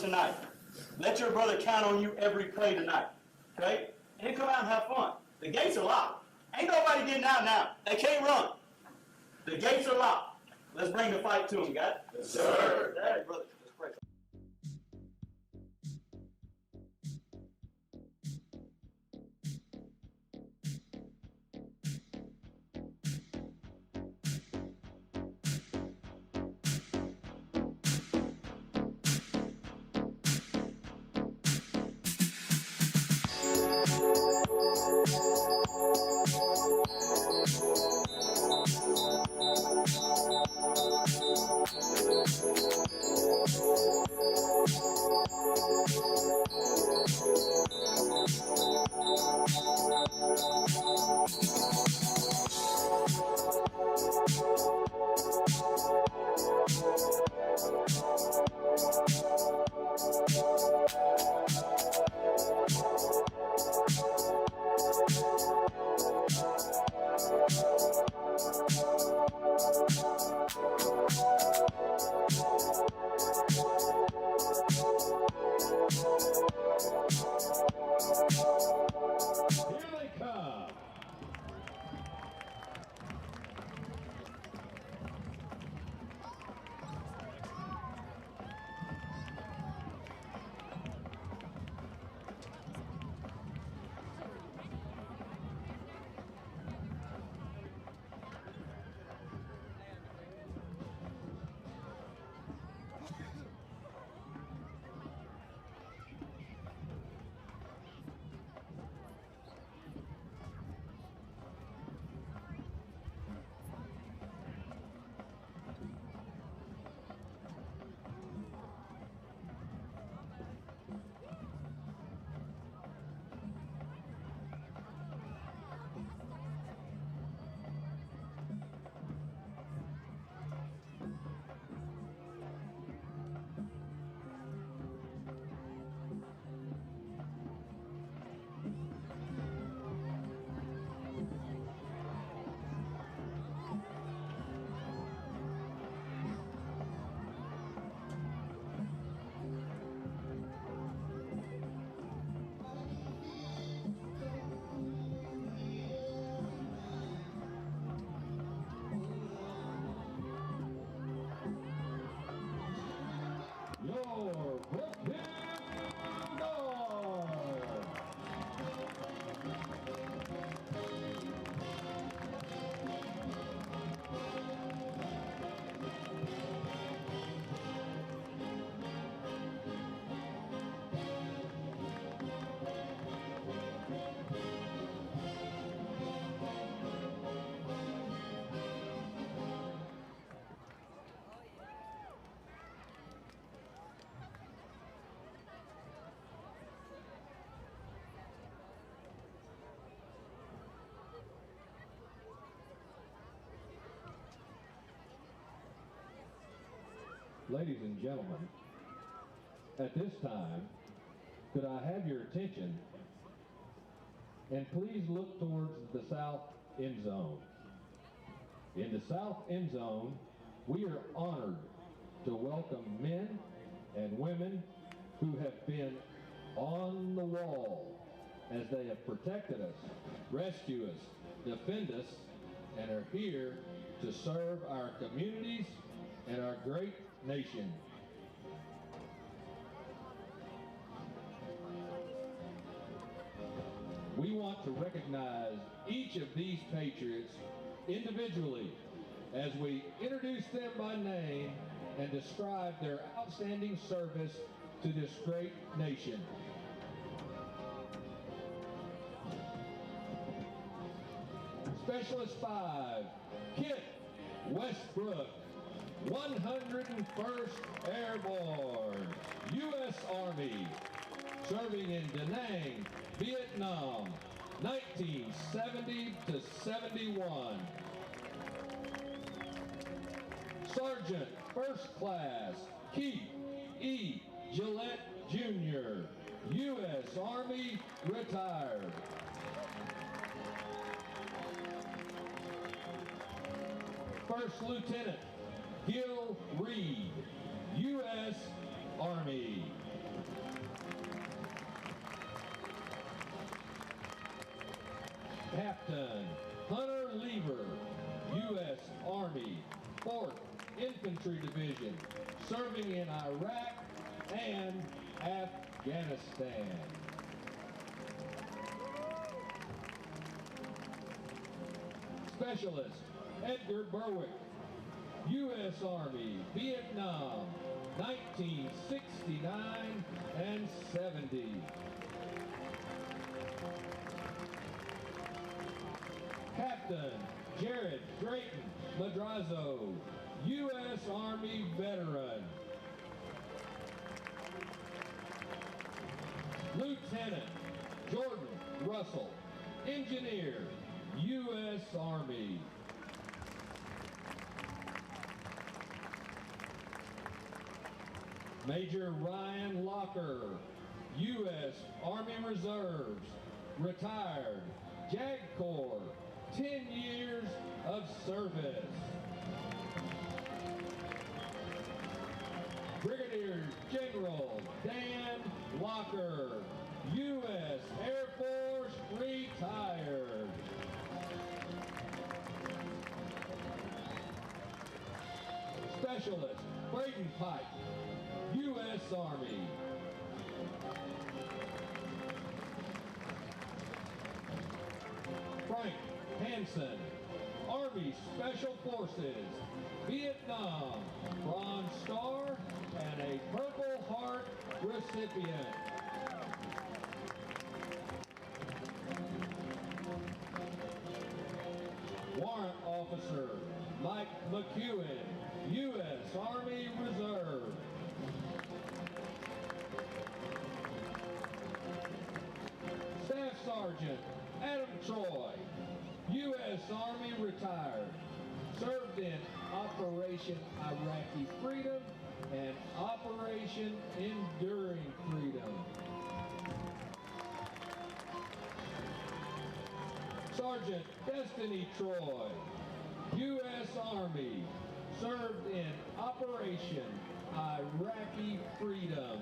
tonight. Let your brother count on you every play tonight. Okay? And then come out and have fun. The gates are locked. Ain't nobody getting out now. They can't run. The gates are locked. Let's bring the fight to them, guys. Yes, sir. All right, brother. Let's pray. Your Brook Ladies and gentlemen, at this time, could I have your attention and please look towards the south end zone. In the south end zone, we are honored to welcome men and women who have been on the wall as they have protected us, rescue us, defend us, and are here to serve our communities and our great nation. We want to recognize each of these patriots individually as we introduce them by name and describe their outstanding service to this great nation. Specialist 5, Kit Westbrook, 101st Airborne, U.S. Army, serving in Da Nang, Vietnam, 1970 to 71. Sergeant First Class Keith E. Gillette Jr., U.S. Army, retired. First Lieutenant Gil Reed, U.S. Army. Captain Hunter Lever, U.S. Army, 4th Infantry Division, serving in Iraq and Afghanistan. Specialist Edgar Berwick, U.S. Army, Vietnam, 1969 and 70. Captain Jared Drayton Madrazo, U.S. Army veteran. Lieutenant Jordan Russell, engineer, U.S. Army. Major Ryan Locker, U.S. Army Reserves, retired, JAG Corps, 10 years of service. Brigadier General Dan Locker, U.S. Air Force, retired. Specialist Braden Pike, U.S. Army. Frank Hansen, Army Special Forces, Vietnam, Bronze Star and a Purple Heart recipient. Warrant Officer Mike McEwen, U.S. Army Reserve. Staff Sergeant Adam Troy, U.S. Army retired, served in Operation Iraqi Freedom and Operation Enduring Freedom. Sergeant Destiny Troy, U.S. Army, served in Operation Iraqi Freedom.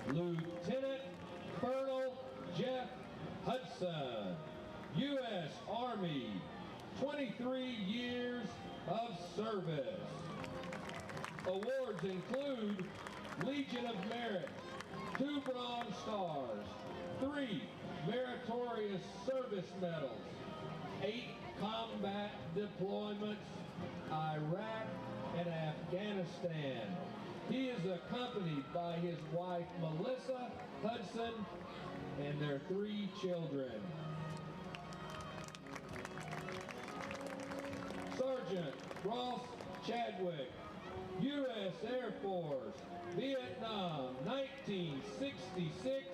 Lieutenant Colonel Jeff Hudson, U.S. Army, 23 years of service. Awards include Legion of Merit, 2 Bronze Stars, 3 Meritorious Service Medals, 8 combat deployments, Iraq and Afghanistan. He is accompanied by his wife Melissa Hudson and their 3 children. Sergeant Ross Chadwick, U.S. Air Force, Vietnam, 1966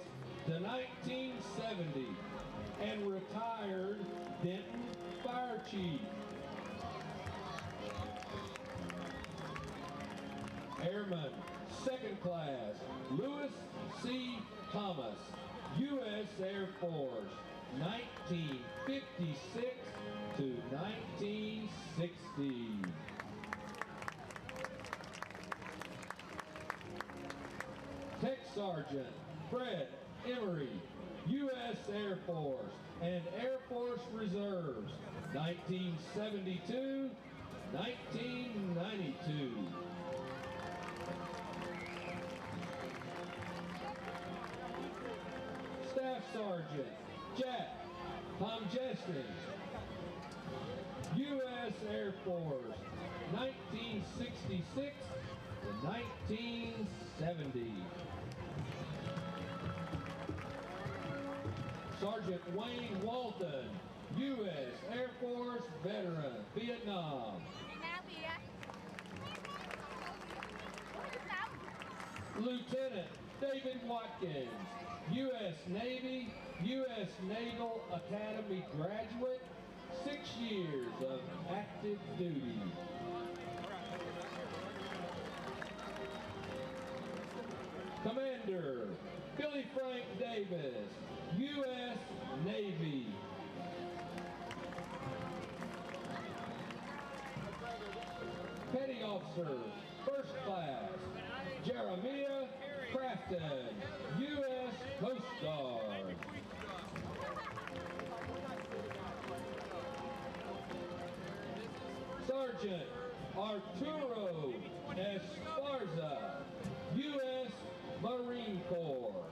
to 1970, and retired Denton Fire Chief. Airman, 2nd Class, Lewis C. Thomas, U.S. Air Force, 1956 to 1960. Tech Sergeant Fred Emery, U.S. Air Force and Air Force Reserves, 1972, 1992. Staff Sergeant Jack Pomjesny, U.S. Air Force, 1966 to 1970. Sergeant Wayne Walton, U.S. Air Force veteran, Vietnam. Lieutenant David Watkins, U.S. Navy, U.S. Naval Academy graduate, 6 years of active duty. Commander Billy Frank Davis, U.S. Navy. Petty Officer, 1st Class, Jeremiah Crafton, U.S. Coast Guard. Sergeant Arturo Esparza, U.S. Marine Corps.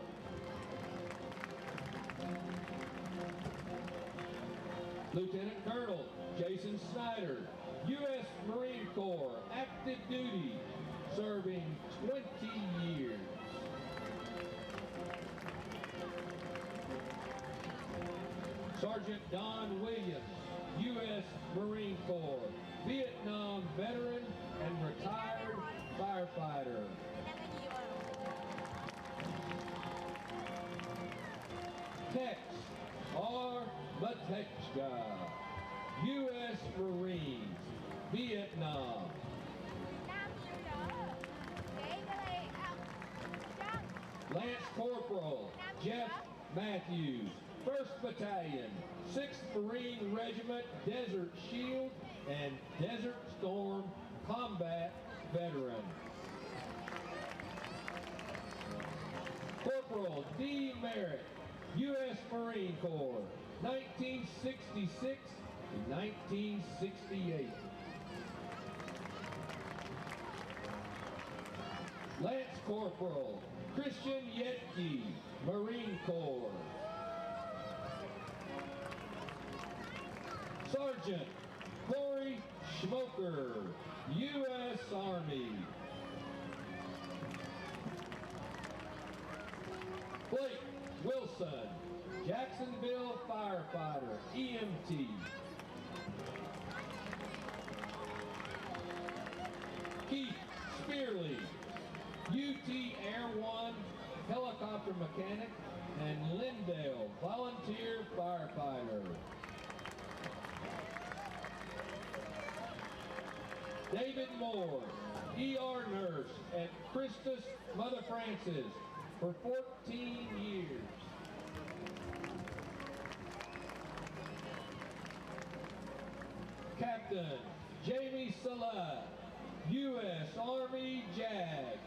Lieutenant Colonel Jason Snyder, U.S. Marine Corps, active duty, serving 20 years. Sergeant Don Williams, U.S. Marine Corps, Vietnam veteran and retired firefighter. Tex R. Matechka, U.S. Marines, Vietnam. Lance Corporal Jeff Matthews, 1st Battalion, 6th Marine Regiment, Desert Shield and Desert Storm Combat Veteran. Corporal D. Merritt, U.S. Marine Corps, 1966 to 1968. Lance Corporal Christian Yetke, Marine Corps. Sergeant Corey Schmoker, U.S. Army. Blake Wilson, Jacksonville firefighter, EMT. Keith Spearley, UT Air One helicopter mechanic and Lindale volunteer firefighter. David Moore, ER nurse at Christus Mother Francis for 14 years. Captain Jamie Salah, U.S. Army JAG.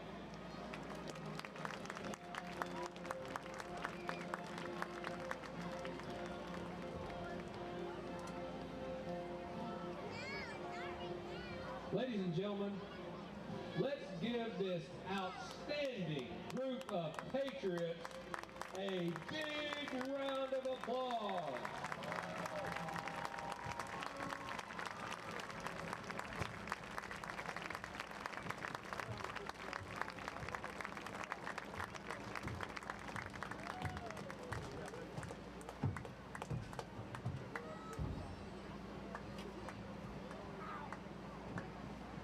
Ladies and gentlemen, let's give this outstanding group of Patriots a big round of applause.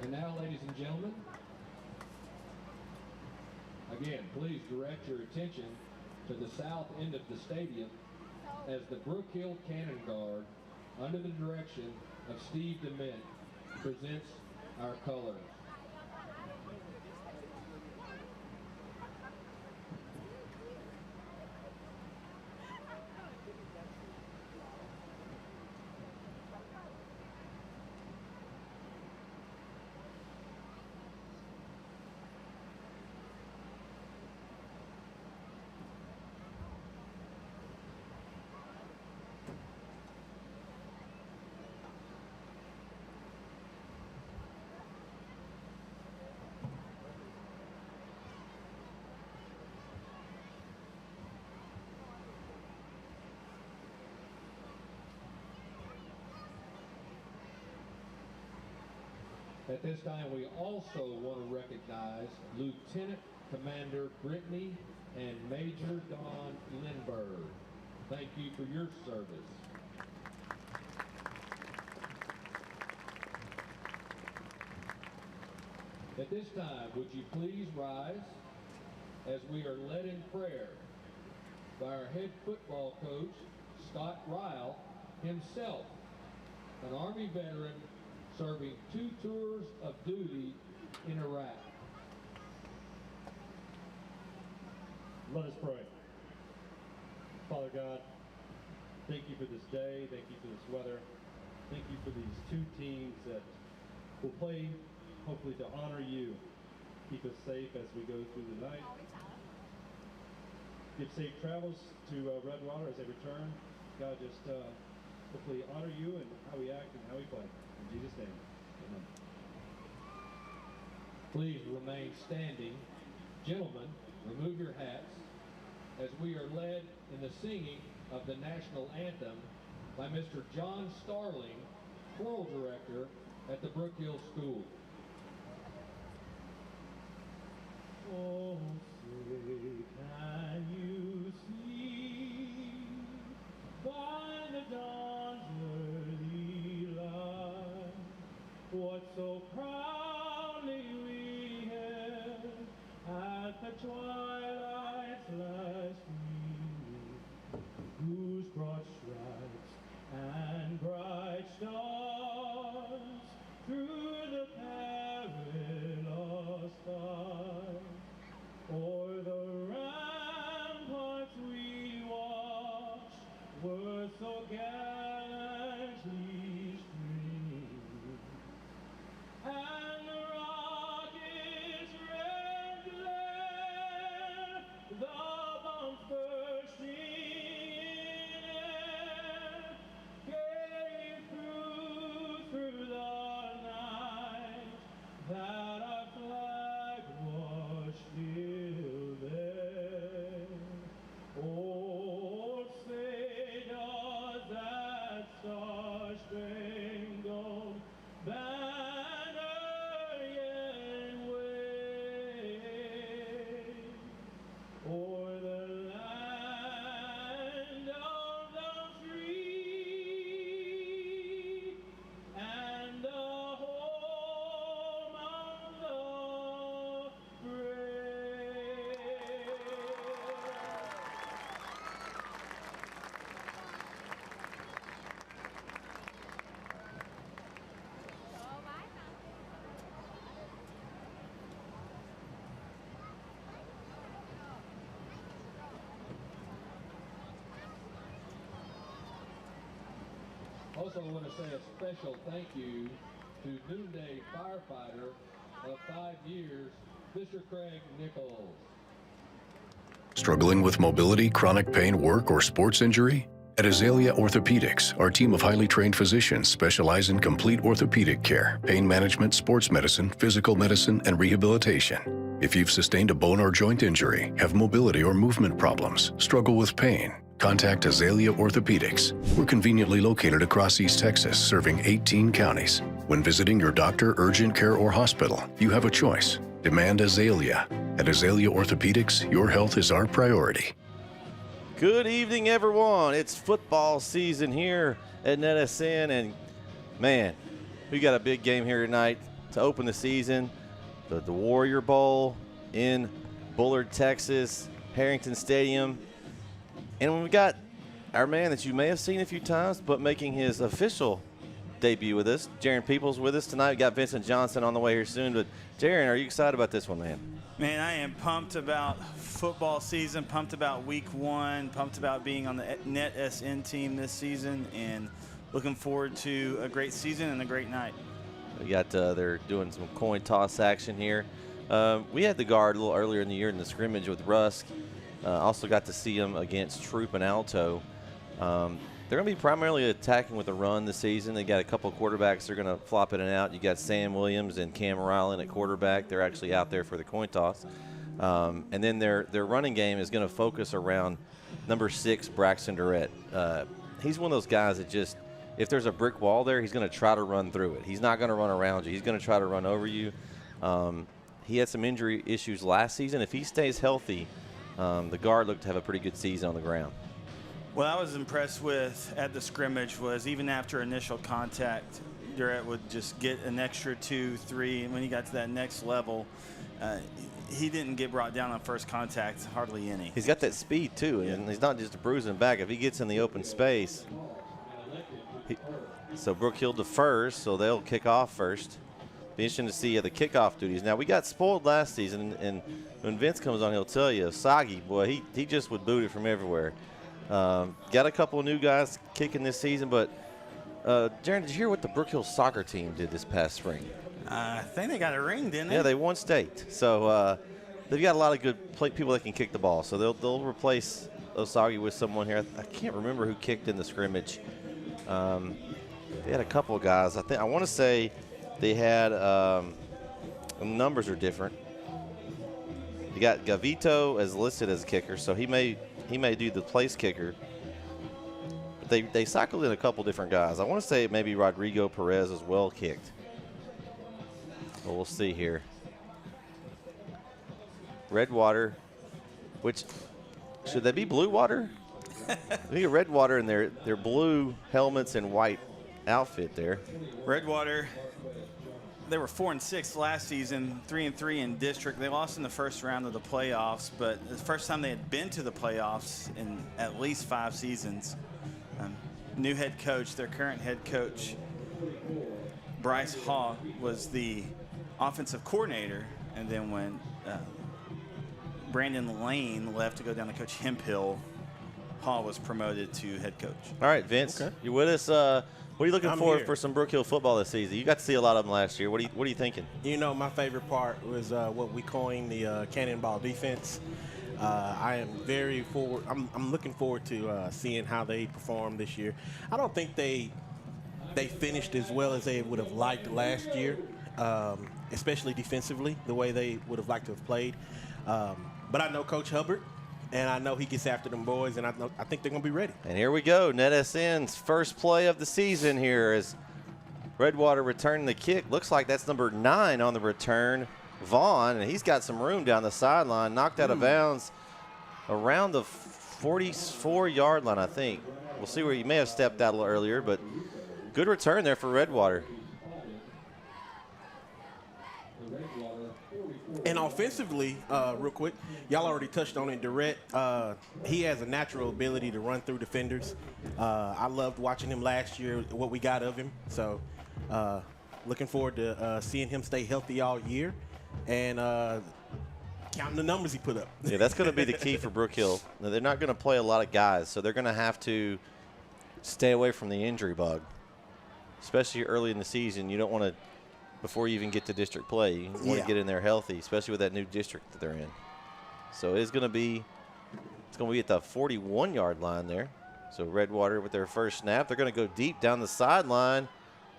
And now, ladies and gentlemen, again, please direct your attention to the south end of the stadium as the Brook Hill Cannon Guard, under the direction of Steve DeMint, presents our colors. At this time, we also want to recognize Lieutenant Commander Brittany and Major Don Lindbergh. Thank you for your service. At this time, would you please rise as we are led in prayer by our head football coach, Scott Ryle, himself, an Army veteran serving 2 tours of duty in Iraq. Let us pray. Father God, thank you for this day. Thank you for this weather. Thank you for these 2 teams that will play, hopefully to honor you. Keep us safe as we go through the night. give safe travels to Redwater as they return. God just hopefully honor you and how we act and how we play. In Jesus' name, amen. Please remain standing. Gentlemen, remove your hats as we are led in the singing of the national anthem by Mr. John Starling, choral director at the Brook Hill School. Oh, say, can you see by the dawn's early light what so proudly we hailed at the twilight's last gleam, whose broad stripes and bright stars through the perilous fight o'er the ramparts we watched were so gallantly streamed, and the rocket's red glare, the bombs bursting in air, gave proof through the night that our flag was still there. Oh, say does that star-spangled banner yet wave o'er the land of the free and the home of the brave. Also, I want to say a special thank you to Noonday firefighter of 5 years, Mr. Craig Nichols. Struggling with mobility, chronic pain, work, or sports injury? At Azalea Orthopedics, our team of highly trained physicians specialize in complete orthopedic care, pain management, sports medicine, physical medicine, and rehabilitation. If you've sustained a bone or joint injury, have mobility or movement problems, struggle with pain, contact Azalea Orthopedics. We're conveniently located across East Texas, serving 18 counties. When visiting your doctor, urgent care, or hospital, you have a choice. Demand Azalea. At Azalea Orthopedics, your health is our priority. Good evening, everyone. It's football season here at NetSN, and man, we got a big game here tonight to open the season. The Warrior Bowl in Bullard, Texas, Harrington Stadium. And we got our man that you may have seen a few times, but making his official debut with us, Jaron Peoples, with us tonight. We got Vincent Johnson on the way here soon. But Jaron, are you excited about this one, man? Man, I am pumped about football season, pumped about week one, pumped about being on the NetSN team this season, and looking forward to a great season and a great night. We got they're doing some coin toss action here. We had the guard a little earlier in the year in the scrimmage with Rusk. Also got to see him against Troop and Alto. They're going to be primarily attacking with a run this season. They got a couple of quarterbacks they're going to flop in and out. You got Sam Williams and Cam Ryland at quarterback. They're actually out there for the coin toss. And then their running game is going to focus around number 6, Braxton Durrett. He's one of those guys that just, if there's a brick wall there, he's going to try to run through it. He's not going to run around you. He's going to try to run over you. He had some injury issues last season. If he stays healthy, the guard looked to have a pretty good season on the ground. What I was impressed with at the scrimmage was even after initial contact, Durrett would just get an extra 2, 3, and when he got to that next level, he didn't get brought down on first contact, hardly any. He's got that speed, too, and he's not just a bruising back. If he gets in the open space, so Brook Hill defers, so they'll kick off first. Be interesting to see the kickoff duties. Now, we got spoiled last season, and when Vince comes on, he'll tell you, Sagi, boy, he just would boot it from everywhere. Got a couple of new guys kicking this season, but Jaron, did you hear what the Brook Hill soccer team did this past spring? I think they got a ring, didn't they? Yeah, they won state. So they've got a lot of good people that can kick the ball, so they'll replace Osagi with someone here. I can't remember who kicked in the scrimmage. They had a couple of guys. I want to say they had the numbers are different. You got Gavito as listed as a kicker, so he may do the place kicker. But they cycled in a couple different guys. I want to say maybe Rodrigo Perez as well kicked. Well, we'll see here. Redwater, which should they be Blue Water? I think Redwater in their blue helmets and white outfit there. Redwater, they were 4-6 last season, 3-3 in district. They lost in the first round of the playoffs, but the first time they had been to the playoffs in at least 5 seasons. New head coach, their current head coach, Bryce Haw, was the offensive coordinator, and then when Brandon Lane left to go down to Coach Hemphill, Haw was promoted to head coach. All right, Vince, you with us? What are you looking for some Brook Hill football this season? You got to see a lot of them last year. What are you thinking? You know, my favorite part was what we coined the cannonball defense. I am very forward. I'm looking forward to seeing how they perform this year. I don't think they finished as well as they would have liked last year, especially defensively, the way they would have liked to have played. But I know Coach Hubbard, and I know he gets after them boys, and I think they're going to be ready. And here we go, NetSN's first play of the season here as Redwater returning the kick. Looks like that's number 9 on the return, Vaughn, and he's got some room down the sideline, knocked out of bounds around the 44-yard line, I think. We'll see where he may have stepped out a little earlier, but good return there for Redwater. And offensively, real quick, y'all already touched on it. Durrett, he has a natural ability to run through defenders. I loved watching him last year, what we got of him. So looking forward to seeing him stay healthy all year and counting the numbers he put up. Yeah, that's going to be the key for Brook Hill. Now, they're not going to play a lot of guys, so they're going to have to stay away from the injury bug, especially early in the season. You don't want to, before you even get to district play, you want to get in there healthy, especially with that new district that they're in. So it's going to be at the 41-yard line there. So Redwater with their first snap. They're going to go deep down the sideline.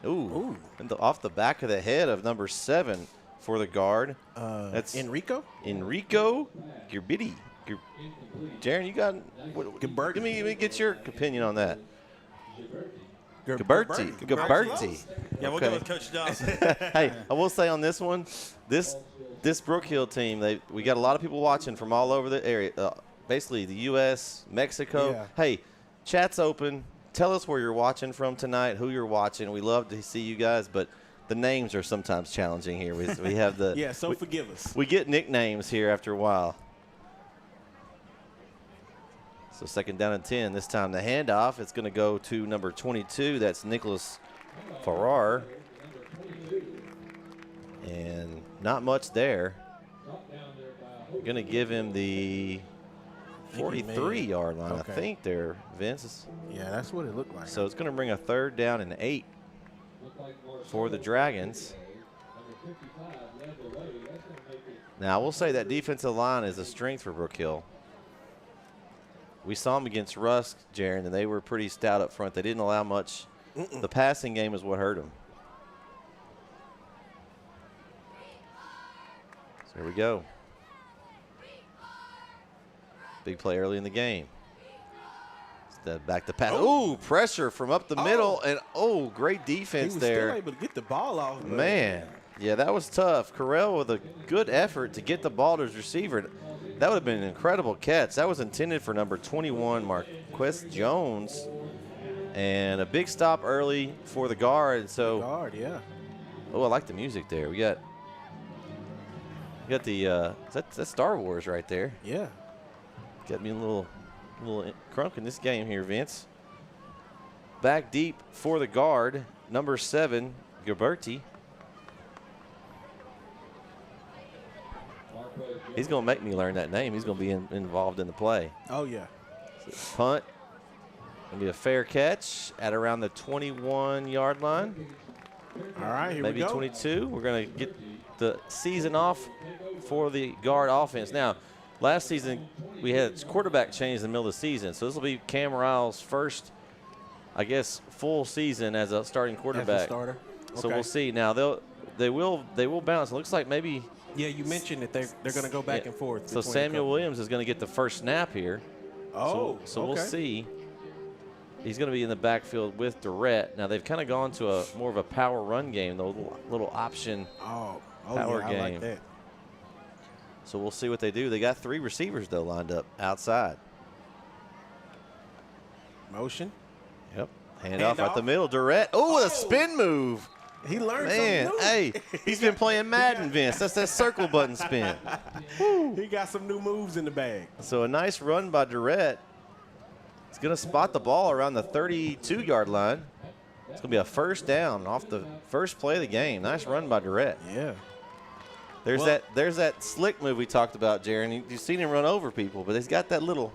Ooh. And off the back of the head of number 7 for the guard. That's Enrico Gerbiti. Jaron, you got let me get your opinion on that. Geberti. Yeah, we'll go with Coach Dawson. Hey, I will say on this one, this Brook Hill team, we got a lot of people watching from all over the area, basically the U.S., Mexico. Yeah. Hey, chat's open. Tell us where you're watching from tonight, who you're watching. We love to see you guys, but the names are sometimes challenging here. We have the forgive us. We get nicknames here after a while. So 2nd down and 10. This time the handoff, it's going to go to number 22. That's Nicholas Farrar. And not much there. Going to give him the 43-yard line, I think there, Vince. Yeah, that's what it looked like. So it's going to bring a 3rd down and 8 for the Dragons. Now, I will say that defensive line is a strength for Brook Hill. We saw them against Rusk, Jaron, and they were pretty stout up front. They didn't allow much. The passing game is what hurt them. So here we go. Big play early in the game. Step back to pass. Ooh, pressure from up the middle, and great defense there. He was still able to get the ball off. Man, yeah, that was tough. Correll with a good effort to get the ball to his receiver. That would have been an incredible catch. That was intended for number 21, Marquez Jones. And a big stop early for the guard. So, yeah. Oh, I like the music there. We got the that's Star Wars right there. Yeah. Got me a little crunk in this game here, Vince. Back deep for the guard, number 7, Gilberti. He's going to make me learn that name. He's going to be involved in the play. Oh, yeah. So punt. Going to be a fair catch at around the 21-yard line. All right, here maybe we go. 22. We're going to the season off for the guard offense. Now, last season we had quarterback change in the middle of the season, so this will be Cam Ryle's first, I guess, full season as a starting quarterback. As a starter. So Okay. we'll see. Now they will bounce. It looks like maybe. Yeah, you mentioned that they're going to go back and forth. So between a Samuel couple. Williams is going to get the first snap here. Oh, so okay. we'll see. He's going to be in the backfield with Durrett. Now they've kind of gone to a more of a power run game, the little option Oh, power yeah, game. I like that. So we'll see what they do. They got 3 receivers though lined up outside. Motion. Yep. Handoff right Handoff. the middle. Durrett. Oh, with a spin move. He learned Man, something new. hey, he's been playing Madden, Vince. That's that circle button spin. He got some new moves in the bag. So a nice run by Durrett. He's going to spot the ball around the 32-yard line. It's going to be a first down off the first play of the game. Nice run by Durrett. Yeah. There's that slick move we talked about, Jaron. You've seen him run over people, but he's got that little.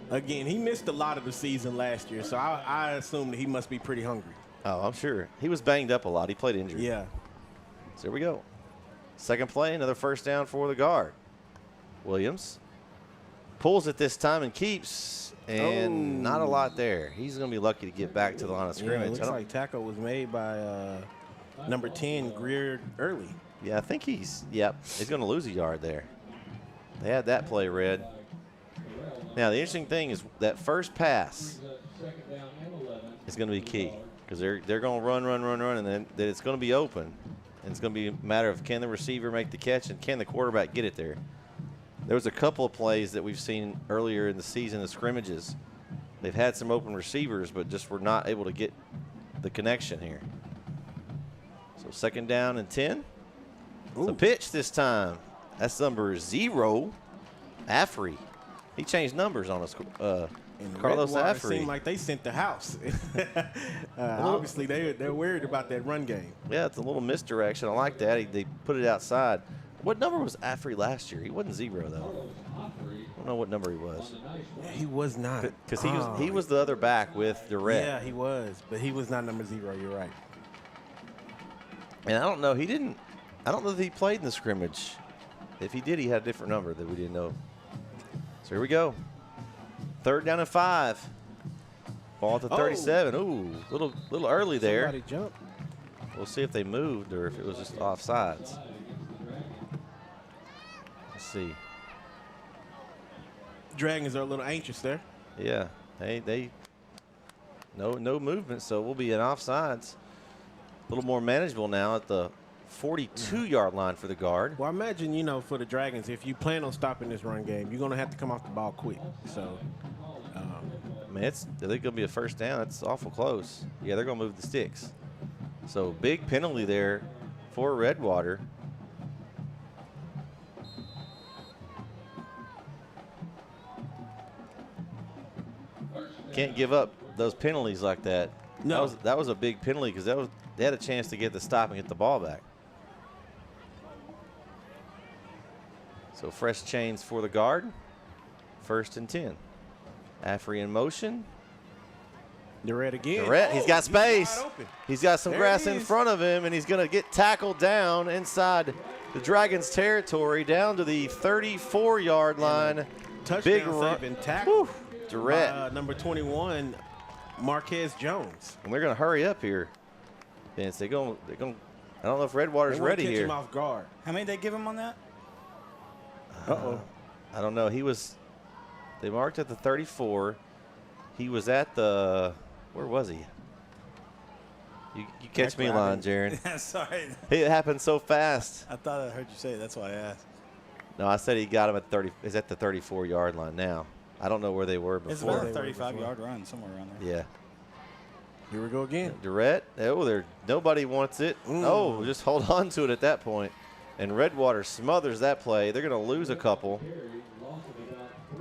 Again, he missed a lot of the season last year, so I assume that he must be pretty hungry. Oh, I'm sure. He was banged up a lot. He played injured. Yeah. So here we go. Second play, another first down for the guard. Williams pulls it this time and keeps, and not a lot there. He's going to be lucky to get back to the line of Yeah, scrimmage. it looks like tackle was made by number 10, Greer Early. Yeah, I think he's going to lose a yard there. They had that play read. Now, the interesting thing is that first pass is going to be key because they're going to run, and then it's going to be open. And it's going to be a matter of can the receiver make the catch and can the quarterback get it there. There was a couple of plays that we've seen earlier in the season, the scrimmages. They've had some open receivers, but just were not able to get the connection here. So second down and 10. It's a pitch this time. That's number 0, Affrey. He changed numbers on us. Carlos Redwater Affrey. seemed like they sent the house. Obviously, they're worried about that run game. Yeah, it's a little misdirection. I like that. They put it outside. What number was Affrey last year? He wasn't 0, though. I don't know what number he was. He was not. Because he was the other back with Durrett. Yeah, he was, but he was not number 0. You're right. And I don't know. I don't know that he played in the scrimmage. If he did, he had a different number that we didn't know. So here we go. Third down and 5. Ball at the 37. Ooh, little early there. Somebody jumped. We'll see if they moved or if it was just offsides. Let's see. Dragons are a little anxious there. Yeah, they no movement, so we'll be in offsides. A little more manageable now at the 42-yard line for the guard. Well, I imagine, for the Dragons, if you plan on stopping this run game, you're going to have to come off the ball quick. So, I mean, I think going to be a first down. It's awful close. Yeah, they're going to move the sticks. So big penalty there for Redwater. Can't give up those penalties like that. No. That was a big penalty because they had a chance to get the stop and get the ball back. So fresh chains for the guard. First and 10. Affrey in motion. Durrett again. Durrett, he's got space. wide open. He's got some There grass he in is. front of him, and he's going to get tackled down inside the Dragons' territory, down to the 34-yard line. Touchdown Big run. saving tackle. Whew. Durrett. By, number 21, Marquez Jones. And they're going to hurry up here. Vince, they're going. I don't know if Redwater's They wanna ready catch here. him off guard. How many did they give him on that? Uh-oh. I don't know. They marked at the 34. He was at the, where was he? You catch me, line, Jaron. Sorry. It happened so fast. I thought I heard you say it. That's why I asked. No, I said he got him at 30. Is at the 34-yard line now. I don't know where they were It's before. about a 35-yard run, somewhere around there. Yeah. Here we go again. Durrett. Oh, nobody wants it. Oh, just hold on to it at that point. And Redwater smothers that play. They're going to lose a couple.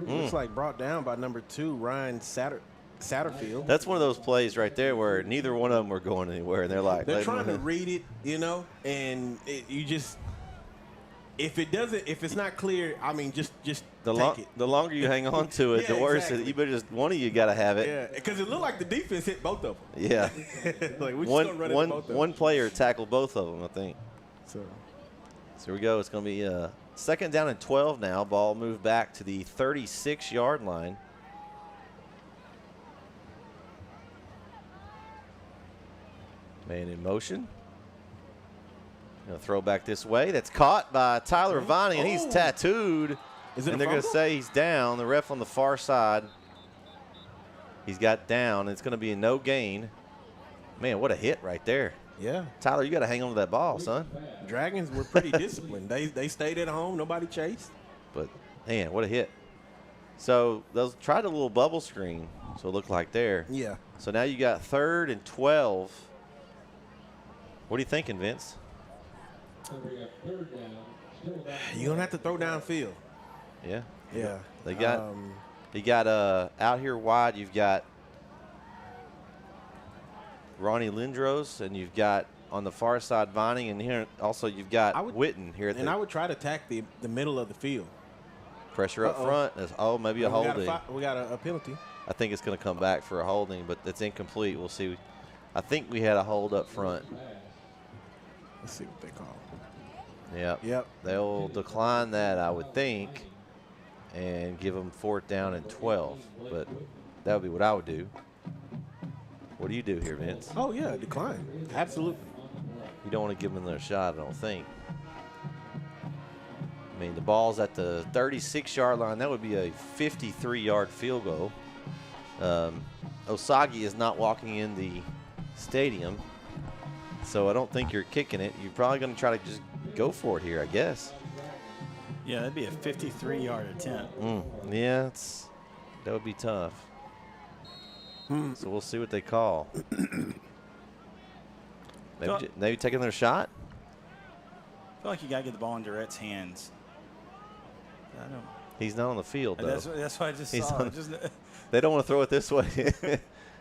Looks like brought down by number 2, Ryan Satterfield. That's one of those plays right there where neither one of them were going anywhere, and they're like, They're trying to read it, and it if it's not clear, I mean, just take it. The longer you hang on to it, Yeah, the worse. exactly. You better just one of you got to have it. Yeah, because it looked like the defense hit both of them. Yeah. Like we just gonna run into both of them. One player tackled both of them, I think. So here we go. It's going to be second down and 12 now. Ball moved back to the 36-yard line. Man in motion. Going to throw back this way. That's caught by Tyler Vining, and he's tattooed. Is it and a they're going to fumble? say he's down. The ref on the far side, he's got down. It's going to be a no gain. Man, what a hit right there. yeah, Tyler, you got to hang on to that ball, son. Dragons were pretty disciplined. They stayed at home. Nobody chased. But, man, what a hit. So they'll try the little bubble screen, so it looked like there. Yeah. So now you got 3rd and 12. What are you thinking, Vince? You're gonna have to throw downfield. Yeah. Yeah. They got out here wide, you've got Ronnie Lindros, and you've got on the far side Vining, and here also you've got Witten here. I would try to attack the middle of the field. Pressure up front. Maybe a holding. We got a penalty. I think it's going to come back for a holding, but it's incomplete. We'll see. I think we had a hold up front. Let's see what they call. Yep. They'll decline that, I would think, and give them 4th down and 12. But that would be what I would do. What do you do here, Vince? Oh, yeah, decline. Absolutely. You don't want to give them another shot, I don't think. I mean, the ball's at the 36-yard line. That would be a 53-yard field goal. Osagi is not walking in the stadium, so I don't think you're kicking it. You're probably going to try to just go for it here, I guess. Yeah, that'd be a 53-yard attempt. Yeah, that would be tough. So we'll see what they call. Maybe taking their shot? I feel like you got to get the ball in Durrett's hands. I don't. He's not on the field, though. That's what I just saw. They don't want to throw it this way.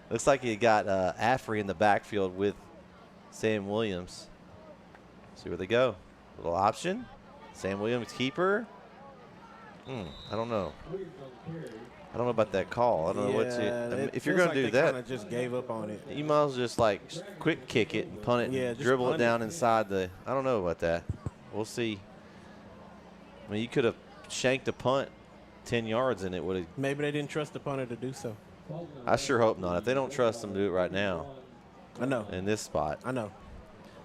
Looks like you got Affrey in the backfield with Sam Williams. See where they go. Little option. Sam Williams, keeper. I don't know. I don't know about that call. I don't know what to. If you're going to do that, kind of just gave up on it. you might as well just like quick kick it and punt it, and dribble it down inside the. I don't know about that. We'll see. I mean, you could have shanked a punt 10 yards and it would have. Maybe they didn't trust the punter to do so. I sure hope not. If they don't trust them to do it right now. I know. In this spot. I know.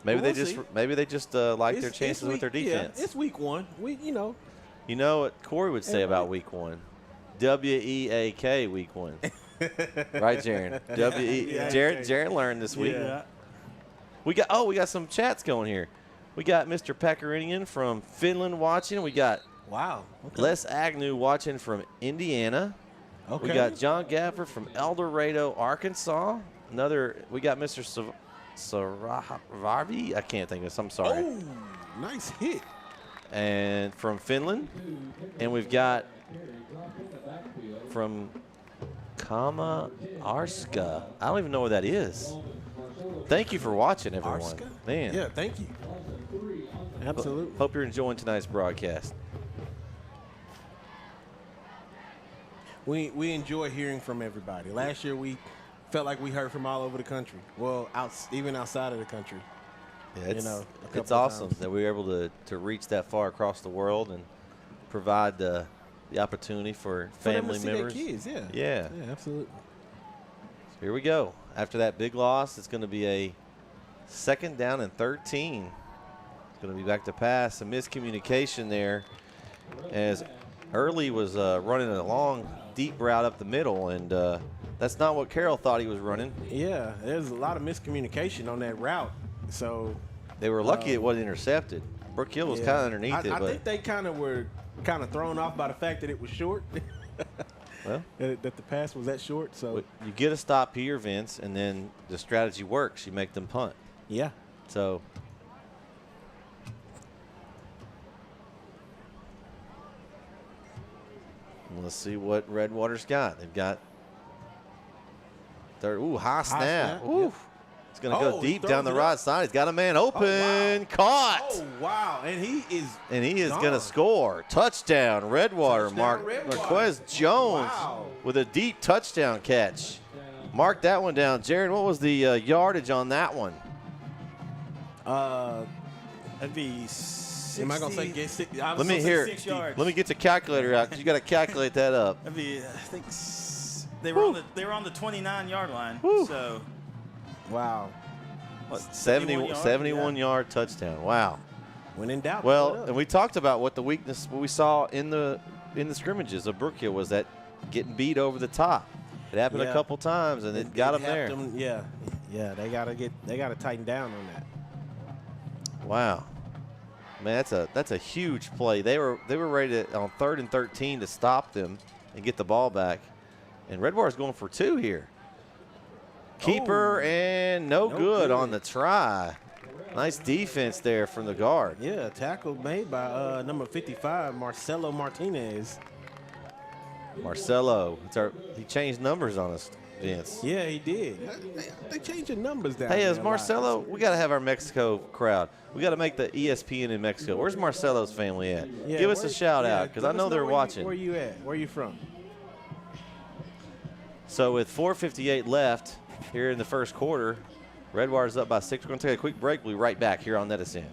Maybe Well, they just like their chances with their defense. Yeah, it's week 1. You know what Corey would say about week 1? WEAK week 1. Right, Jaron? Jaron learned this week. Yeah. We got some chats going here. We got Mr. Pecorinian from Finland watching. We got Les Agnew watching from Indiana. Okay. We got John Gaffer from El Dorado, Arkansas. We got Mr. Saravarvi. I can't think of this. I'm sorry. Oh, nice hit. And from Finland. And we've got from Kama Arska. I don't even know what that is. Thank you for watching, everyone. Arska? Man. Yeah, thank you. Absolutely. Hope you're enjoying tonight's broadcast. We enjoy hearing from everybody. Last year we felt like we heard from all over the country. Well, even outside of the country. Yeah, it's awesome that we were able to reach that far across the world and provide the opportunity for family members. Their kids, yeah. Yeah. Yeah, absolutely. So here we go. After that big loss, it's going to be a 2nd down and 13. It's going to be back to pass. A miscommunication there as Early was running a long, deep route up the middle, and that's not what Carroll thought he was running. Yeah, there's a lot of miscommunication on that route. So they were lucky it wasn't intercepted. Brook Hill was kind of underneath it. I think they were thrown off by the fact that it was short. Well, that the pass was that short. So you get a stop here, Vince, and then the strategy works. You make them punt. Yeah. So let's see what Redwater's got. They've got high snap. Ooh. Yep. It's going to go deep throws down the it right up. side. He's got a man open. Caught. Oh, wow. And he is going to score. Touchdown, Redwater. Marquez Jones with a deep touchdown catch. Mark that one down. Jared, what was the yardage on that one? That'd be 60. Am I going to say get 6? Let me hear. 6 yards. Let me get the calculator out because you got to calculate that up. That'd be, I think, they were on the 29-yard line. Woo. So, Wow. what, 71-yard touchdown. Wow. When in doubt. Well, throw it up. and we talked about what we saw in the scrimmages of Brook Hill was that getting beat over the top. It happened a couple times, and it got them there. Yeah. They gotta tighten down on that. Wow, man, that's a huge play. They were ready to, on 3rd and 13 to stop them and get the ball back, and Redwater's going for 2 here. Keeper and no good on the try. Nice defense there from the guard. Yeah, tackle made by number 55, Marcelo Martinez. Marcelo, he changed numbers on us, Vince. Yeah, he did. They changing numbers down Hey, there is a Marcelo, lot. we got to have our Mexico crowd. We got to make the ESPN in Mexico. Where's Marcelo's family at? Yeah, Give us a shout out because I know they're watching. Where you at? Where you from? So with 4:58 left here in the first quarter, Redwater's up by 6. We're going to take a quick break. We'll be right back here on Edison.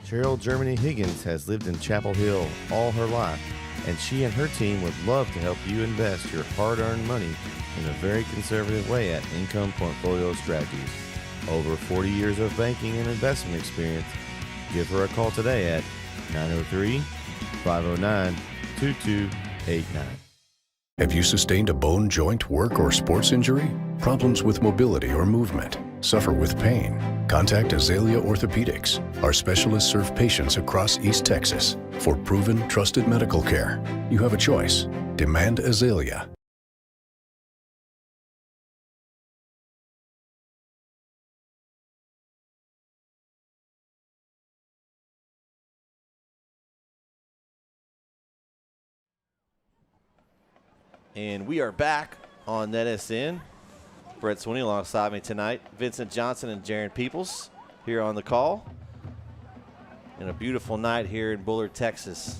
Cheryl Germany Higgins has lived in Chapel Hill all her life, and she and her team would love to help you invest your hard-earned money in a very conservative way at Income Portfolio Strategies. Over 40 years of banking and investment experience. Give her a call today at 903-509-2289. Have you sustained a bone, joint, work, or sports injury? Problems with mobility or movement? Suffer with pain? Contact Azalea Orthopedics. Our specialists serve patients across East Texas. For proven, trusted medical care, you have a choice. Demand Azalea. And we are back on NetSN. Brett Sweeney alongside me tonight. Vincent Johnson and Jaron Peoples here on the call. And a beautiful night here in Bullard, Texas.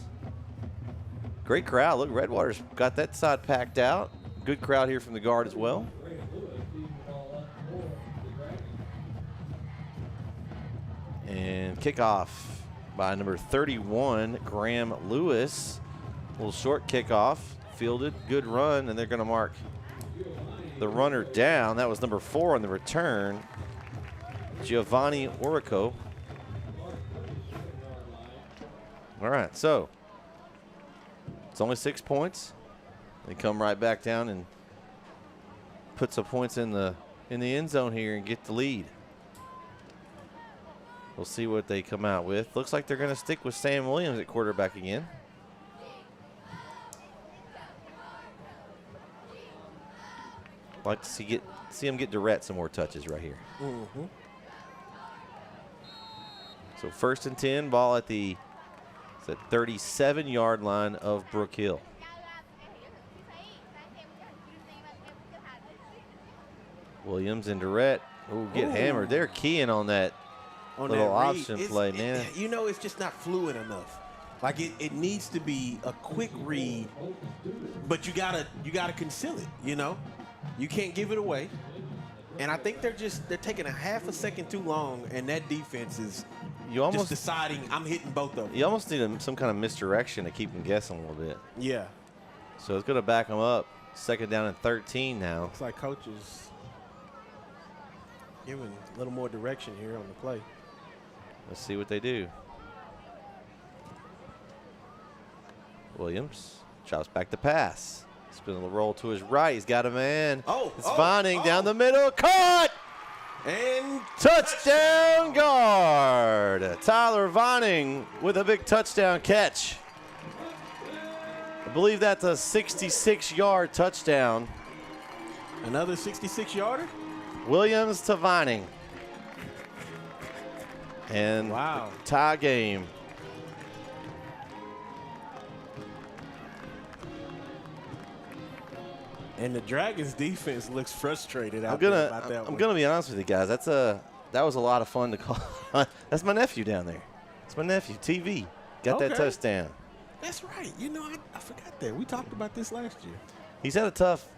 Great crowd. Look, Redwater's got that side packed out. Good crowd here from the guard as well. And kickoff by number 31, Graham Lewis. A little short kickoff. Fielded, good run, and they're going to mark the runner down. That was number 4 on the return, Giovanni Orico. All right, so it's only 6 points. They come right back down and put some points in the end zone here and get the lead. We'll see what they come out with. Looks like they're going to stick with Sam Williams at quarterback again. Like to see him get Durrett some more touches right here. Mm-hmm. So 1st and 10, ball at the 37-yard line of Brook Hill. Williams and Durrett get hammered. They're keying on that little option play, man. You know, it's just not fluid enough. Like it needs to be a quick read, but you gotta conceal it. You know. You can't give it away. And I think they're taking a half a second too long, and that defense is just deciding I'm hitting both of them. You almost need some kind of misdirection to keep them guessing a little bit. Yeah. So it's going to back them up. 2nd down and 13 now. It's like coaches giving a little more direction here on the play. Let's see what they do. Williams chops back the pass. He's going to roll to his right. He's got a man. It's Vining down the middle. Caught! And touchdown guard. Tyler Vining with a big touchdown catch. I believe that's a 66-yard touchdown. Another 66-yarder? Williams to Vining. And tie game. And the Dragons defense looks frustrated out I'm there about that I'm one. gonna be honest with you guys. That was a lot of fun to call. That's my nephew down there. That's my nephew. TV got that Okay. touchdown. That's right. You know, I forgot that. We talked about this last year. He's had a tough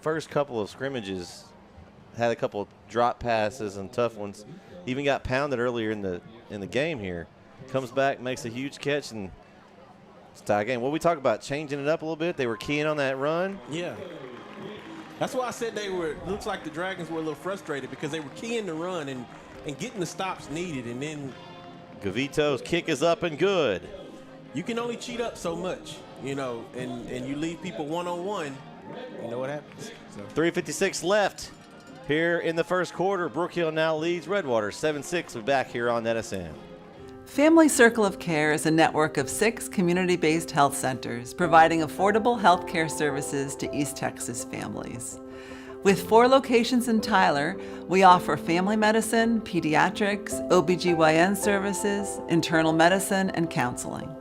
first couple of scrimmages. Had a couple of drop passes and tough ones. Even got pounded earlier in the game here. Comes back, makes a huge catch, and it's a tie game. What we talk about, changing it up a little bit. They were keying on that run. Yeah. That's why I said looks like the Dragons were a little frustrated because they were keying the run and getting the stops needed. And then Gavito's kick is up and good. you can only cheat up so much, you know, and you leave people one-on-one, you know what happens. So. 3:56 left here in the first quarter. Brook Hill now leads Redwater 7-6. We're back here on NSN. Family Circle of Care is a network of 6 community-based health centers providing affordable health care services to East Texas families. With 4 locations in Tyler, we offer family medicine, pediatrics, OBGYN services, internal medicine, and counseling.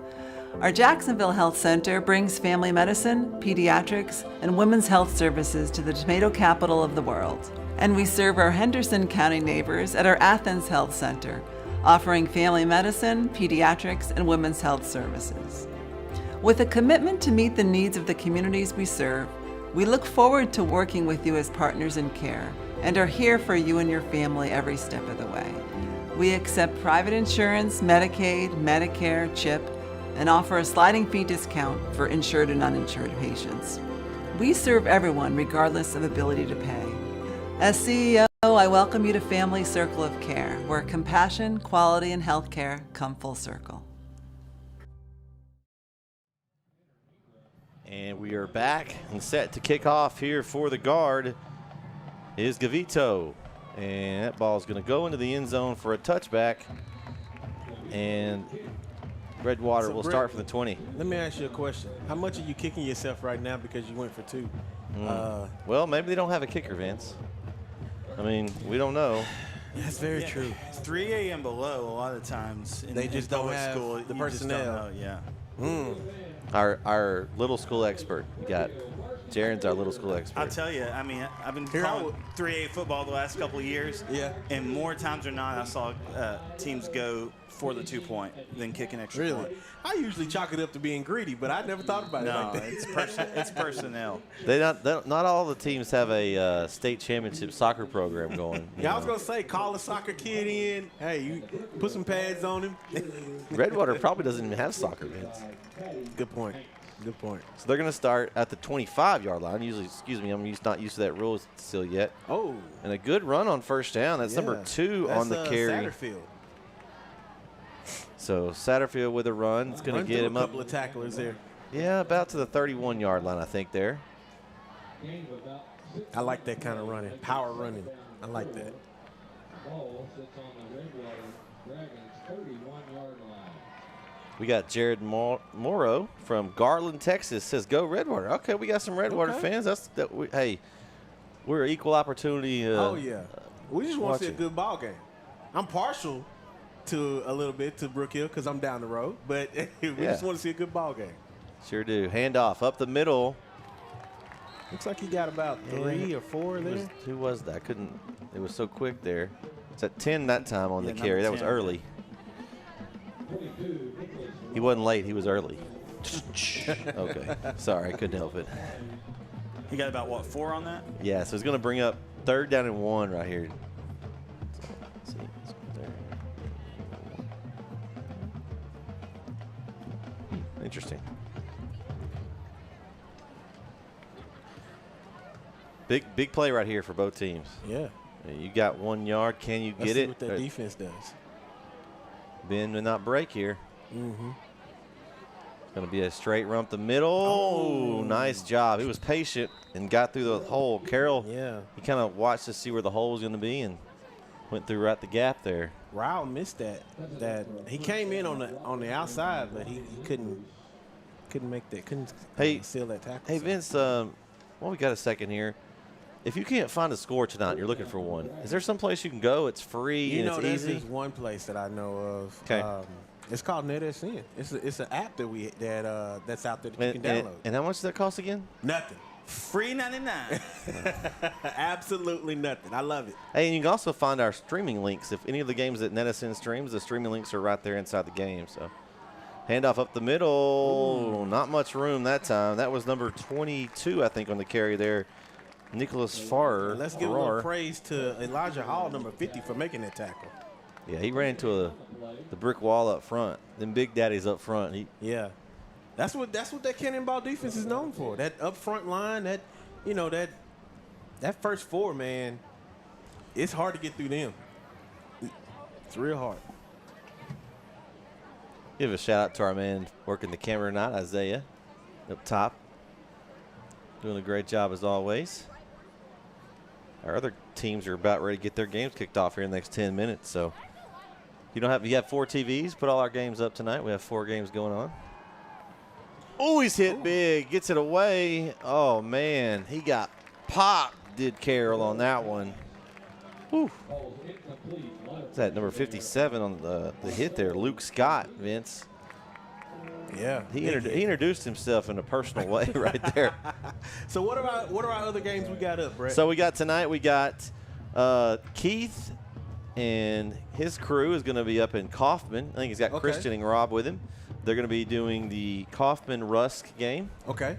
Our Jacksonville Health Center brings family medicine, pediatrics, and women's health services to the tomato capital of the world. And we serve our Henderson County neighbors at our Athens Health Center, offering family medicine, pediatrics, and women's health services. With a commitment to meet the needs of the communities we serve, we look forward to working with you as partners in care and are here for you and your family every step of the way. We accept private insurance, Medicaid, Medicare, CHIP, and offer a sliding fee discount for insured and uninsured patients. We serve everyone regardless of ability to pay. As CEO, I welcome you to Family Circle of Care, where compassion, quality, and healthcare come full circle. And we are back and set to kick off here for the guard is Gavito. And that ball is going to go into the end zone for a touchback. And Redwater will start from the 20. Let me ask you a question. How much are you kicking yourself right now because you went for 2? Well, maybe they don't have a kicker, Vince. I mean, we don't know. That's very true. 3A and below, a lot of times in, They just in don't public have school, the you just personnel. don't know, yeah. Our little school expert. We got Jaren's our little school expert. I'll tell you, I mean, I've been Here I calling would- 3A football the last couple of years. Yeah. And more times than not, I saw teams go for the 2-point than kick an extra Really? point. I usually chalk it up to being greedy, but I never thought about it No, like that. it's personnel. Not all the teams have a state championship soccer program going. you Yeah, I was know. going to say, call a soccer kid in. Hey, you put some pads on him. Redwater probably doesn't even have soccer, Vince. Good point. Good point. So they're going to start at the 25-yard line. Usually, I'm not used to that rule still yet. Oh. And a good run on first down. That's number 2 on the carry. Satterfield. So Satterfield with a run. It's going to get him a up. couple of tacklers there. Yeah, about to the 31-yard line, I think, there. I like that kind of running. Power running. I like that. Ball sits on the Redwater Dragons 31-yard line. We got Jared Morrow from Garland, Texas. Says, "Go Redwater." Okay, we got some Redwater fans. Hey, we're equal opportunity. Oh yeah, we just want to see a watching. good ball game. I'm partial to a little bit to Brook Hill because I'm down the road, but we just want to see a good ball game. Sure do. Handoff up the middle. Looks like he got about 3 or 4 there. Who was that? I couldn't. It was so quick there. It's at 10 that time on the Yeah, carry. That number was 10. early. He wasn't late. He was early. Okay. Sorry, I couldn't help it. He got about, what, 4 on that? Yeah, so it's going to bring up 3rd down and 1 right here. So, let's see. Let's go there. Interesting. Big play right here for both teams. Yeah. You got 1 yard. Can you Let's get see it? what that defense does. Bend and not break here. Mm-hmm. It's going to be a straight run up the middle. Oh, nice job. He was patient and got through the hole. Carroll, he kind of watched to see where the hole was going to be and went through right the gap there. Rao missed that. He came in on the outside, but he couldn't make that. Couldn't seal that tackle. Hey, Vince, well, we got a second here. If you can't find a score tonight and you're looking for one, is there some place you can go? It's free and it's there's easy. just one place that I know of. Okay. It's called NetSN. It's an app that's out there that you can download. And how much does that cost again? Nothing. Free 99. Absolutely nothing. I love it. Hey, and you can also find our streaming links. If any of the games that Netison streams, the streaming links are right there inside the game. So, handoff up the middle. Ooh. Not much room that time. That was number 22, I think, on the carry there. Nicholas Farrer. Let's give a little praise to Elijah Hall, number 50, for making that tackle. Yeah, he ran into the brick wall up front. Them big daddies up front. Yeah. That's what that cannonball defense is known for. That up front line, that first four, man, it's hard to get through them. It's real hard. Give a shout out to our man working the camera tonight, Isaiah, up top. Doing a great job as always. Our other teams are about ready to get their games kicked off here in the next 10 minutes. So you have 4 TVs. Put all our games up tonight. We have 4 games going on. Oh, he's hit big. Gets it away. Oh, man. He got popped, did Carroll on that one. Whew. What's that, number 57 on the hit there? Luke Scott, Vince. Yeah. He introduced himself in a personal way right there. So what are our other games we got up, Brett? So we got tonight, we got Keith and his crew is going to be up in Kaufman. I think he's got Christian and Rob with him. They're going to be doing the Kaufman-Rusk game. Okay.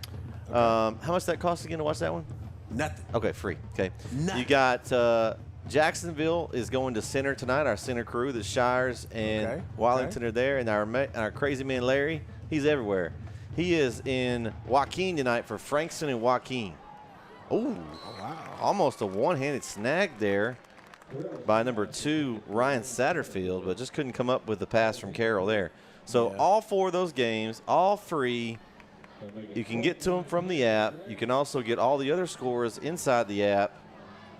How much that cost again to watch that one? Nothing. Okay, free. Okay. Nothing. You got Jacksonville is going to center tonight. Our center crew, the Shires and Wellington are there, and our crazy man Larry, he's everywhere. He is in Joaquin tonight for Frankson and Joaquin. Ooh, wow. Almost a one-handed snag there by number 2, Ryan Satterfield, but just couldn't come up with the pass from Carroll there. So all 4 of those games, all free. You can get to them from the app. You can also get all the other scores inside the app.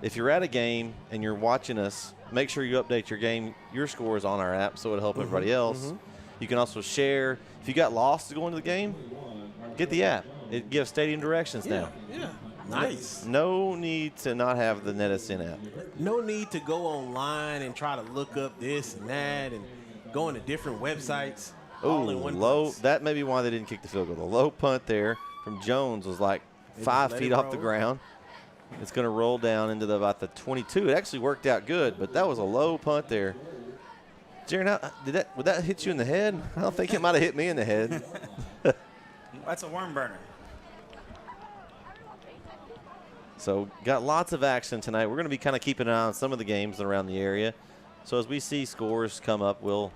If you're at a game and you're watching us, make sure you update your scores on our app so it'll help everybody else. You can also share. If you got lost to go into the game, get the app. It gives stadium directions now. Yeah. Nice. No need to not have the Netison app. No need to go online and try to look up this and that and go into different websites. All in one low. place. That may be why they didn't kick the field goal. The low punt there from Jones was like 5 feet off the ground. It's going to roll down into about the 22. It actually worked out good, but that was a low punt there. Jaron, would that hit you in the head? I don't think it might have hit me in the head. That's a worm burner. So got lots of action tonight. We're going to be kind of keeping an eye on some of the games around the area. So as we see scores come up, we'll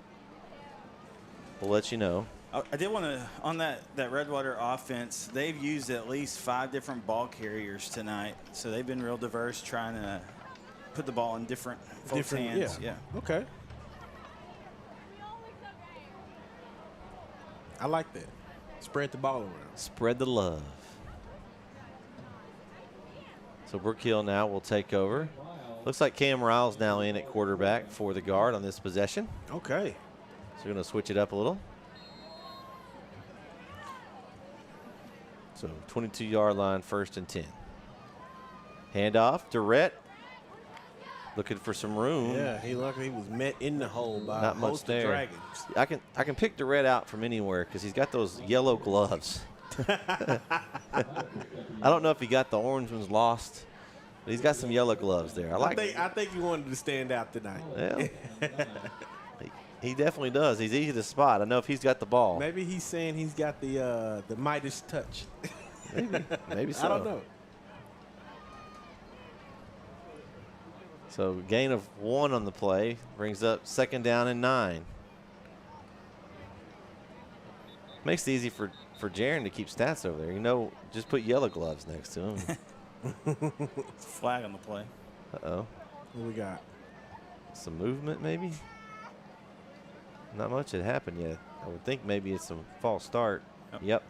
let you know. I did want to, on that Redwater offense, they've used at least 5 different ball carriers tonight. So they've been real diverse, trying to put the ball in different folks' hands. Yeah. Okay. I like that. Spread the ball around. Spread the love. So Brook Hill now will take over. Looks like Cam Riles now in at quarterback for the guard on this possession. Okay. So we're going to switch it up a little. So 22-yard line, 1st and 10. Handoff, Durrett. Looking for some room. Yeah, he luckily was met in the hole by not a much host there. of dragons. I can pick Durrett out from anywhere because he's got those yellow gloves. I don't know if he got the orange ones lost, but he's got some yellow gloves there. I think he wanted to stand out tonight. Well, he definitely does. He's easy to spot. I know if he's got the ball. Maybe he's saying he's got the Midas touch. Maybe so. I don't know. So gain of 1 on the play brings up 2nd down and 9. Makes it easy for Jaron to keep stats over there. Just put yellow gloves next to him. It's a flag on the play. Uh-oh. What we got? Some movement maybe? Not much had happened yet. I would think maybe it's some false start. Yep.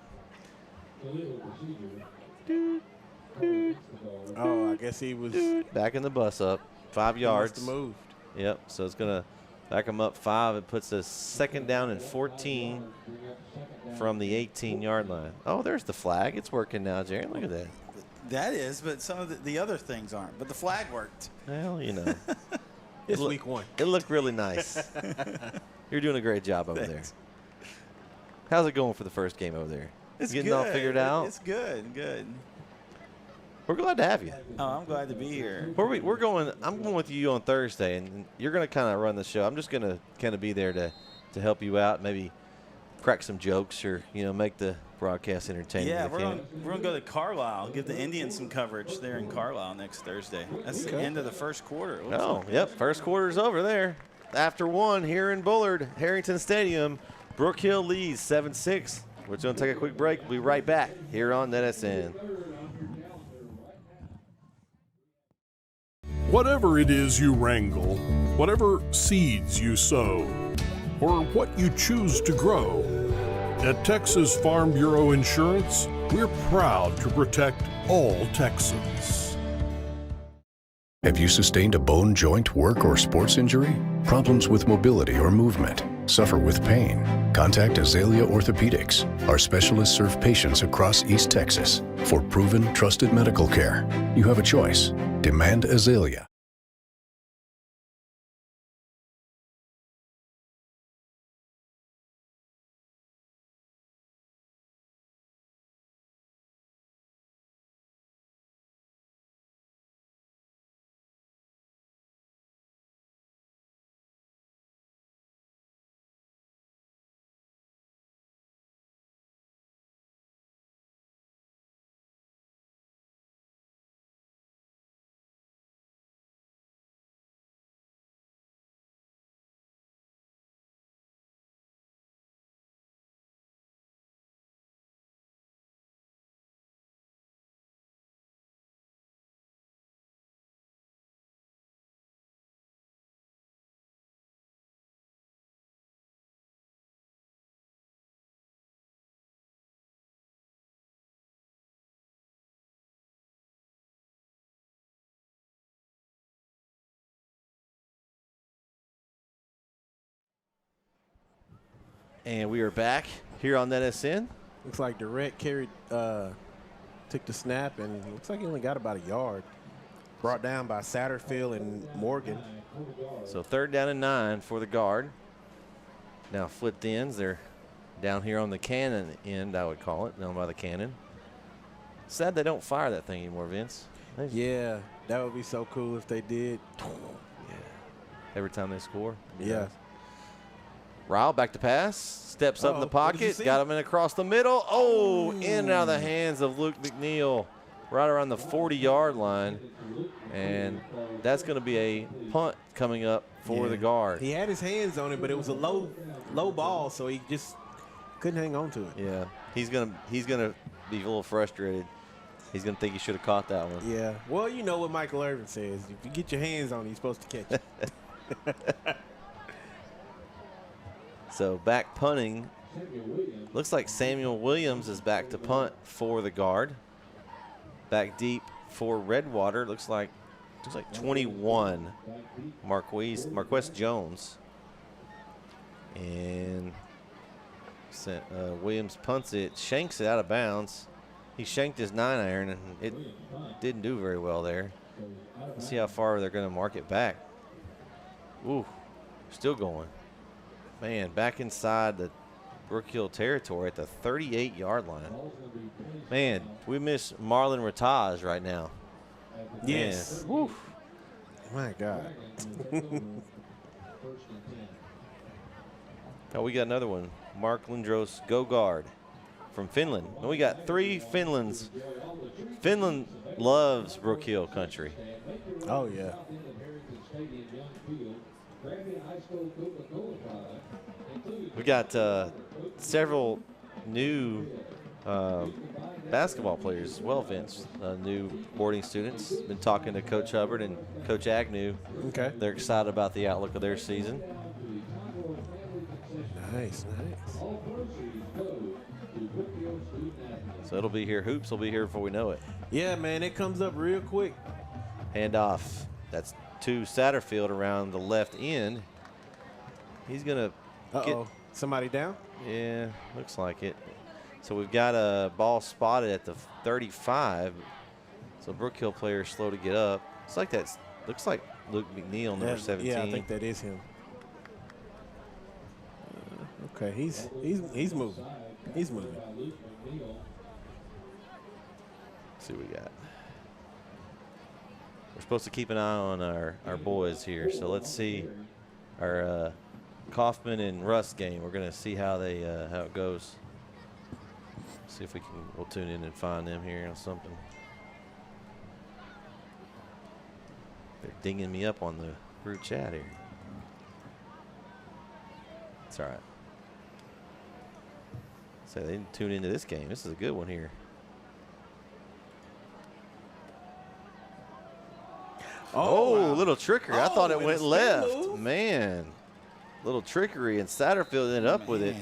Oh, I guess he was backing the bus up 5 yards. Must have moved. Yep. So it's going to back him up 5. It puts us 2nd down and 14 from the 18-yard line. Oh, there's the flag. It's working now, Jaron. Look at that. That is, but some of the other things aren't. But the flag worked. Well, It's week 1. It looked really nice. You're doing a great job over there. How's it going for the first game over there? It's getting good. all figured out? It's good. We're glad to have you. Oh, I'm glad to be here. We're going. I'm going with you on Thursday, and you're going to kind of run the show. I'm just going to kind of be there to help you out, maybe crack some jokes or make the broadcast entertaining. Yeah, we're gonna go to Carlisle, give the Indians some coverage there in Carlisle next Thursday. That's the end of the first quarter. Yep, first quarter's over there. After 1 here in Bullard, Harrington Stadium, Brook Hill leads 7-6. We're going to take a quick break. We'll be right back here on NSN. Whatever it is you wrangle, whatever seeds you sow, or what you choose to grow, at Texas Farm Bureau Insurance, we're proud to protect all Texans. Have you sustained a bone, joint, work, or sports injury? Problems with mobility or movement? Suffer with pain? Contact Azalea Orthopedics. Our specialists serve patients across East Texas. For proven, trusted medical care, you have a choice. Demand Azalea. And we are back here on NSN. Looks like Durrett took the snap, and looks like he only got about a yard. Brought down by Satterfield and Morgan. So 3rd down and 9 for the guard. Now flipped ends. They're down here on the cannon end, I would call it, down by the cannon. Sad they don't fire that thing anymore, Vince. Yeah, that would be so cool if they did. Yeah. Every time they score. Yeah. Ryle back to pass. Steps up in the pocket. Got him in across the middle. Oh, in and out of the hands of Luke McNeil. Right around the 40-yard line. And that's going to be a punt coming up for the guard. He had his hands on it, but it was a low ball, so he just couldn't hang on to it. Yeah. He's gonna be a little frustrated. He's going to think he should have caught that one. Yeah. Well, you know what Michael Irvin says. If you get your hands on it, you're supposed to catch it. So back punting. Looks like Samuel Williams is back to punt for the guard. Back deep for Redwater. Looks like 21. Marquez Jones. And Williams punts it, shanks it out of bounds. He shanked his 9-iron, and it didn't do very well there. Let's see how far they're going to mark it back. Ooh, still going. Man, back inside the Brook Hill territory at the 38-yard line. Man, we miss Marlon Rataj right now. Yes. Woo. My God. Oh, we got another one. Mark Lindros, go guard from Finland. And we got 3 Finlands. Finland loves Brook Hill country. Oh, yeah. We got several new basketball players as well, Vince. New boarding students. Been talking to Coach Hubbard and Coach Agnew. Okay. They're excited about the outlook of their season. Nice. So it'll be here. Hoops will be here before we know it. Yeah, man, it comes up real quick. Handoff. That's to Satterfield around the left end. He's going to get. Somebody down? Yeah, looks like it. So we've got a ball spotted at the 35. So Brook Hill player slow to get up. Looks like Luke McNeil, number 17. Yeah, I think that is him. Okay, he's moving. He's moving. Let's see what we got. we're supposed to keep an eye on our boys here. So let's see our Kaufman and Russ game. We're going to see how it goes. See if we'll tune in and find them here or something. They're dinging me up on the group chat here. It's all right. So they didn't tune into this game. This is a good one here. Oh, wow. Little trickery. I thought it and a went spin left. move. Man. Little trickery, and Satterfield ended up with it.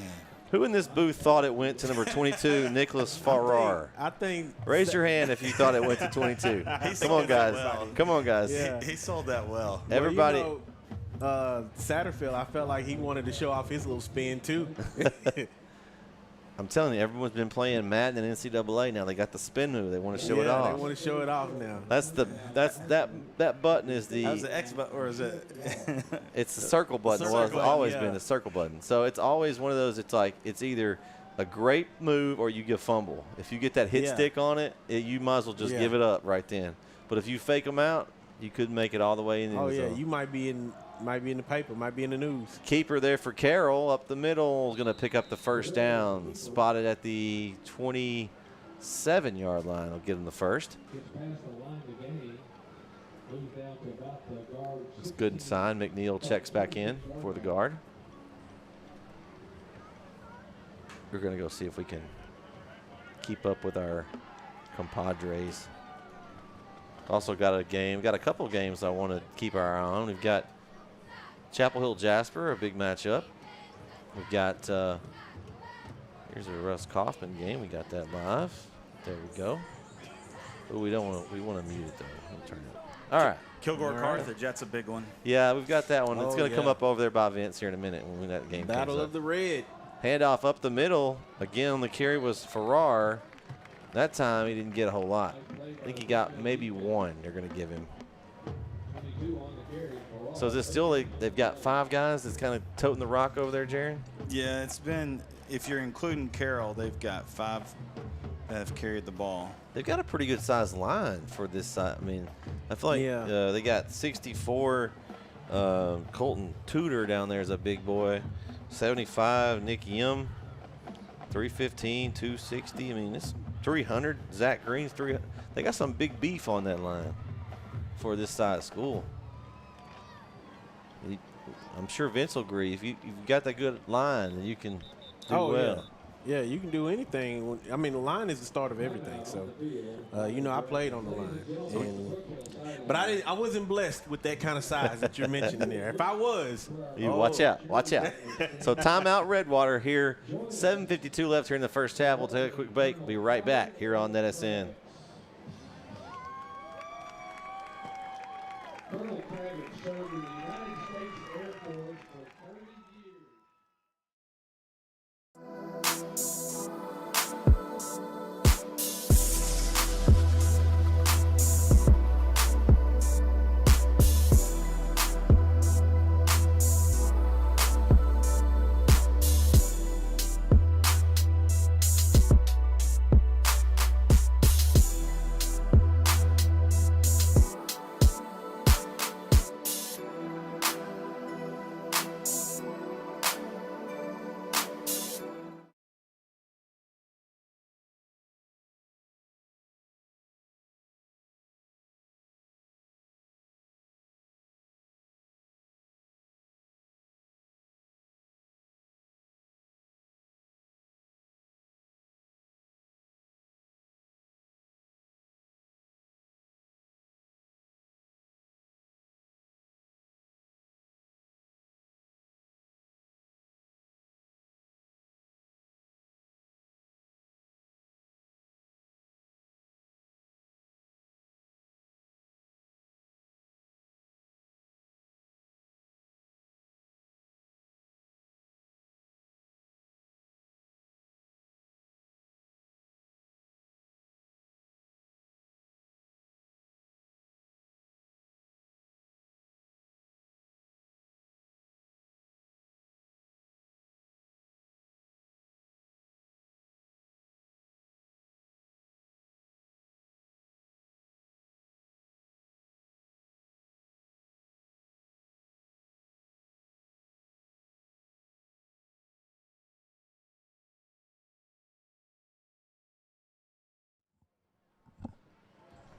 Who in this booth thought it went to number 22, Nicholas Farrar? I think. Raise your hand if you thought it went to 22. Come on, guys. well. Come on, guys. Yeah. He sold that well. Everybody. Well, you know, Satterfield, I felt like he wanted to show off his little spin too. I'm telling you, everyone's been playing Madden and NCAA now. They got the spin move. They want to show it They off. want to show it off now. That button is That was the X button, or is it? it's the circle button. Circle Well, it's button, always yeah. been the circle button. So it's always one of those. It's like it's either a great move or you get fumble. If you get that hit Yeah. stick on it, you might as well just Yeah. give it up right then. But if you fake them out, you couldn't make it all the way in the Oh end yeah, zone. you might be in the paper, might be in the news. Keeper there for Carroll up the middle is going to pick up the first down. Spotted at the 27-yard line. Will get him the first. It's a good sign. McNeil checks back in for the guard. We're going to go see if we can keep up with our compadres. Also got a couple of games I want to keep our eye on. We've got Chapel Hill Jasper, a big matchup. We've got here's a Russ Kaufman game. We got that live. There we go. But we want to mute it though. I'll turn it up. All right. Kilgore Carthage, that's a big one. Yeah, we've got that one. It's Oh, going to come yeah. up over there by Vince here in a minute when that game Battle comes of up. the Red. Handoff up the middle. Again, on the carry was Farrar. That time he didn't get a whole lot. I think he got maybe one they're going to give him. So is it still they've got 5 guys that's kind of toting the rock over there, Jaron? Yeah, it's been, if you're including Carroll, they've got 5 that have carried the ball. They've got a pretty good sized line for this side. I mean, I feel like Yeah. they got 64. Colton Tudor down there is a big boy. 75, Nick Yim. 315, 260. I mean, it's 300. Zach Green's 300. They got some big beef on that line for this side of school. I'm sure Vince will agree. If you've got that good line, then you can do well. Yeah, you can do anything. I mean, the line is the start of everything. So, I played on the line, but I wasn't blessed with that kind of size that you're mentioning there. If I was, Watch out. So timeout Redwater here. 7:52 left here in the first half. We'll take a quick break. We'll be right back here on NetSN. Colonel Travis served in the United States Air Force for 30 years.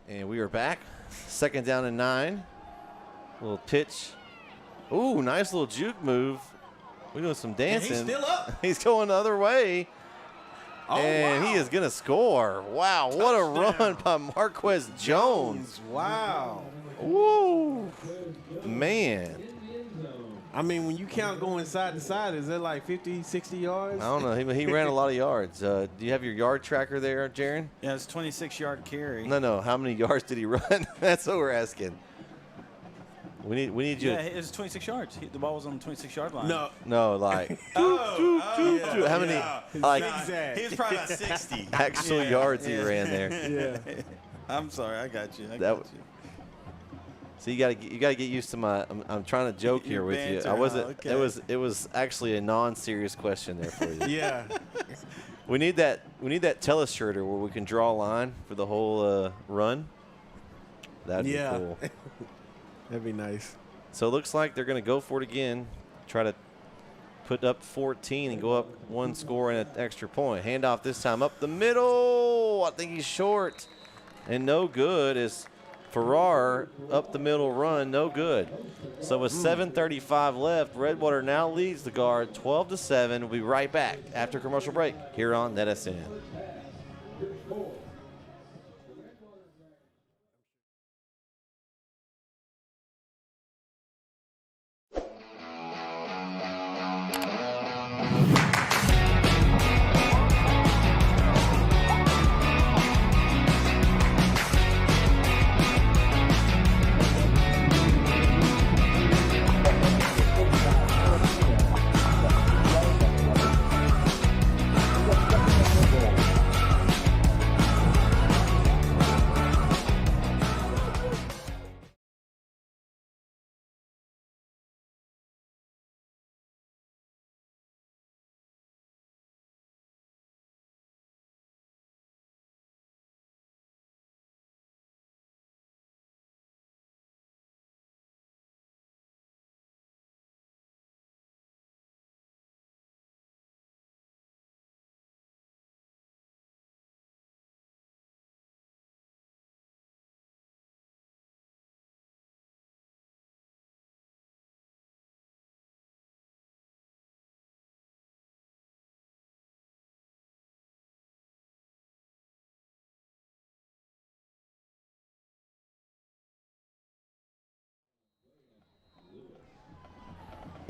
And we are back. 2nd down and 9. Little pitch. Ooh, nice little juke move. We're doing some dancing. And he's still up. He's going the other way. Oh, and wow. he is going to score. Wow, what a run by Marquez Jones. Wow. Woo. Man. I mean, when you count going side to side, is that like 50, 60 yards? I don't know. He ran a lot of yards. Do you have your yard tracker there, Jaron? Yeah, it's 26-yard carry. No. How many yards did he run? That's what we're asking. We need you. Yeah, it was 26 yards. The ball was on the 26-yard line. No, like yeah, how many? yeah. Like Exact. He was probably about 60. actual yards he ran there. Yeah. I'm sorry, I got you. So you gotta get used to my. I'm trying to joke here Your with you. banter, I wasn't. okay. It was actually a non-serious question there for you. Yeah. We need that teleshirter where we can draw a line for the whole run. That'd be cool. That'd be nice. So it looks like they're going to go for it again, try to put up 14 and go up one score and an extra point. Handoff this time up the middle. I think he's short. And no good is Farrar up the middle run, no good. So with 7:35 left, Redwater now leads the Guard 12-7. We'll be right back after commercial break here on NetSN.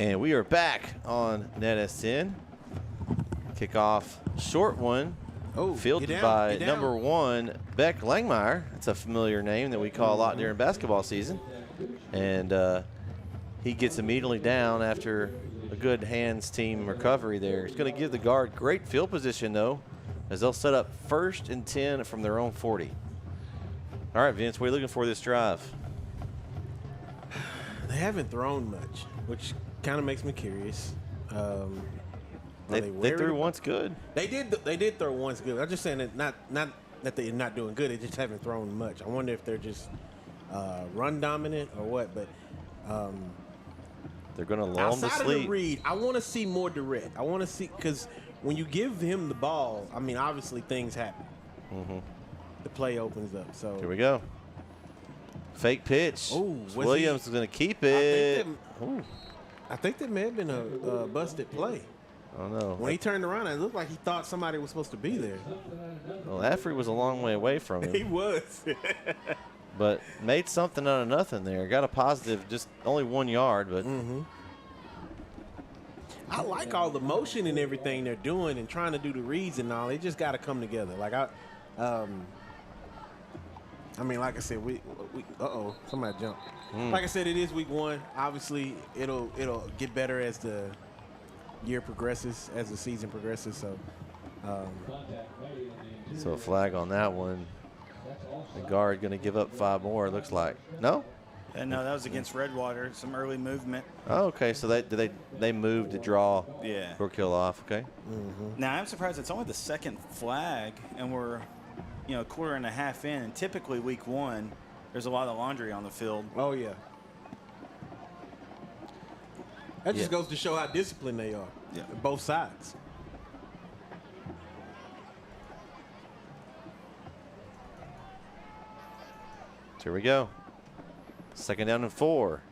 And we are back on NetSN. Kickoff, short one, fielded by number 1, Beck Langmeyer. That's a familiar name that we call a lot during basketball season. And he gets immediately down after a good hands team recovery there. It's going to give the Guard great field position, though, as they'll set up 1st and 10 from their own 40. All right, Vince, what are you looking for this drive? They haven't thrown much, which kind of makes me curious. They threw once good. They did throw once good. I'm just saying that not that they're not doing good. They just haven't thrown much. I wonder if they're just run dominant or what. But they're going to lull them to outside sleep. of the read, I want to see more direct. I want to see, because when you give him the ball, I mean, obviously things happen. Mm-hmm. The play opens up. So Here we go. Fake pitch. Ooh, Williams is going to keep it. I think that may have been a busted play. I don't know. When he turned around, it looked like he thought somebody was supposed to be there. Well, Affrey was a long way away from him. He was. But made something out of nothing there. Got a positive, just only 1 yard, but I like all the motion and everything they're doing and trying to do the reads and all. They just got to come together. Like I mean, like I said, we somebody jumped. Like I said, it is week 1. Obviously, it'll get better as the year progresses, as the season progresses. So a flag on that one. The Guard going to give up 5 more, it looks like. No? No, that was against Redwater. Some early movement. Oh, okay. So they moved to draw Brook Hill off. Okay. Now, I'm surprised it's only the 2nd flag, and we're a quarter and a half in. And typically week 1, there's a lot of laundry on the field. Oh, yeah. That just goes to show how disciplined they are. Yeah. Both sides. Here we go. 2nd down and 4.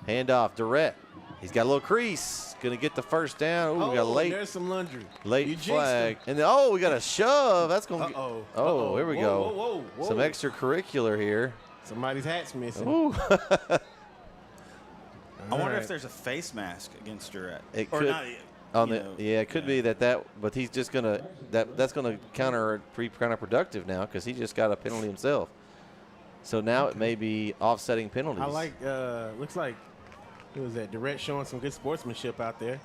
Handoff, Durrett. He's got a little crease. Going to get the first down. Ooh, we got a late. There's some laundry. Late flag. And then, we got a shove. That's going to Uh-oh. Here we go. Whoa. Some extracurricular here. Somebody's hat's missing. Ooh. I wonder if there's a face mask against Durrett. It or could. not. It could be that, but he's just going to, that's going to counterproductive now because he just got a penalty himself. So now it may be offsetting penalties. I like, looks like, who was that? Durrett showing some good sportsmanship out there.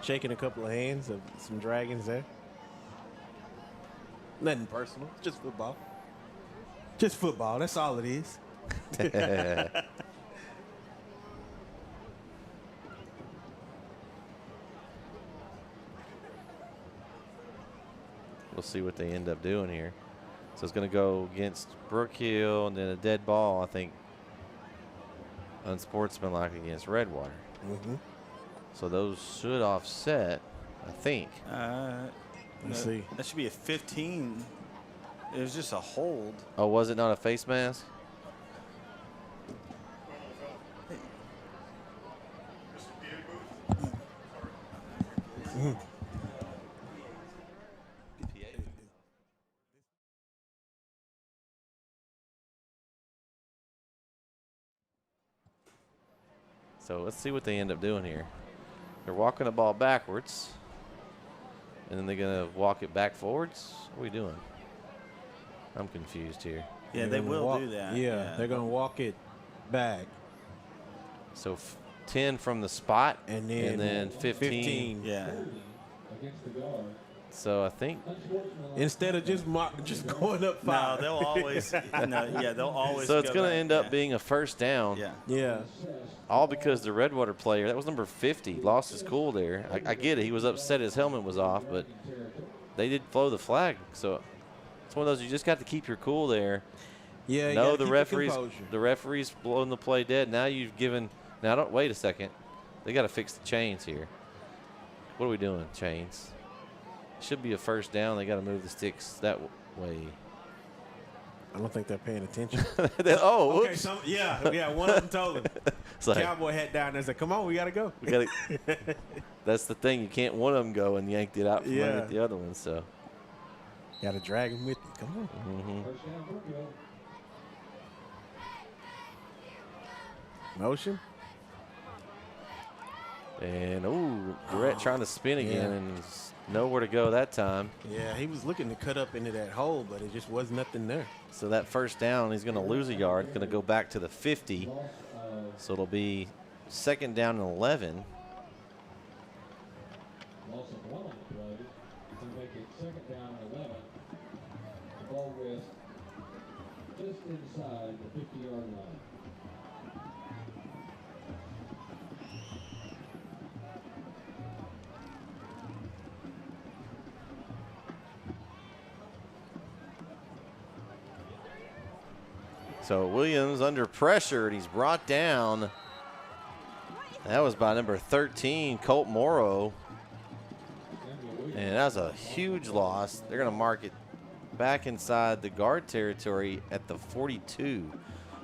Shaking a couple of hands of some dragons there. Nothing personal. It's just football. Just football. That's all it is. We'll see what they end up doing here. So it's going to go against Brookhill and then a dead ball, I think, unsportsmanlike against Redwater. Mm-hmm. So those should offset, I think. Let's see. That should be a 15. It was just a hold. Oh, was it not a face mask? So let's see what they end up doing here. They're walking the ball backwards, and then they're going to walk it back forwards. What are we doing? I'm confused here. Yeah, they will do that. Yeah, they're going to walk it back. So 10 from the spot, and then 15. Yeah. So I think instead of just going up 5. No, they'll always. They'll always. So it's going to back. end up being a first down. Yeah. All because the Redwater player, that was number 50, lost his cool there. I get it. He was upset his helmet was off, but they did blow the flag. So it's one of those, you just got to keep your cool there. Yeah. No, the referee's blowing the play dead. Now you've given. Now don't wait a second. They got to fix the chains here. What are we doing, chains? Should be a first down. They got to move the sticks that way. I don't think they're paying attention. Okay, oops. One of them told him. It's like, Cowboy hat down there said, come on, we got to go. That's the thing. You can't one of them go and yanked it out from underneath the other one. So got to drag him with you. Come on. Mm-hmm. Motion. And, Durrett trying to spin again and nowhere to go that time. Yeah, he was looking to cut up into that hole, but it just was nothing there. So that first down, he's going to lose a yard. Going to go back to the 50. So it'll be 2nd down and 11. Loss of 1 on the play to make it 2nd down and 11. The ball with just inside the 50-yard line. So Williams under pressure, and he's brought down. That was by number 13, Colt Morrow. And that was a huge loss. They're going to mark it back inside the guard territory at the 42.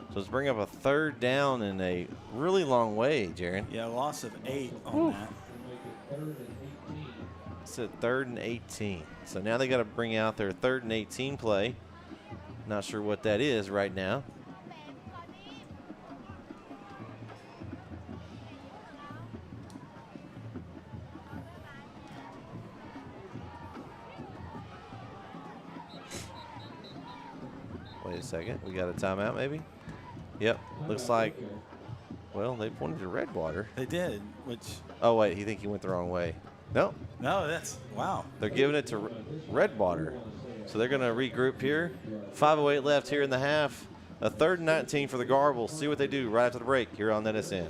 So let's bring up a 3rd down in a really long way, Jaron. Yeah, loss of 8 on that. It's a 3rd and 18. So now they got to bring out their 3rd and 18 play. Not sure what that is right now. Wait a second. We got a timeout maybe? Yep. Looks like, well, they pointed to Redwater. They did, which. Oh, wait. He think he went the wrong way. No. No, that's, wow. They're giving it to Redwater. So they're going to regroup here. 5:08 left here in the half. A 3rd and 19 for the Guard. We'll see what they do right after the break here on NSN.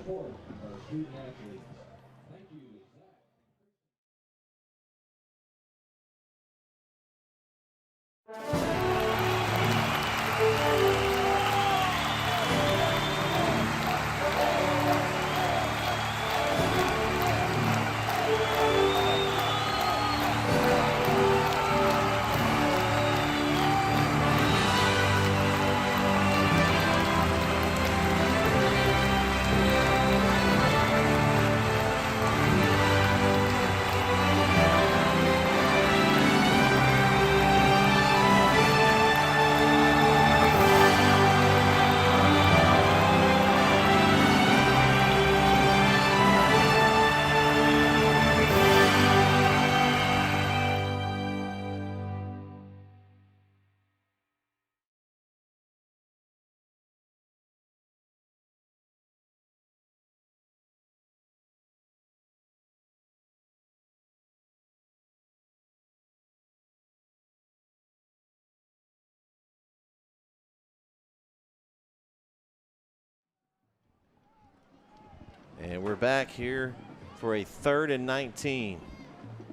And we're back here for a 3rd and 19.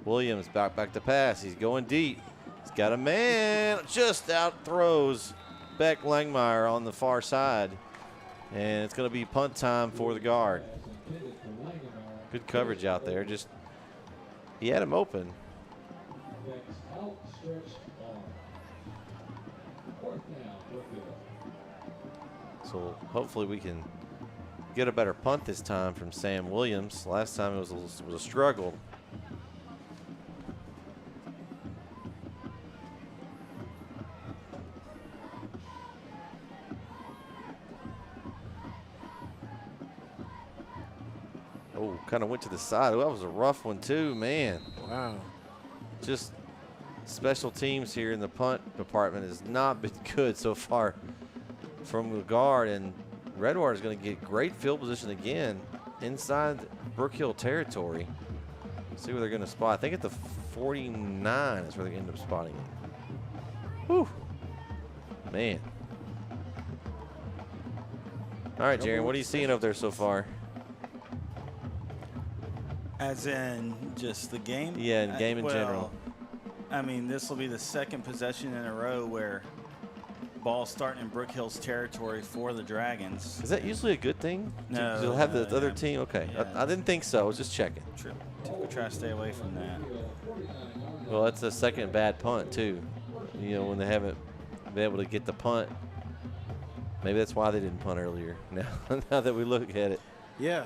Williams back to pass. He's going deep. He's got a man. Just out throws Beck Langmeyer on the far side. And it's going to be punt time for the guard. Good coverage out there. Just, he had him open. So hopefully we can get a better punt this time from Sam Williams. Last time it was a struggle. Oh, kind of went to the side. Oh, that was a rough one too, man. Wow. Just special teams here in the punt department has not been good so far from the guard, and Redwater is going to get great field position again inside Brook Hill territory. See where they're going to spot. I think at the 49 is where they end up spotting it. Whew. Man. All right, Jaron, what are you seeing over there so far? As in just the game? Yeah, in game in general. I mean, this will be the 2nd possession in a row where ball starting in Brook Hill's territory for the Dragons. Is that usually a good thing? No. You'll have the other team? Okay. Yeah. I didn't think so. I was just checking. True. We try to stay away from that. Well, that's the 2nd bad punt, too. You know, when they haven't been able to get the punt. Maybe that's why they didn't punt earlier. Now that we look at it. Yeah.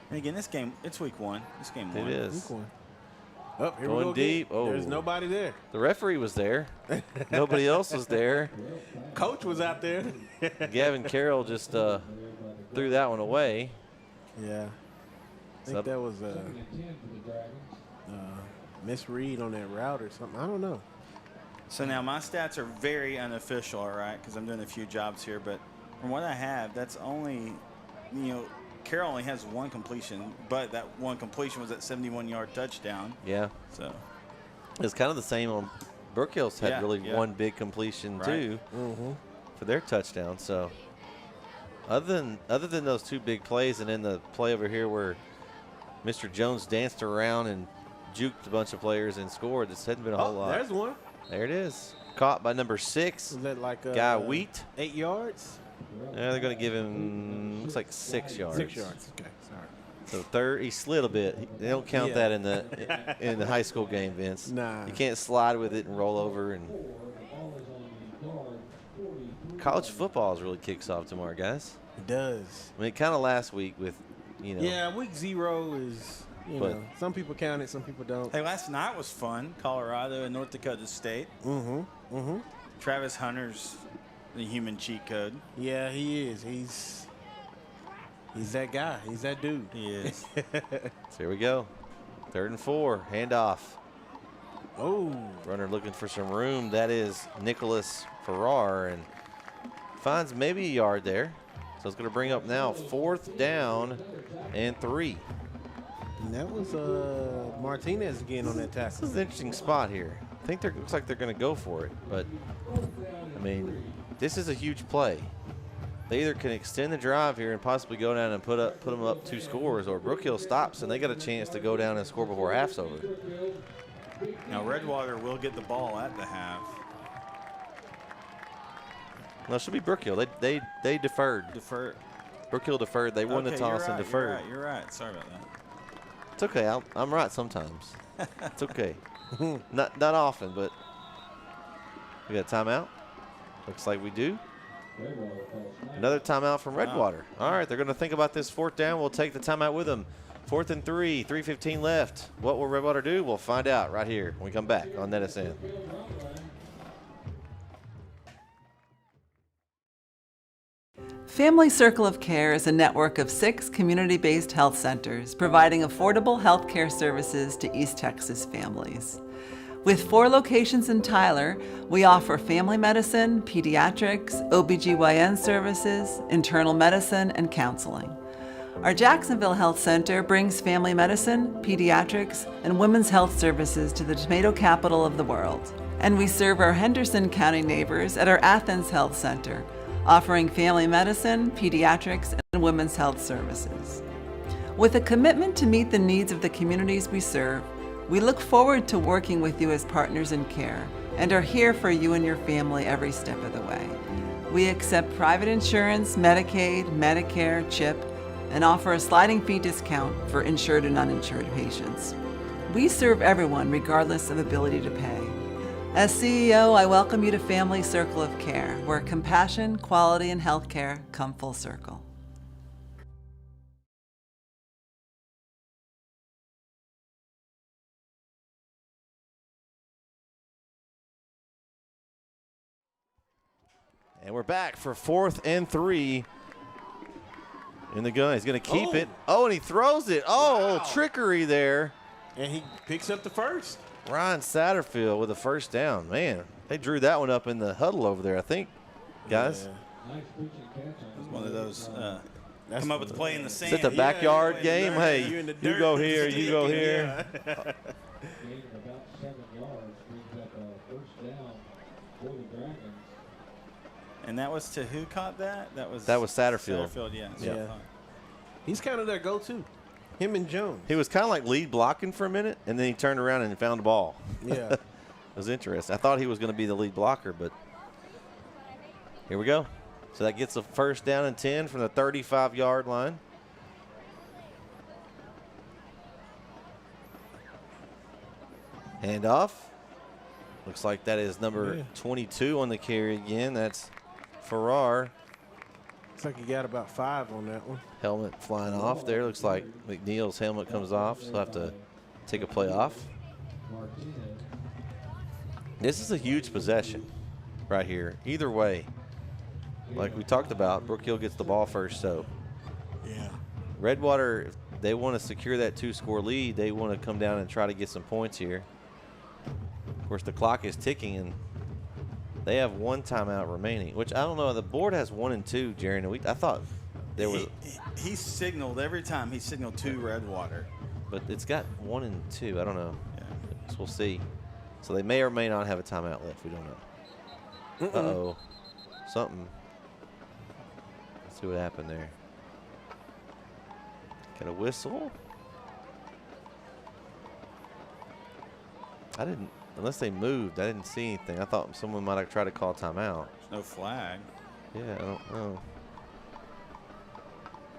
And again, this game, it's week 1. This game 1. It is. Week 1. Oh, here Going we go deep. again. Oh. There's nobody there. The referee was there. Nobody else was there. Coach was out there. Gavin Carroll just threw that one away. Yeah. I think that was a misread on that route or something. I don't know. So now my stats are very unofficial, all right, because I'm doing a few jobs here. But from what I have, that's only, Carroll only has 1 completion, but that 1 completion was that 71-yard touchdown. Yeah. So it's kind of the same on Brook Hill's had really 1 big completion too for their touchdown. So other than those 2 big plays, and then the play over here where Mr. Jones danced around and juked a bunch of players and scored, this hadn't been a whole lot. There's one. There it is. Caught by number 6. Was that like Guy Wheat. 8 yards? Yeah, they're going to give him, looks like 6 yards. 6 yards. Okay, sorry. So 3rd, he slid a bit. They don't count that in the high school game, Vince. Nah. You can't slide with it and roll over. And college football really kicks off tomorrow, guys. It does. I mean, kind of last week with, Yeah, week 0 is, some people count it, some people don't. hey, last night was fun. Colorado and North Dakota State. Travis Hunter's the human cheat code. Yeah, he is. He's that guy. He's that dude. He is. So here we go. 3rd and 4, handoff. Oh. Runner looking for some room. That is Nicholas Farrar, and finds maybe a yard there. So it's going to bring up now 4th down and 3. And that was Martinez again on that tackle. This is an interesting spot here. I think looks like they're going to go for it, but I mean, this is a huge play. They either can extend the drive here and possibly go down and put them up 2 scores, or Brook Hill stops and they got a chance to go down and score before half's over. Now Redwater will get the ball at the half. No, it should be Brook Hill. They deferred. Brook Hill deferred. They won the toss and deferred. You're right. Sorry about that. It's okay. I'm right sometimes. It's okay. Not often, but we got a timeout. Looks like we do. Another timeout from Redwater. All right, they're going to think about this 4th down. We'll take the timeout with them. 4th and 3, 3:15 left. What will Redwater do? We'll find out right here when we come back on NetSN. Family Circle of Care is a network of 6 community-based health centers providing affordable health care services to East Texas families. With 4 locations in Tyler, we offer family medicine, pediatrics, OBGYN services, internal medicine, and counseling. Our Jacksonville Health Center brings family medicine, pediatrics, and women's health services to the tomato capital of the world. And we serve our Henderson County neighbors at our Athens Health Center, offering family medicine, pediatrics, and women's health services. With a commitment to meet the needs of the communities we serve, we look forward to working with you as partners in care and are here for you and your family every step of the way. We accept private insurance, Medicaid, Medicare, CHIP, and offer a sliding fee discount for insured and uninsured patients. We serve everyone regardless of ability to pay. As CEO, I welcome you to Family Circle of Care, where compassion, quality, and healthcare come full circle. And we're back for 4th and 3 in the gun. He's going to keep it. Oh, and he throws it. Oh, a little trickery there. And he picks up the first. Ryan Satterfield with a first down. Man, they drew that one up in the huddle over there, I think, guys. Yeah. It was one of those come up with the play in the sand. Is it the backyard game? Hey, you go here, you go here. And that was to who caught that? That was Satterfield. Satterfield, yeah. Yeah. He's kind of their go-to. Him and Jones. He was kind of like lead blocking for a minute, and then he turned around and found the ball. Yeah. It was interesting. I thought he was going to be the lead blocker, but here we go. So that gets a first down and 10 from the 35-yard line. Handoff. Looks like that is number 22 on the carry again. That's Farrar. Looks like he got about 5 on that one. Helmet flying off there. Looks like McNeil's helmet comes off, so he'll have to take a play off. This is a huge possession right here. Either way, like we talked about, Brook Hill gets the ball first, so. Yeah. Redwater, if they want to secure that 2-score lead, they want to come down and try to get some points here. Of course, the clock is ticking, and they have 1 timeout remaining, which I don't know. The board has 1 and 2, Jaron. I thought there was. He signaled every time. He signaled to Redwater. But it's got 1 and 2. I don't know. Yeah. So we'll see. So they may or may not have a timeout left. We don't know. Uh-oh. Something. Let's see what happened there. Got a whistle. I didn't, unless they moved, I didn't see anything. I thought someone might have tried to call timeout. No flag. Yeah, I don't know.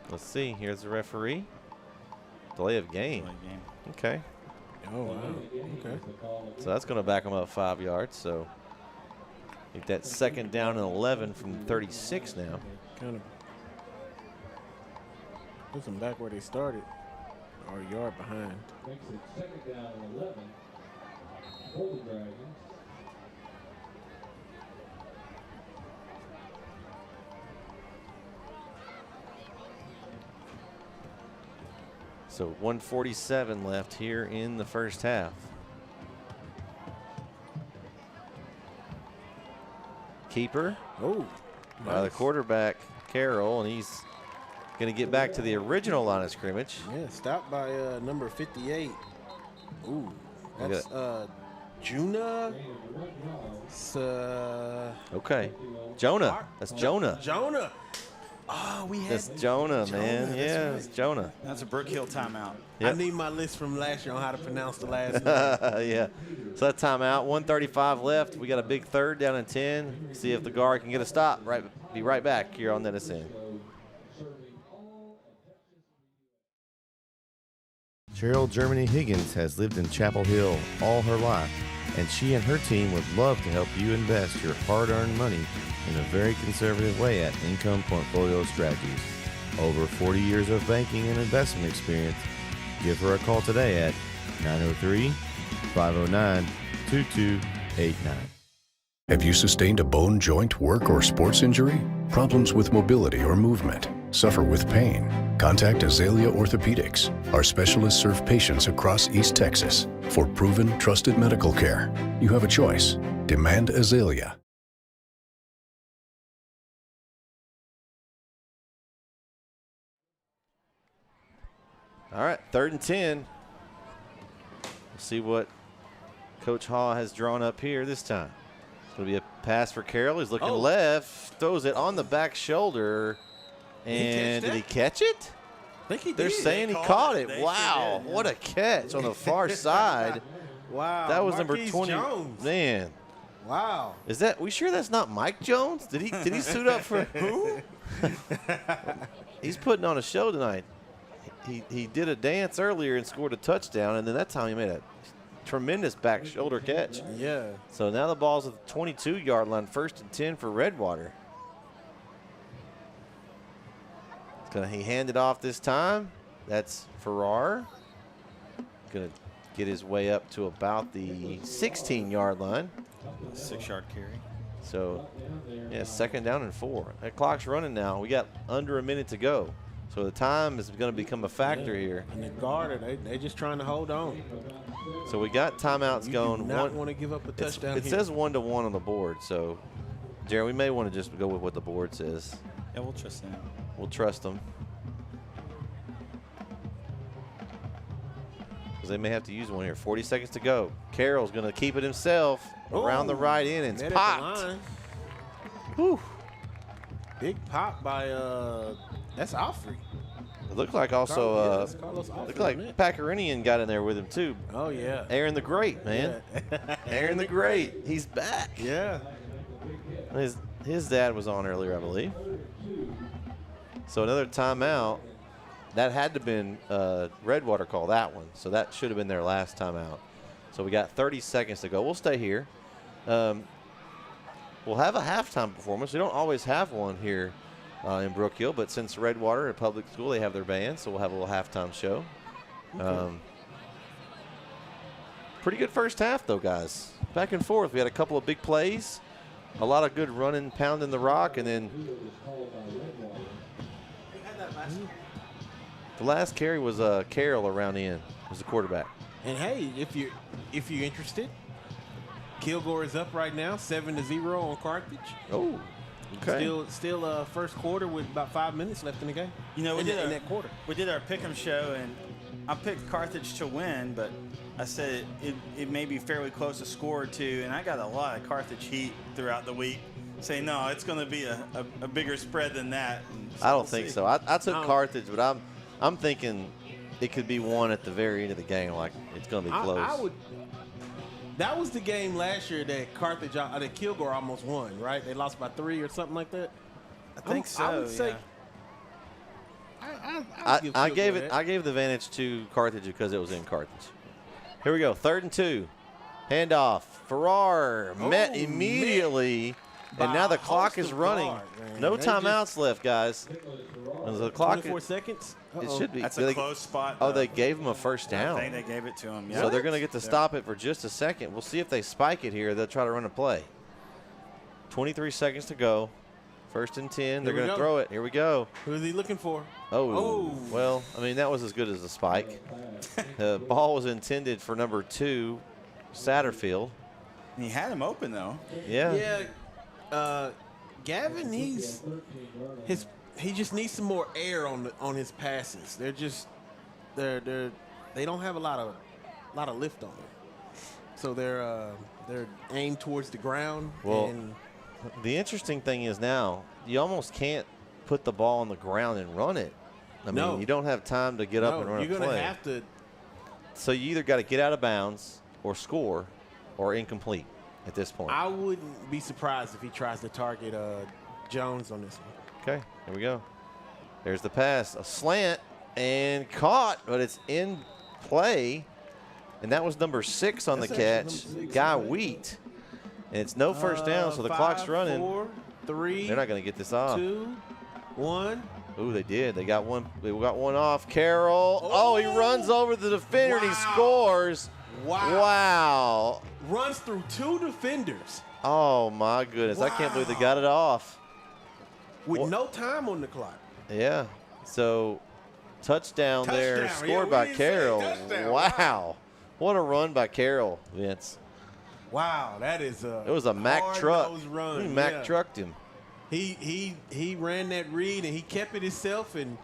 Let's see. Here's the referee. Delay of game. Okay. Oh, wow. Okay. So that's going to back them up 5 yards. So get that 2nd down and 11 from 36 now. Kind of puts them back where they started, or a yard behind. Makes it 2nd down and 11. Hold the Dragons. So 1:47 left here in the first half. Keeper. Oh, By the quarterback, Carroll, and he's going to get back to the original line of scrimmage. Yeah, stopped by number 58. Ooh, that's Juna. Okay. Jonah. That's Jonah. Jonah. Oh, we had That's Jonah, man. That's Yeah, right. it's Jonah. That's a Brook Hill timeout. Yep. I need my list from last year on how to pronounce the last name. Yeah. So that timeout, 1:35 left. We got a big 3rd down and 10. See if the guard can get a stop. Be right back here on NSN. Cheryl Germany Higgins has lived in Chapel Hill all her life, and she and her team would love to help you invest your hard-earned money in a very conservative way at Income Portfolio Strategies. Over 40 years of banking and investment experience. Give her a call today at 903-509-2289. Have you sustained a bone, joint, work, or sports injury? Problems with mobility or movement? Suffer with pain? Contact Azalea Orthopedics. Our specialists serve patients across East Texas. For proven, trusted medical care, you have a choice. Demand Azalea. All right, 3rd and 10. We'll see what Coach Haw has drawn up here this time. It's going to be a pass for Carroll. He's looking left, throws it on the back shoulder. And did he catch it? I think he did. They're saying he caught it. Wow, what a catch on the far side. Wow. That was number Marquise 20. Jones. Man. Wow. Is that, we sure that's not Mike Jones? Did he suit up for who? He's putting on a show tonight. He did a dance earlier and scored a touchdown, and then that time he made a tremendous back shoulder catch. Yeah. So now the ball's at the 22-yard line, 1st and 10 for Redwater. He handed off this time. That's Farrar. Gonna get his way up to about the 16-yard line. 6-yard carry. So, yeah, 2nd down and 4. That clock's running now. We got under a minute to go. So the time is going to become a factor here. And the guard, they just trying to hold on. So we got timeouts going. You do not want to give up a touchdown It here. says 1-1 on the board. So, Jerry, we may want to just go with what the board says. Yeah, we'll trust them. We'll trust them. Because they may have to use one here. 40 seconds to go. Carroll's going to keep it himself around the right end, and it's popped. Whew. Big pop by that's Alfrey. It looked like also looked like Pacarinian got in there with him too. Oh yeah. Aaron the Great, man. Yeah. Aaron the Great. He's back. Yeah. His dad was on earlier, I believe. So another timeout. That had to have been Redwater call that one. So that should have been their last timeout. So we got 30 seconds to go. We'll stay here. We'll have a halftime performance. We don't always have one here in Brook Hill, but since Redwater, a public school, they have their band, so we'll have a little halftime show. Okay. Pretty good first half, though, guys. Back and forth. We had a couple of big plays, a lot of good running, pounding the rock, and then the last carry was Carroll around the end, was the quarterback. And hey, if you're interested, Kilgore is up right now, 7-0 on Carthage. Oh, okay. Still first quarter with about 5 minutes left in the game. You know, in that quarter. We did our pick'em show, and I picked Carthage to win, but I said it may be fairly close to score or two, and I got a lot of Carthage heat throughout the week saying, no, it's going to be a bigger spread than that. So I don't think so. I took Carthage, but I'm thinking it could be one at the very end of the game, like it's going to be close. That was the game last year that that Kilgore almost won, right? They lost by 3 or something like that. I think so. I would say. I gave the advantage to Carthage because it was in Carthage. Here we go, 3rd and 2. Handoff. Farrar met immediately, and now the clock is running. No timeouts left, guys. The clock. 24 seconds. It should be. That's a close spot. Oh, they gave him a first down. I think they gave it to him. Yeah. So they're going to get to stop it for just a second. We'll see if they spike it here. They'll try to run a play. 23 seconds to go. 1st and 10. They're going to throw it. Here we go. Who is he looking for? Oh. Well, I mean, that was as good as a spike. The ball was intended for number 2, Satterfield. And he had him open, though. Yeah. Yeah. Gavin, he just needs some more air on his passes. They don't have a lot of lift on them. So they're aimed towards the ground. Well, and the interesting thing is now you almost can't put the ball on the ground and run it. I mean, you don't have time to get up and run a play. You're going to have to. So you either got to get out of bounds or score or incomplete at this point. I wouldn't be surprised if he tries to target Jones on this one. Okay, here we go. There's the pass, a slant, and caught, but it's in play. And that was number 6 on the catch, Guy Wheat. And it's no first down, so the clock's running. 4, 3. They're not going to get this off. 2, 1. Ooh, they did. They got one off. Carroll. Oh, he runs over the defender and he scores. Wow. Runs through 2 defenders. Oh, my goodness. I can't believe they got it off. With no time on the clock. Yeah. So, touchdown there, scored by Carroll. Wow. What a run by Carroll, Vince. Wow, that is it was a Mack truck. Run. He Mack trucked him. He ran that read and he kept it himself and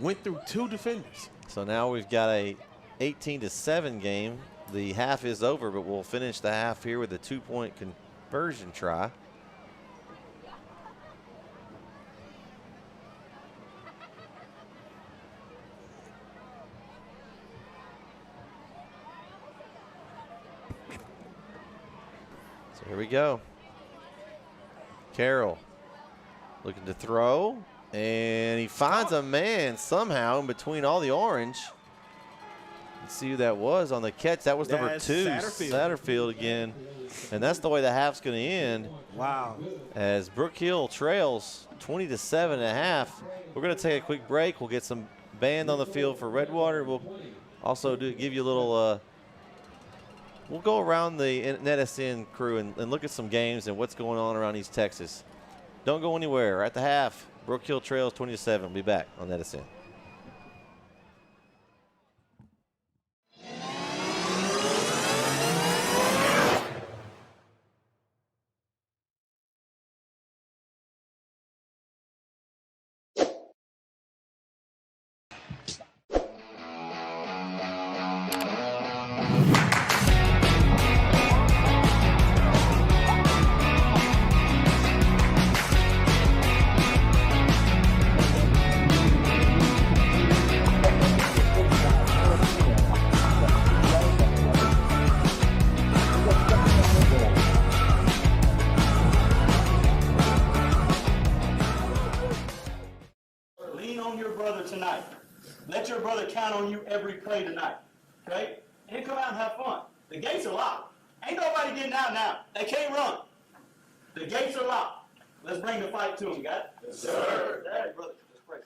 went through 2 defenders. So now we've got a 18-7 game. The half is over, but we'll finish the half here with a 2-point conversion try. Here we go. Carroll looking to throw, and he finds a man somehow in between all the orange. Let's see who that was on the catch. That was number 2, Satterfield again. And that's the way the half's going to end. Wow. As Brook Hill trails 20-7.5. We're going to take a quick break. We'll get some band on the field for Redwater. We'll also give you a little we'll go around the NetSN crew and look at some games and what's going on around East Texas. Don't go anywhere. We're at the half. Brook Hill trails 20-7. We'll be back on NetSN. Lean on your brother tonight. Let your brother count on you every play tonight. Okay? And come out and have fun. The gates are locked. Ain't nobody getting out now. They can't run. The gates are locked. Let's bring the fight to them, guys. Yes, sir. All right, brother. Let's pray.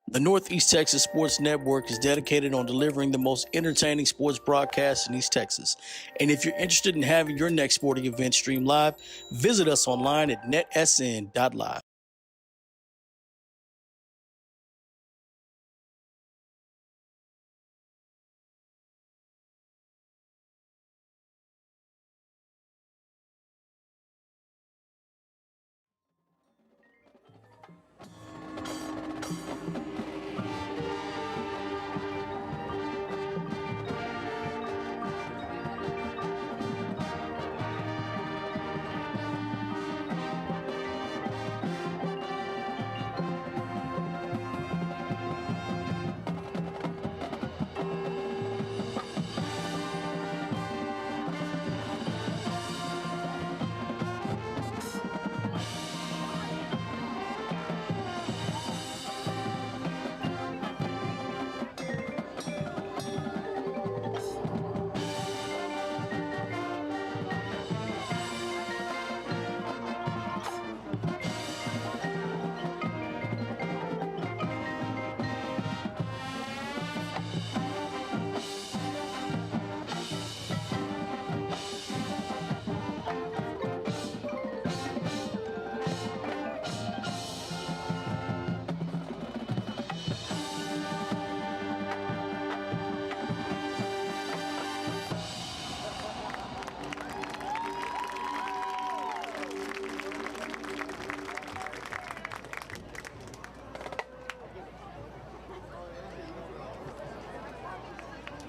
The Northeast Texas Sports Network is dedicated on delivering the most entertaining sports broadcasts in East Texas. And if you're interested in having your next sporting event streamed live, visit us online at netsn.live.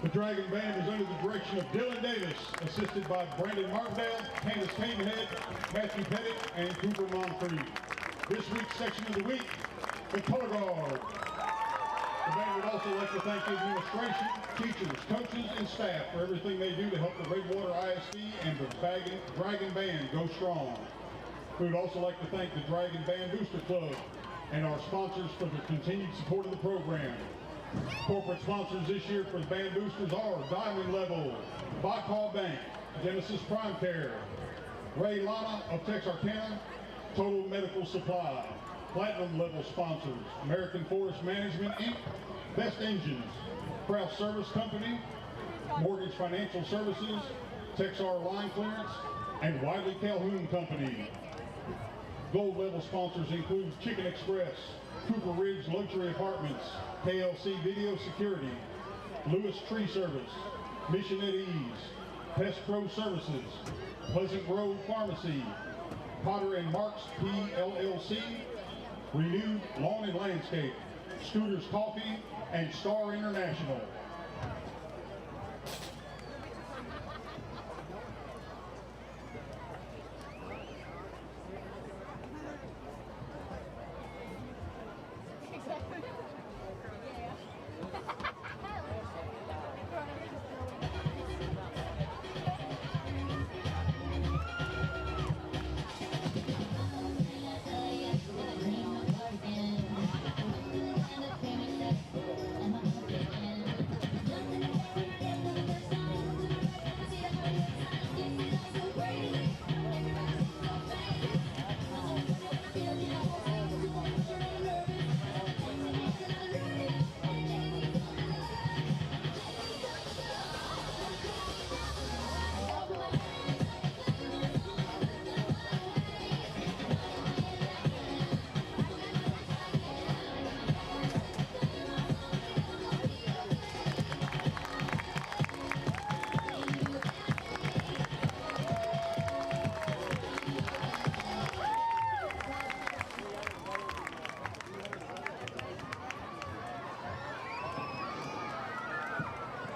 The Dragon Band is under the direction of Dylan Davis, assisted by Brandon Martindale, Candace Cadenhead, Matthew Pettit, and Cooper Moncrief. This week's section of the week, the color guard. The band would also like to thank the administration, teachers, coaches, and staff for everything they do to help the Redwater ISD and the Dragon Band go strong. We would also like to thank the Dragon Band Booster Club and our sponsors for their continued support of the program. Corporate sponsors this year for the band boosters are Diamond Level, Bacall Bank, Genesis Prime Care, Ray Lana of Texarkana, Total Medical Supply. Platinum Level sponsors, American Forest Management Inc., Best Engines, Craft Service Company, Mortgage Financial Services, Texar Line Clearance, and Wiley Calhoun Company. Gold level sponsors include Chicken Express, Cooper Ridge Luxury Apartments, KLC Video Security, Lewis Tree Service, Mission at Ease, Pest Pro Services, Pleasant Road Pharmacy, Potter and Marks PLLC, Renewed Lawn and Landscape, Scooters Coffee, and Star International.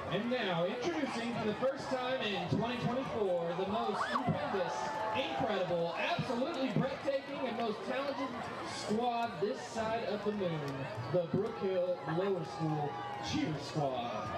And now, introducing for the first time in 2024, the most stupendous, incredible, absolutely breathtaking, and most talented squad this side of the moon, the Brook Hill Lower School Cheer Squad.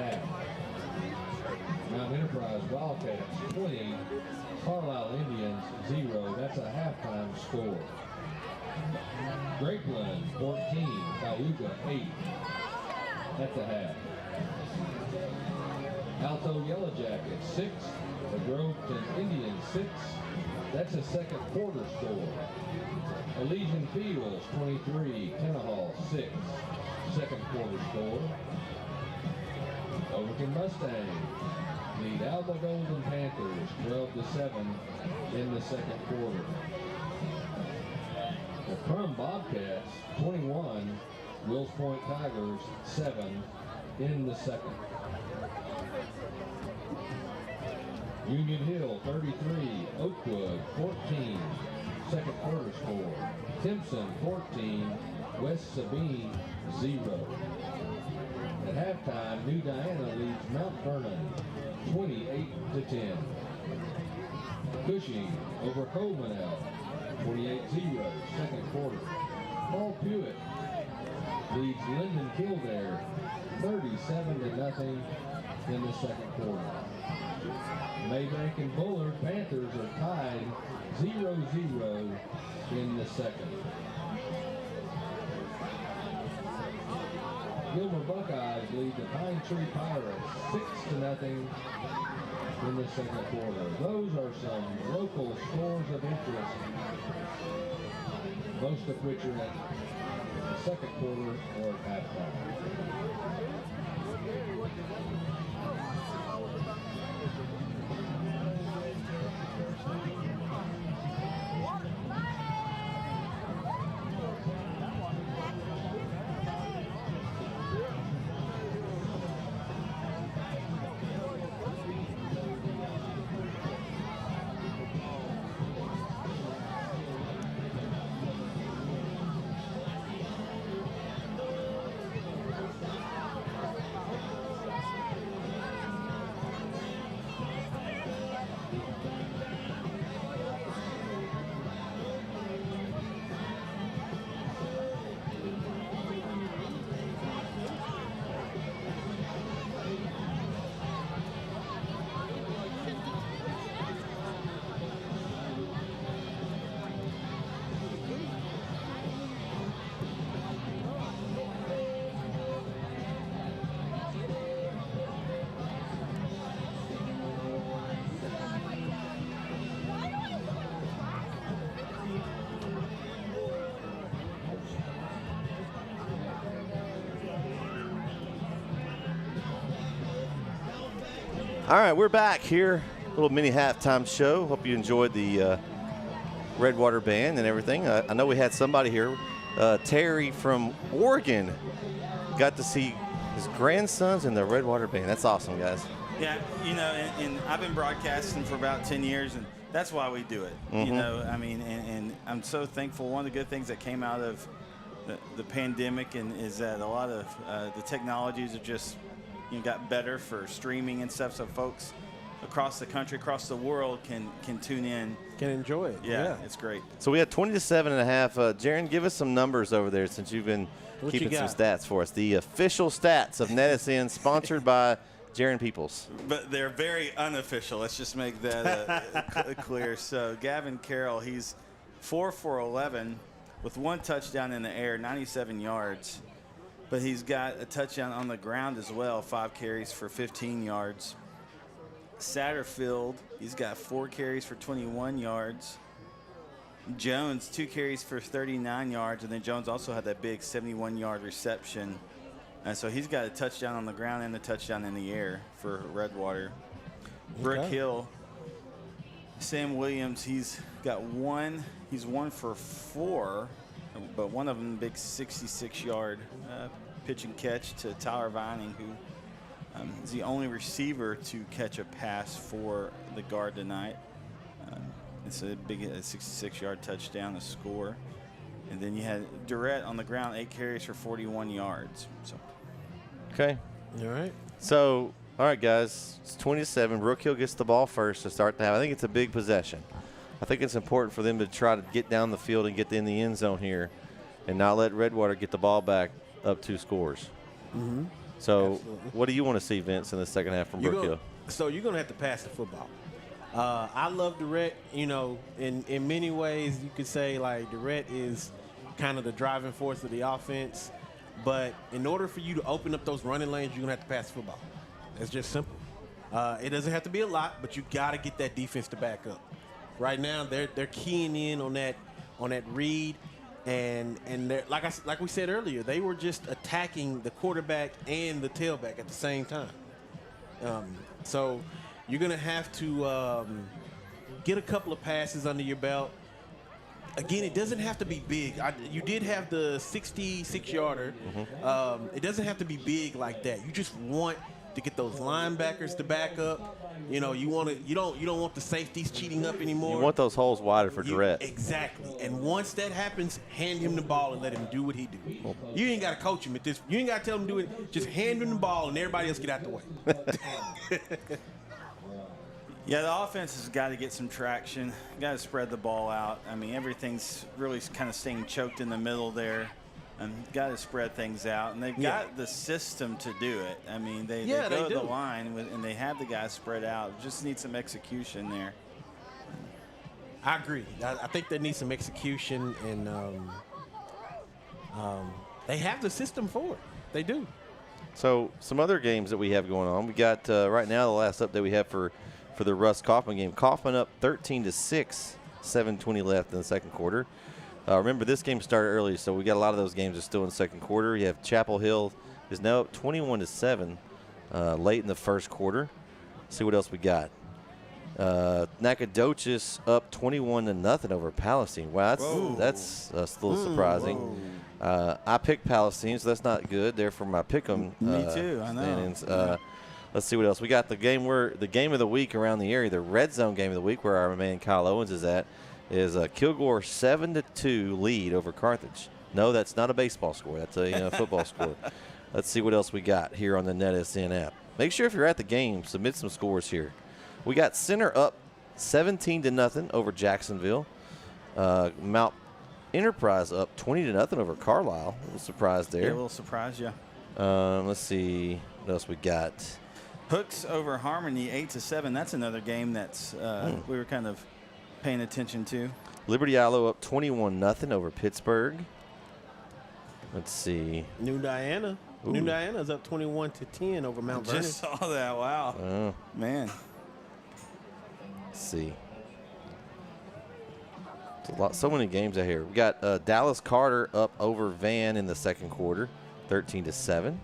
half. Mount Enterprise Wildcats 20, Carlisle Indians 0. That's a halftime score. Grapeland 14, Cayuga 8 at the half. Alto Yellow Jackets 6, the Groveton Indians 6. That's a second quarter score. Elysian Fields 23, Tenahall 6, second quarter score. Overton Mustangs lead Alba Golden Panthers 12-7 in the second quarter. The Crum Bobcats 21, Wills Point Tigers 7 in the second. Union Hill 33, Oakwood 14, second quarter score. Timpson 14, West Sabine 0. At halftime, New Diana leads Mount Vernon 28-10. Cushing over Colemanel 48-0, second quarter. Paul Pewitt leads Linden Kildare 37-0 in the second quarter. Maybank and Bullard Panthers are tied 0-0 in the second. Gilmer Buckeyes lead the Pine Tree Pirates 6-0 in the second quarter. Those are some local scores of interest, most of which are at the second quarter or at halftime. All right, we're back here. Little mini halftime show. Hope you enjoyed the Redwater band and everything. I know we had somebody here, Terry from Oregon, got to see his grandsons in the Redwater band. That's awesome, guys. Yeah, you know, and I've been broadcasting for about 10 years, and that's why we do it. You know, I mean, and I'm so thankful. One of the good things that came out of the pandemic is that a lot of the technologies are just, got better for streaming and stuff, so folks across the country, across the world can tune in. Can enjoy it. Yeah, it's great. So we had 20-7.5. Jaron, give us some numbers over there since you've been keeping some stats for us. The official stats of NetSN, sponsored by Jaron Peoples. But they're very unofficial. Let's just make that clear. So Gavin Carroll, he's 4 for 11 with one touchdown in the air, 97 yards. But he's got a touchdown on the ground as well, 5 carries for 15 yards. Satterfield, he's got 4 carries for 21 yards. Jones, 2 carries for 39 yards, and then Jones also had that big 71-yard reception. And so he's got a touchdown on the ground and a touchdown in the air for Redwater. Brook Hill, Sam Williams, he's got 1. He's 1 for 4, but one of them big 66-yard pitch and catch to Tyler Vining, who is the only receiver to catch a pass for the Guard tonight. It's a big 66-yard touchdown to score. And then you had Durrett on the ground, 8 carries for 41 yards. So. Okay. All right. So, all right, guys, it's 27. Brook Hill gets the ball first to start the half. I think it's a big possession. I think it's important for them to try to get down the field and get in the end zone here and not let Redwater get the ball back up 2 scores. So Absolutely. what do you want to see, Vince, in the second half from Brook Hill? So you're going to have to pass the football. I love Durrett. You know, in many ways, you could say, like, Durrett is kind of the driving force of the offense. But in order for you to open up those running lanes, you're going to have to pass the football. It's just simple. It doesn't have to be a lot, but you got to get that defense to back up. Right now, they're keying in on that read, and they're, like we said earlier, they were just attacking the quarterback and the tailback at the same time. So you're going to have to get a couple of passes under your belt. Again, it doesn't have to be big. You did have the 66-yarder. It doesn't have to be big like that. You just want to get those linebackers to back up. You know, you don't want the safeties cheating up anymore. You want those holes wider for Durrett. Exactly. And once that happens, hand him the ball and let him do what he do. You ain't got to coach him at this. You ain't got to tell him to do it. Just hand him the ball and everybody else get out the way. Yeah, the offense has got to get some traction. Got to spread the ball out. I mean, everything's really kind of staying choked in the middle there. And got to spread things out. And they've got the system to do it. I mean, they go to the line and they have the guys spread out. Just need some execution there. I agree. I think they need some execution, and they have the system for it. They do. So some other games that we have going on. We got right now the last update we have for the Russ Kaufman game. Kaufman up 13-6, 7:20 left in the second quarter. Remember, this game started early, so we got a lot of those games are still in the second quarter. You have Chapel Hill is now up 21-7 late in the first quarter. See what else we got. Nacogdoches up 21-0 over Palestine. Wow, that's a little surprising. I picked Palestine, so that's not good. Therefore, my pick 'em. Me too. I know. Let's see what else we got. The game of the week around the area, the red zone game of the week, where our man Kyle Owens is at, is Kilgore 7-2 lead over Carthage. No, that's not a baseball score. That's a football score. Let's see what else we got here on the NetSN app. Make sure if you're at the game, submit some scores here. We got Center up 17-0 over Jacksonville. Mount Enterprise up 20-0 over Carlisle. A little surprise there. Yeah, a little surprise, yeah. Let's see what else we got. Hooks over Harmony 8-7. That's another game that's we were kind of paying attention to. Liberty Islo up 21-0 over Pittsburgh. Let's see. New Diana. Ooh. New Diana's up 21-10 over Mount Vernon. Just saw that. Wow. Oh. Man. Let's see. So many games out here. We got Dallas Carter up over Van in the second quarter, 13-7.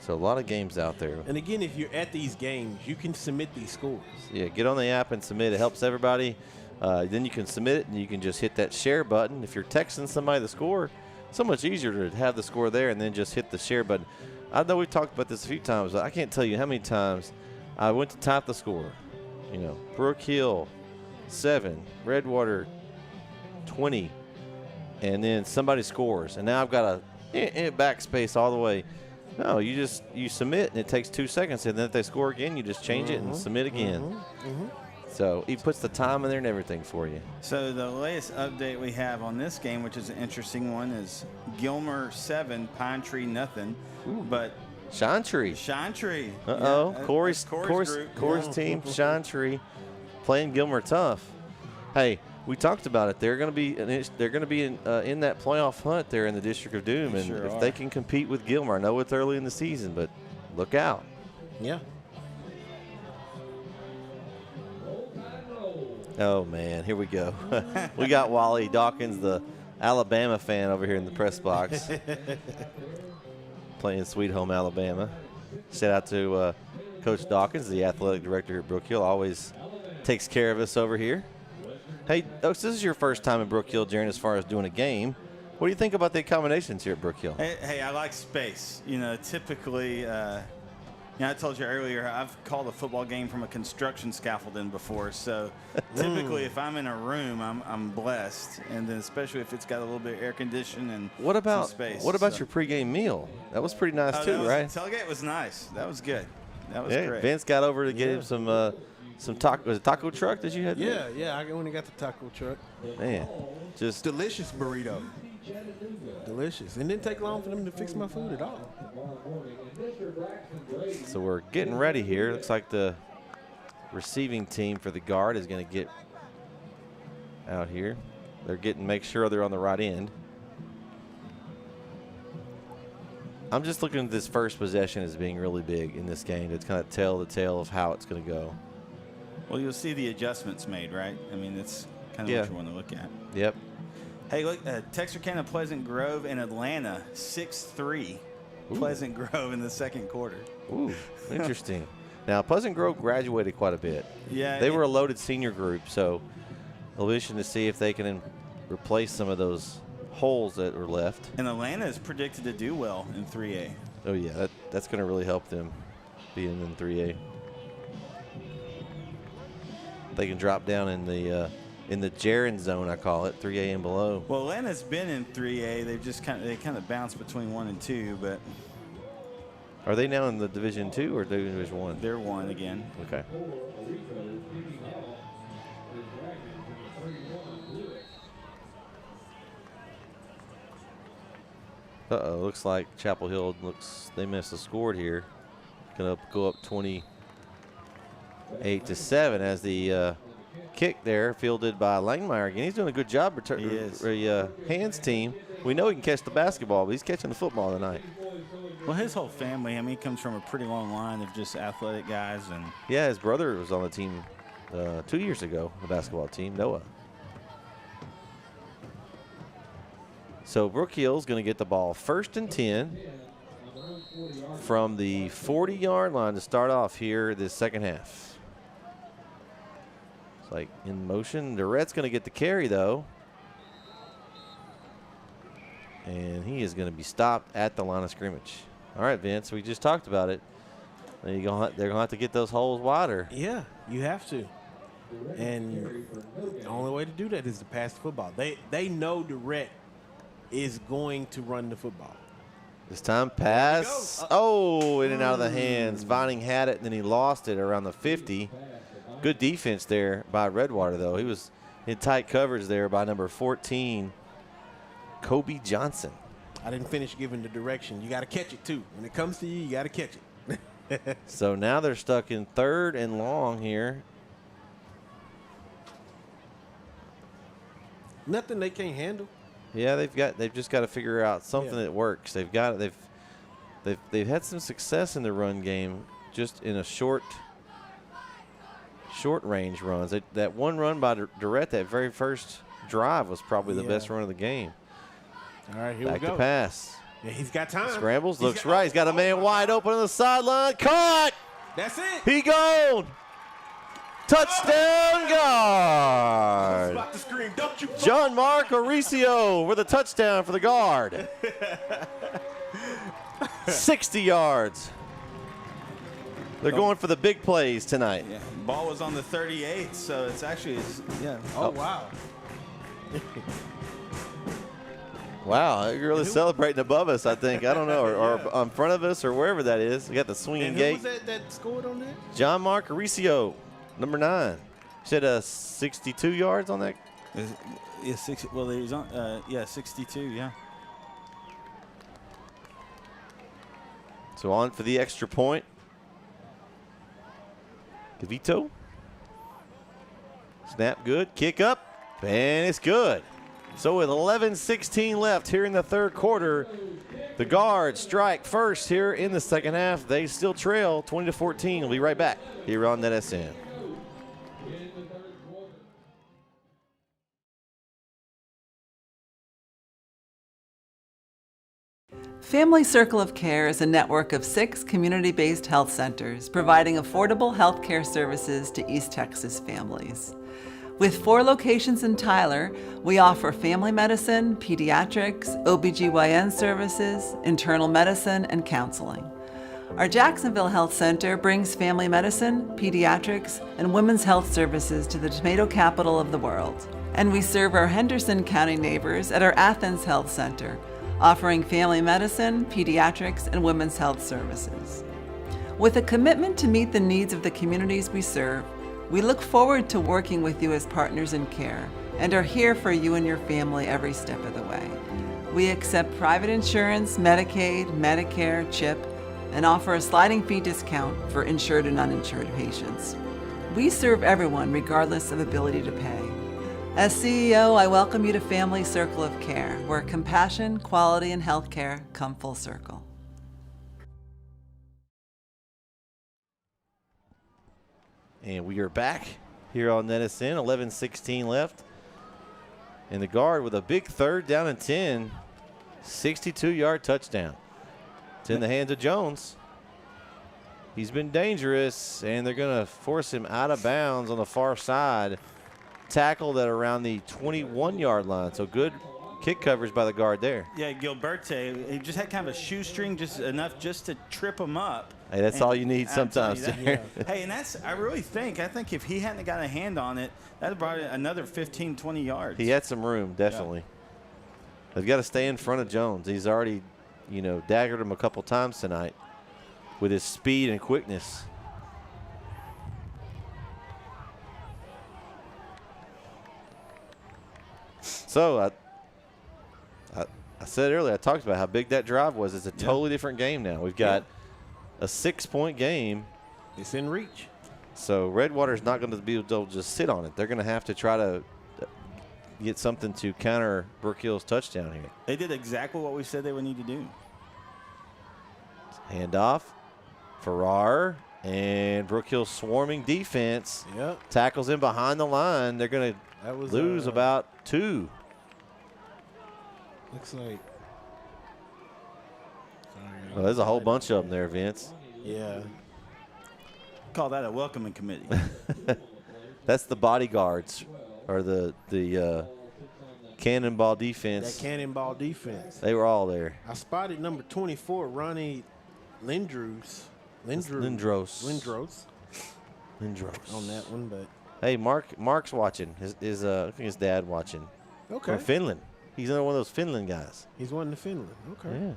So a lot of games out there. And again, if you're at these games, you can submit these scores. Yeah, get on the app and submit. It helps everybody. Then you can submit it, and you can just hit that share button. If you're texting somebody the score, it's so much easier to have the score there and then just hit the share button. I know we've talked about this a few times, but I can't tell you how many times I went to type the score. You know, Brook Hill 7, Redwater 20, and then somebody scores, and now I've got a backspace all the way. No, you submit, and it takes 2 seconds, and then if they score again, you just change it and submit again. So he puts the time in there and everything for you. So the latest update we have on this game, which is an interesting one, is Gilmer 7, Pine Tree nothing. But Shine Tree. Yeah, Corey's team, Shine Tree, playing Gilmer tough. Hey, we talked about it. They're going to be in that playoff hunt there in the District of Doom, and if they can compete with Gilmer, I know it's early in the season, but look out. Yeah. Oh man, here we go. We got Wally Dawkins, the Alabama fan, over here in the press box. Playing Sweet Home Alabama. Shout out to Coach Dawkins, the athletic director here at Brook Hill. Always takes care of us over here. Hey, Oaks, this is your first time in Brook Hill, Jaron, as far as doing a game. What do you think about the accommodations here at Brook Hill? Hey, I like space. You know, typically, I told you earlier, I've called a football game from a construction scaffolding before. So typically, if I'm in a room, I'm blessed, and then especially if it's got a little bit of air conditioning and some space. What about your pregame meal? That was pretty nice too, right? The tailgate was nice. That was good. That was great. Vince got over to get him some taco. Was it taco truck that you had? Yeah. I only got the taco truck. Man, just delicious burrito. Delicious. It didn't take long for them to fix my food at all. So we're getting ready here. Looks like the receiving team for the guard is going to get out here. They're make sure they're on the right end. I'm just looking at this first possession as being really big in this game. It's kind of tell the tale of how it's going to go. Well, you'll see the adjustments made, right? I mean, that's kind of what you want to look at. Yep. Hey, look, Texarkana, Pleasant Grove, and Atlanta, 6-3. Pleasant Grove in the second quarter. Ooh, interesting. Now, Pleasant Grove graduated quite a bit. Yeah. They were a loaded senior group, so it'll be interesting to see if they can replace some of those holes that were left. And Atlanta is predicted to do well in 3A. Oh, yeah, that's going to really help them being in 3A. They can drop down in the Jaron zone, I call it, 3A and below. Well, Atlanta's been in 3A. They've just kind of bounced between 1 and 2, but are they now in the Division 2 or Division 1? They're 1 again. Okay. Uh-oh, looks like Chapel Hill they missed a score here. Gonna go up 28-7 as the kick there fielded by Langmeyer again. He's doing a good job hands team. We know he can catch the basketball, but he's catching the football tonight. Well, his whole family, I mean, he comes from a pretty long line of just athletic guys. And yeah, his brother was on the team 2 years ago, the basketball team, Noah. So Brook Hill's going to get the ball 1st and 10 from the 40-yard line to start off here this second half. It's like in motion. Durrett's going to get the carry, though. And he is going to be stopped at the line of scrimmage. All right, Vince, we just talked about it. They're going to have to get those holes wider. Yeah, you have to. And the only way to do that is to pass the football. They know Durrett is going to run the football. This time pass. Oh, in and out of the hands. Vining had it, and then he lost it around the 50. Good defense there by Redwater, though. He was in tight coverage there by number 14, Kobe Johnson. I didn't finish giving the direction. You got to catch it, too. When it comes to you, you got to catch it. So now they're stuck in 3rd and long here. Nothing they can't handle. Yeah, they've just got to figure out something that works. They've had some success in the run game, just in a short range runs. That one run by Durrett, that very first drive, was probably the best run of the game. All right, here Back we go. to pass. Yeah, he's got time. Scrambles, looks right. He's got a man wide open on the sideline. Caught! That's it. He gone! Touchdown guard! I was about to scream, don't you? John Mark Mauricio with a touchdown for the guard. 60 yards. They're going for the big plays tonight. Yeah, ball was on the 38, so it's actually, Oh, wow. Wow, you're really celebrating above us, I think. I don't know, or in front of us or wherever that is. We got the swinging gate. And who was that scored on that? John Mark Mauricio, number 9. Said 62 yards on that. Yeah, 60. Well, he was on. 62. Yeah. So on for the extra point. Gavito. Snap good. Kick up. And it's good. So with 11:16 left here in the 3rd quarter, the Guards strike first here in the second half. They still trail 20-14. We'll be right back here on NetSN. Family Circle of Care is a network of 6 community-based health centers providing affordable health care services to East Texas families. With 4 locations in Tyler, we offer family medicine, pediatrics, OBGYN services, internal medicine, and counseling. Our Jacksonville Health Center brings family medicine, pediatrics, and women's health services to the tomato capital of the world. And we serve our Henderson County neighbors at our Athens Health Center, offering family medicine, pediatrics, and women's health services. With a commitment to meet the needs of the communities we serve, we look forward to working with you as partners in care and are here for you and your family every step of the way. We accept private insurance, Medicaid, Medicare, CHIP, and offer a sliding fee discount for insured and uninsured patients. We serve everyone regardless of ability to pay. As CEO, I welcome you to Family Circle of Care, where compassion, quality, and healthcare come full circle. And we are back here on Edison, 11:16 left. And the guard with a big 3rd down and 10, 62-yard touchdown. It's in the hands of Jones. He's been dangerous, and they're going to force him out of bounds on the far side. Tackled at around the 21-yard line. So good kick coverage by the guard there. Yeah, Gilberte, he just had kind of a shoestring, just enough just to trip him up. Hey, that's all you need sometimes. Hey, and I think if he hadn't got a hand on it, that would have brought it another 15, 20 yards. He had some room, definitely. Yeah. They've got to stay in front of Jones. He's already, daggered him a couple times tonight with his speed and quickness. So I said earlier, I talked about how big that drive was. It's a totally different game now. We've got a 6-point game. It's in reach. So Redwater's not going to be able to just sit on it. They're going to have to try to get something to counter Brook Hill's touchdown here. They did exactly what we said they would need to do. Handoff, Farrar, and Brook Hill swarming defense. Yep. Tackles in behind the line. They're going to lose about 2. Looks like. Well, there's a whole bunch of them there, Vince. Yeah. Call that a welcoming committee. That's the bodyguards, or the cannonball defense. That cannonball defense. They were all there. I spotted number 24, Ronnie Lindros on that one, but hey, Mark's watching. I think his dad watching. Okay. From Finland. He's another one of those Finland guys. He's one to Finland. Okay. Yeah.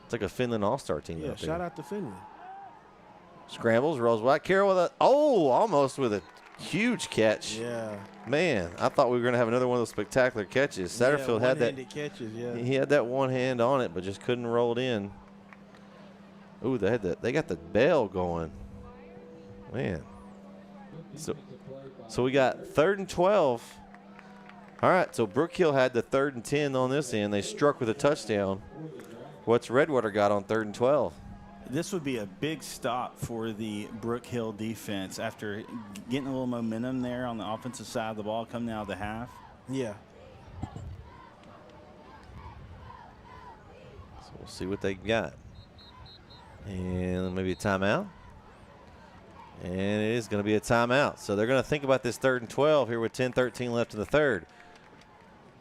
It's like a Finland all-star team. Yeah, shout out to Finland. Scrambles, rolls wide. Carroll with almost with a huge catch. Yeah. Man, I thought we were going to have another one of those spectacular catches. Satterfield had that. Catches, yeah. He had that one hand on it, but just couldn't roll it in. Ooh, they got the bell going. Man. So we got 3rd and 12. All right, so Brook Hill had the 3rd and 10 on this end. They struck with a touchdown. What's Redwater got on 3rd and 12? This would be a big stop for the Brook Hill defense after getting a little momentum there on the offensive side of the ball coming out of the half. Yeah. So we'll see what they got. And maybe a timeout. And it is going to be a timeout. So they're going to think about this 3rd and 12 here with 10-13 left in the 3rd.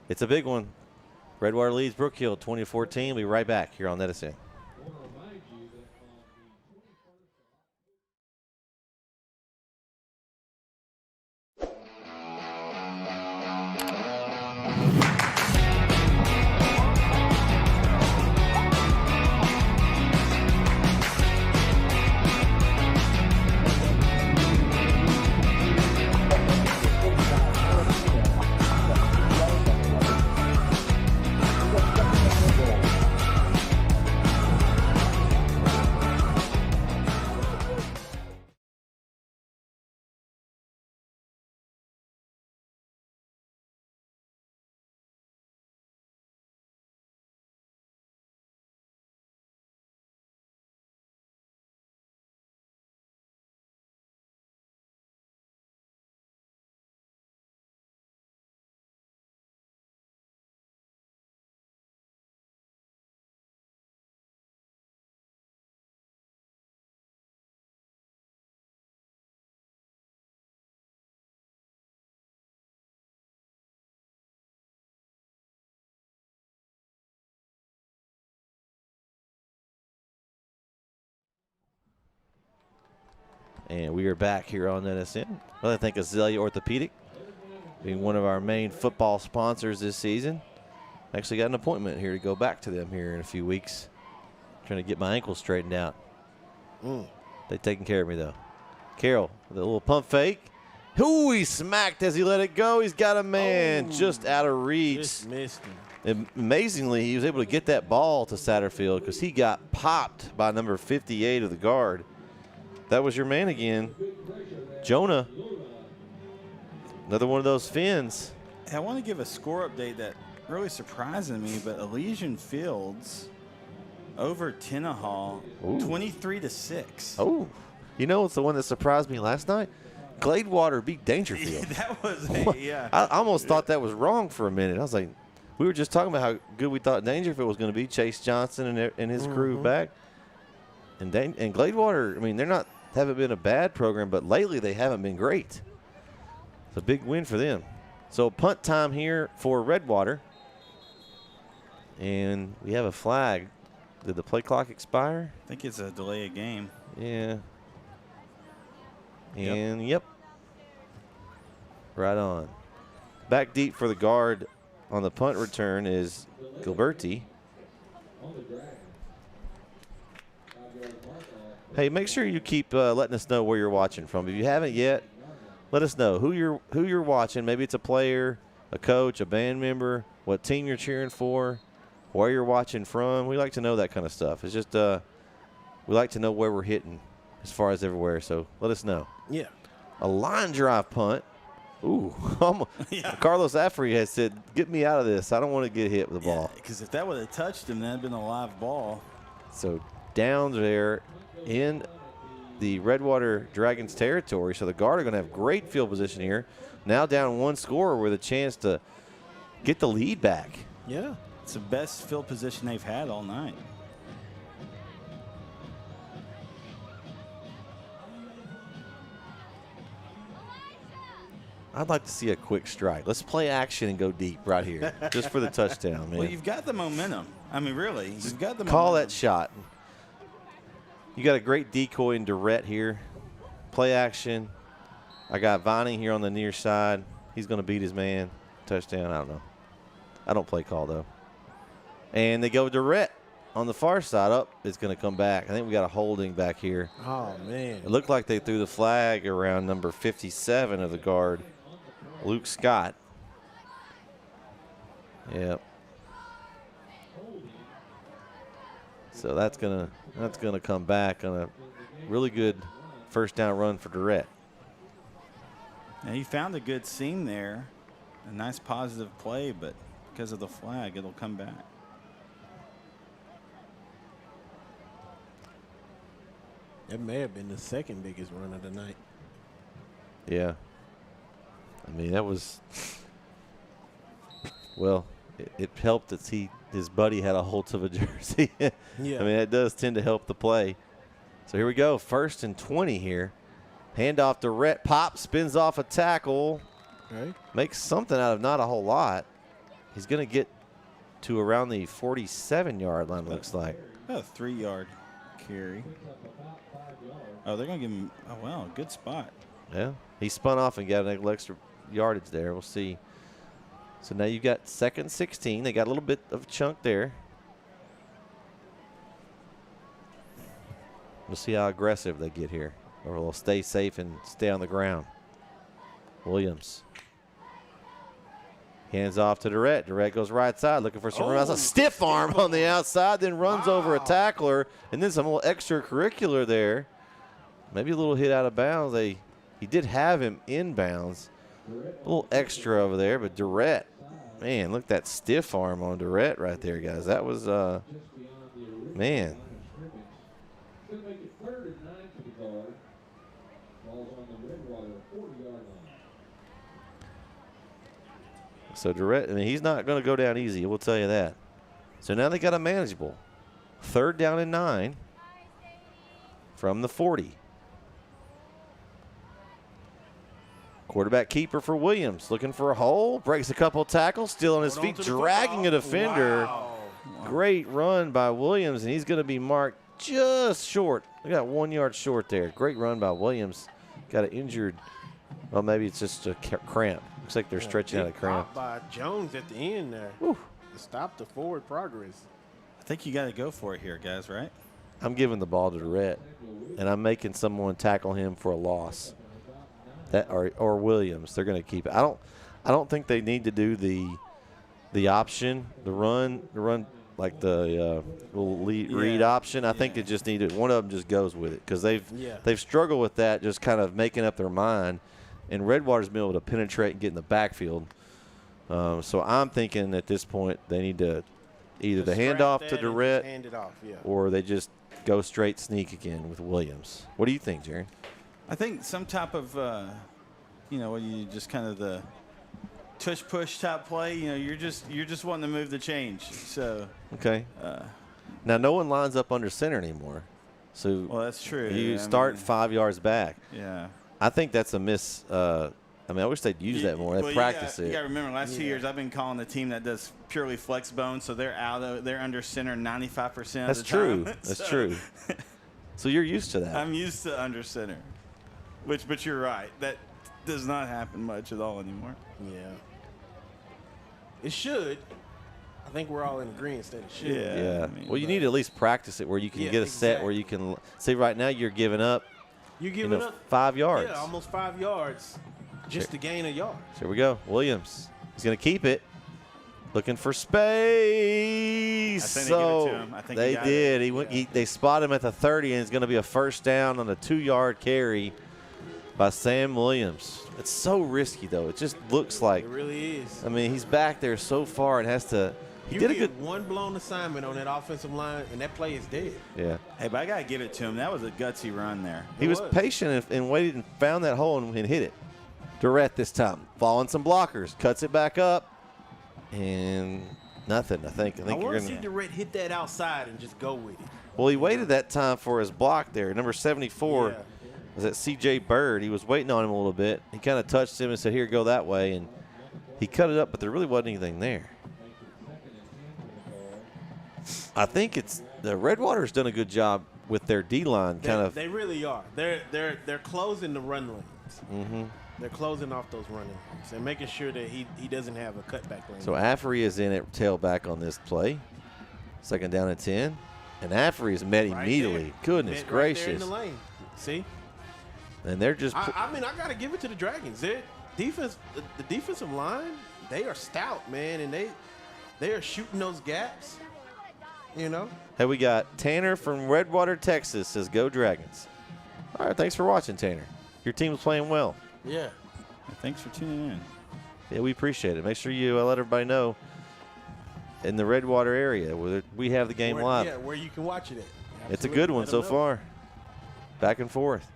It's a big one. Redwater leads Brook Hill 2014. We'll be right back here on Edison. And we are back here on NSN. Well, I think Azalea Orthopedic being one of our main football sponsors this season. Actually got an appointment here to go back to them here in a few weeks. Trying to get my ankle straightened out. They're taking care of me, though. Carroll with a little pump fake. Ooh, he smacked as he let it go. He's got a man just out of reach. Just missed him. Amazingly, he was able to get that ball to Satterfield because he got popped by number 58 of the guard. That was your man again, Jonah. Another one of those Finns. I want to give a score update that really surprising me, but Elysian Fields over Tenaha, 23-6. Oh, you know what's the one that surprised me last night? Gladewater beat Dangerfield. That was yeah. I almost thought that was wrong for a minute. I was like, we were just talking about how good we thought Dangerfield was going to be. Chase Johnson and his crew back, and Gladewater. I mean, haven't been a bad program, but lately they haven't been great. It's a big win for them. So punt time here for Redwater, and we have a flag. Did the play clock expire? I think it's a delay of game. Yeah. And yep. Right on. Back deep for the guard on the punt return is Gilberti. Hey, make sure you keep letting us know where you're watching from. If you haven't yet, let us know who you're watching. Maybe it's a player, a coach, a band member, what team you're cheering for, where you're watching from. We like to know that kind of stuff. It's just we like to know where we're hitting as far as everywhere. So let us know. Yeah. A line drive punt. Ooh. Carlos Afri has said, get me out of this. I don't want to get hit with the ball. Because if that would have touched him, that would have been a live ball. So down there in the Redwater Dragons territory. So the guard are going to have great field position here. Now down one scorer with a chance to get the lead back. Yeah. It's the best field position they've had all night. I'd like to see a quick strike. Let's play action and go deep right here, just for the touchdown, man. Well, you've got the momentum. I mean, really, you've got the Call momentum. that shot. You got a great decoy in Durrett here. Play action. I got Vining here on the near side. He's going to beat his man. Touchdown. I don't know. I don't play call, though. And they go Durrett on the far side. Up, it's going to come back. I think we got a holding back here. Oh, man. It looked like they threw the flag around number 57 of the guard, Luke Scott. Yep. So that's gonna come back on a really good first down run for Durrett. And he found a good seam there, a nice positive play, but because of the flag, it'll come back. That may have been the second biggest run of the night. Yeah. I mean, that was, well, it helped that his buddy had a hold of a jersey. Yeah. I mean, that does tend to help the play. So here we go, 1st and 20 here. Handoff to Rhett. Pop, spins off a tackle. Right. Makes something out of not a whole lot. He's going to get to around the 47-yard line, looks like. About a 3-yard carry. Oh, they're going to give him, oh, wow, good spot. Yeah, he spun off and got an extra yardage there. We'll see. So now you've got 2nd and 16. They got a little bit of chunk there. We'll see how aggressive they get here, or they'll stay safe and stay on the ground. Williams. Hands off to Durrett. Durrett goes right side looking for some room. That's a stiff arm on the outside, then runs over a tackler, and then some little extracurricular there. Maybe a little hit out of bounds. He did have him inbounds. A little extra over there, but Durrett, man, look at that stiff arm on Durrett right there, guys. That was, man. So Durrett, I mean, he's not going to go down easy, we'll tell you that. So now they got a manageable 3rd down and 9 from the 40. Quarterback keeper for Williams, looking for a hole, breaks a couple tackles, still on his feet, dragging a defender. Wow. Great run by Williams, and he's going to be marked just short. We got 1 yard short there. Great run by Williams. Got an injured, well, maybe it's just a cramp. Looks like they're stretching out a cramp. By Jones at the end there. To stop the forward progress. I think you got to go for it here, guys, right? I'm giving the ball to Durrett, and I'm making someone tackle him for a loss. That or Williams, they're going to keep it. I don't think they need to do the the option, the run like the little read option. I think it just needed one of them just goes with it because they've struggled with that, just kind of making up their mind. And Redwater's been able to penetrate and get in the backfield. So I'm thinking at this point they need to either the handoff to Durrett or they just go straight sneak again with Williams. What do you think, Jaron? I think some type of, when you just kind of the tush push type play. You're just wanting to move the change. So okay. Now no one lines up under center anymore. So that's true. You start 5 yards back. Yeah. I think that's a miss. I wish they'd use that more. They practice it. You got to remember, last 2 years I've been calling the team that does purely flex bone, so they're under center 95% of the time. That's true. That's true. So you're used to that. I'm used to under center, but you're right. That does not happen much at all anymore. Yeah. It should. I think we're all in agreement that it should. Yeah. Well, you need to at least practice it where you can get a set where you can say right now you're giving up. You're giving up 5 yards. Yeah, almost 5 yards just to gain a yard. So here we go. Williams. He's going to keep it. Looking for space. I think they give it to him. I think they did. It. They spot him at the 30, and it's going to be a first down on a 2-yard carry by Sam Williams. It's so risky, though. It just looks like. It really is. I mean, he's back there so far and has to. He did a good one blown assignment on that offensive line, and that play is dead. Yeah. Hey, but I got to give it to him. That was a gutsy run there. He was patient and waited and found that hole and hit it. Durrett this time. Following some blockers. Cuts it back up. And nothing. I think I want to see Durrett hit that outside and just go with it. Well, he waited that time for his block there. Number 74 was that C.J. Bird. He was waiting on him a little bit. He kind of touched him and said, here, go that way. And he cut it up, but there really wasn't anything there. I think it's the Redwater's done a good job with their D-line. They really are. They're closing the run lanes. Mm-hmm. They're closing off those running lanes and making sure that he doesn't have a cutback lane. So Affery is in at tailback on this play. 2nd down and 10. And Affery is met immediately. There. Goodness gracious. Right there in the lane. See? And they're just. I got to give it to the Dragons. Their defense, the defensive line, they are stout, man, and they are shooting those gaps. Hey, we got Tanner from Redwater, Texas says, go Dragons. All right, thanks for watching, Tanner. Your team's playing well. Yeah. Thanks for tuning in. Yeah, we appreciate it. Make sure you let everybody know in the Redwater area where we have the game live. Yeah, where you can watch it at. Absolutely. It's a good one so far. Back and forth.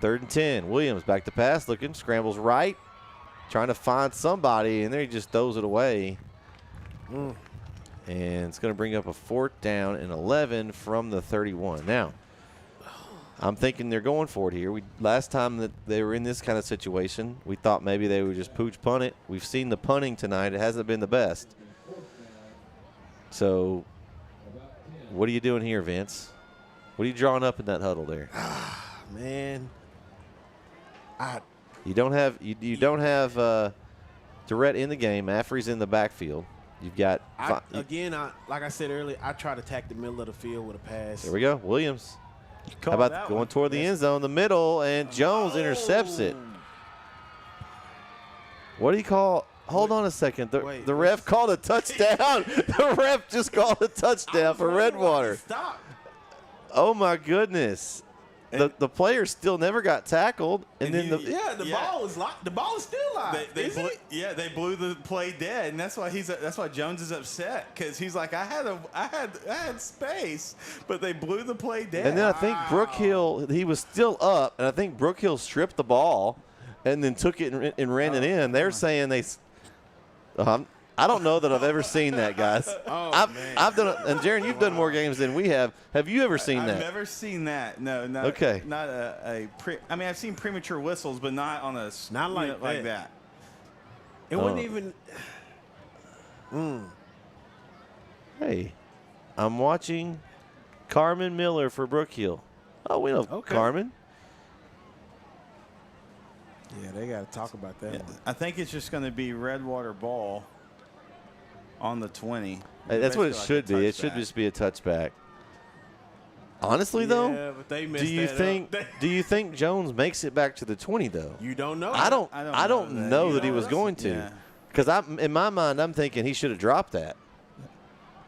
3rd and 10. Williams back to pass, looking, scrambles right, trying to find somebody, and there he just throws it away. And it's going to bring up a 4th down and 11 from the 31. Now, I'm thinking they're going for it here. Last time that they were in this kind of situation, we thought maybe they would just pooch punt it. We've seen the punting tonight. It hasn't been the best. So what are you doing here, Vince? What are you drawing up in that huddle there? Man. You don't have Durrett in the game. Affery's in the backfield. You've got like I said earlier, I try to attack the middle of the field with a pass. There we go. Williams. How about going toward the end zone, the middle, and Jones intercepts it. What do you call? Hold on a second. The ref called a touchdown. The ref just called a touchdown for Redwater. Stop. Oh my goodness. The player still never got tackled, and then the ball is locked. The ball is still live. They blew the play dead, and that's why Jones is upset because he's like, I had space, but they blew the play dead. And then I think Brook Hill, he was still up, and I think Brook Hill stripped the ball, and then took it and ran it in. They're saying I don't know that I've ever seen that, guys. I've done it, and Jaron, you've done more games than we have. Have you ever seen that? I've never seen that. No, not okay. Not I've seen premature whistles, but not on a like that. It wasn't even. Hey, I'm watching Carmen Miller for Brook Hill. Oh, we know Carmen. Yeah, they got to talk about that. Yeah, I think it's just going to be Redwater ball on the 20. Hey, that's what it should be. It should just be a touchback. Honestly, though, but they do you think Jones makes it back to the 20 though? You don't know. I don't know that he was going to, Because in my mind, I'm thinking he should have dropped that.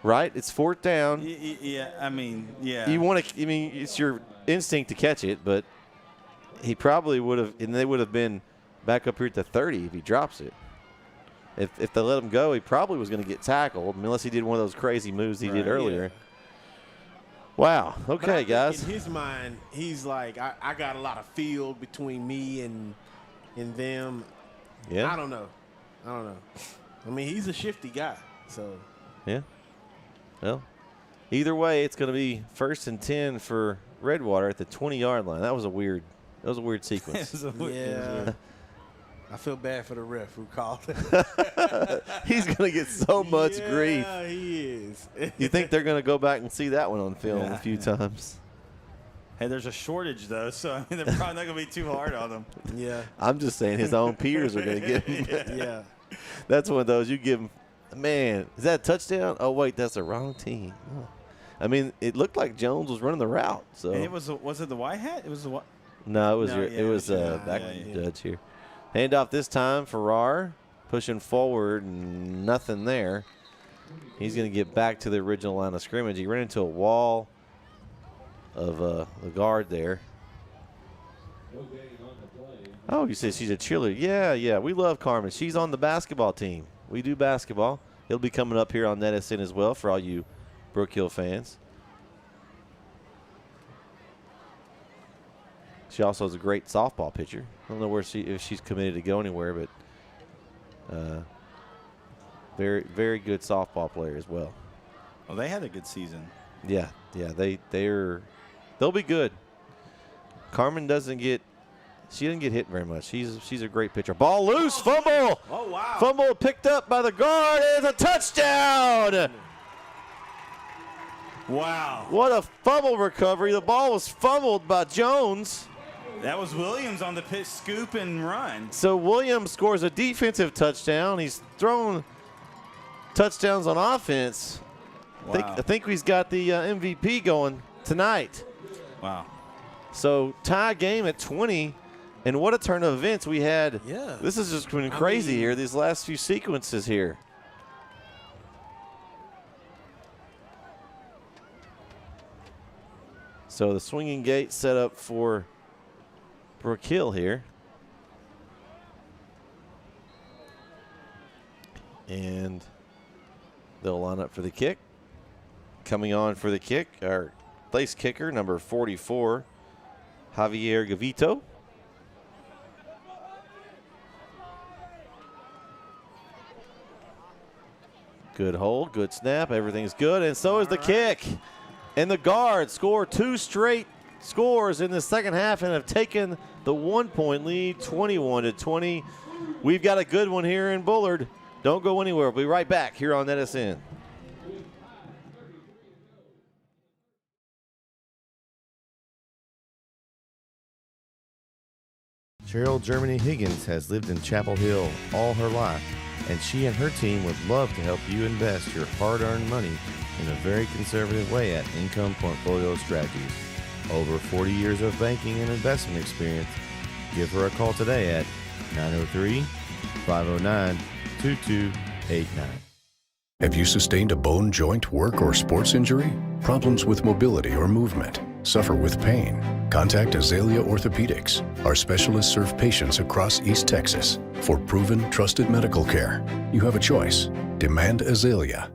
Right? It's 4th down. Yeah, I mean, yeah. You want to. I mean, it's your instinct to catch it, but he probably would have, and they would have been back up here at the 30 if he drops it. If they let him go, he probably was going to get tackled, unless he did one of those crazy moves he did earlier. Yeah. Wow. Okay, guys. In his mind, he's like, I got a lot of field between me and them. Yeah. I don't know. I mean, he's a shifty guy. So. Yeah. Well, either way, it's going to be 1st and 10 for Redwater at the 20-yard line. That was a weird sequence. Yeah. I feel bad for the ref who called it. He's going to get so much grief. Yeah, he is. You think they're going to go back and see that one on film a few times? Hey, there's a shortage, though, so I mean, they're probably not going to be too hard on him. Yeah. I'm just saying his own peers are going to get him. Yeah. That's one of those you give him. Man, is that a touchdown? Oh, wait, that's the wrong team. Oh. I mean, it looked like Jones was running the route. So And was it the white hat? It was the what? No, it was back judge here. Handoff this time, Farrar pushing forward, nothing there. He's going to get back to the original line of scrimmage. He ran into a wall of the guard there. Oh, you said she's a cheerleader. Yeah, we love Carmen. She's on the basketball team. We do basketball. He'll be coming up here on NetSN as well for all you Brook Hill fans. She also is a great softball pitcher. I don't know if she's committed to go anywhere, but very, very good softball player as well. Well, they had a good season. Yeah, they'll be good. Carmen doesn't get hit very much. She's a great pitcher. Ball loose, fumble. Oh wow! Fumble picked up by the guard. It's a touchdown. Wow! What a fumble recovery. The ball was fumbled by Jones. That was Williams on the pitch, scoop and run. So Williams scores a defensive touchdown. He's thrown touchdowns on offense. Wow. I think he's got the MVP going tonight. Wow. So tie game at 20, and what a turn of events we had. Yeah. This has just been crazy here, these last few sequences here. So the swinging gate set up for Brook Hill here. And they'll line up for the kick. Coming on for the kick, our place kicker, number 44, Javier Gavito. Good hold, good snap, everything's good, and so is the kick. And the Guards score 2 straight scores in the second half and have taken the 1-point lead, 21-20. We've got a good one here in Bullard. Don't go anywhere. We'll be right back here on NetSN. Cheryl Germany Higgins has lived in Chapel Hill all her life, and she and her team would love to help you invest your hard-earned money in a very conservative way at Income Portfolio Strategies. Over 40 years of banking and investment experience. Give her a call today at 903-509-2289. Have you sustained a bone, joint, work, or sports injury? Problems with mobility or movement? Suffer with pain? Contact Azalea Orthopedics. Our specialists serve patients across East Texas. For proven, trusted medical care, you have a choice. Demand Azalea.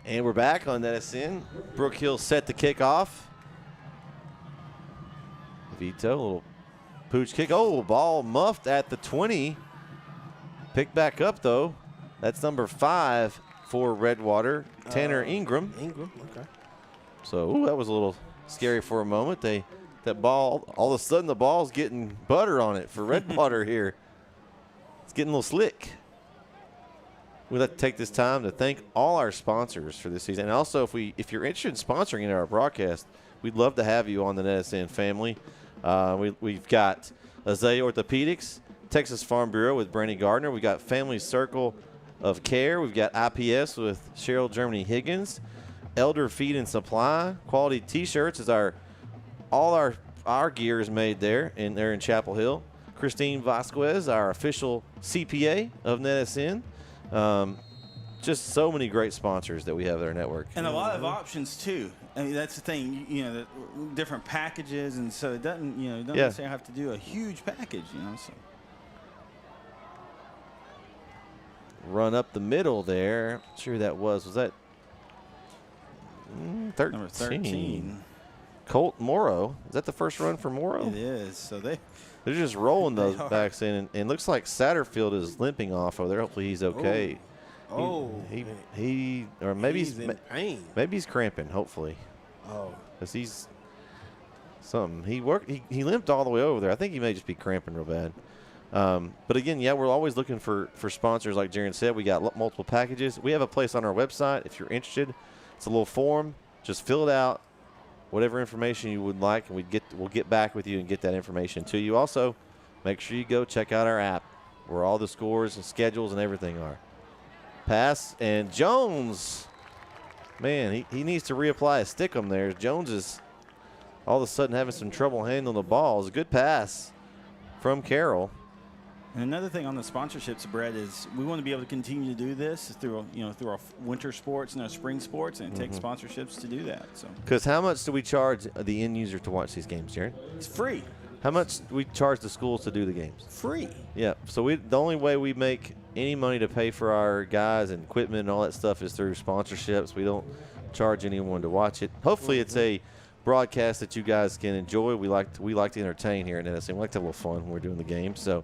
And we're back on NetSN. Brook Hill set the kick off. Vito, a little pooch kick. Oh, ball muffed at the 20. Picked back up, though. That's number 5 for Redwater, Tanner Ingram. Ingram, okay. So, that was a little scary for a moment. That ball, all of a sudden the ball's getting butter on it for Redwater here. It's getting a little slick. we'd like to take this time to thank all our sponsors for this season. And also, if you're interested in sponsoring in our broadcast, we'd love to have you on the NSN family. We've got Azalea Orthopedics, Texas Farm Bureau with Brandy Gardner. We've got Family Circle of Care. We've got IPS with Cheryl Germany Higgins. Elder Feed and Supply. Quality T-shirts is all our gear is made there, and they're in Chapel Hill. Christine Vasquez, our official CPA of NetSN. Just so many great sponsors that we have at our network. And a lot of options, too. I mean, that's the thing, the different packages, and so it doesn't, necessarily have to do a huge package, So. Run up the middle there. Not sure who that was. Was that 13? Number 13. Colt Morrow. Is that the first run for Morrow? It is. So they're just rolling those backs in, and looks like Satterfield is limping off over there. Hopefully he's okay. He or maybe he's in pain. Maybe he's cramping. Hopefully. Oh, because he's something. He limped all the way over there. I think he may just be cramping real bad. But again, we're always looking for sponsors. Like Jaron said, we got multiple packages. We have a place on our website if you're interested. It's a little form. Just fill it out, whatever information you would like, and we'll get back with you and get that information to you. Also, make sure you go check out our app where all the scores and schedules and everything are. Pass, and Jones, man, he needs to reapply a stickum there. Jones is all of a sudden having some trouble handling the ball. It's a good pass from Carroll. And another thing on the sponsorships, Brett, is we want to be able to continue to do this through our winter sports and our spring sports, and take sponsorships to do that. So, because how much do we charge the end user to watch these games, Jaron? It's free. How much do we charge the schools to do the games? Free. Yeah. So the only way we make any money to pay for our guys and equipment and all that stuff is through sponsorships. We don't charge anyone to watch it. Hopefully, it's a broadcast that you guys can enjoy. We like to entertain here at NSN. We like to have a little fun when we're doing the game. So.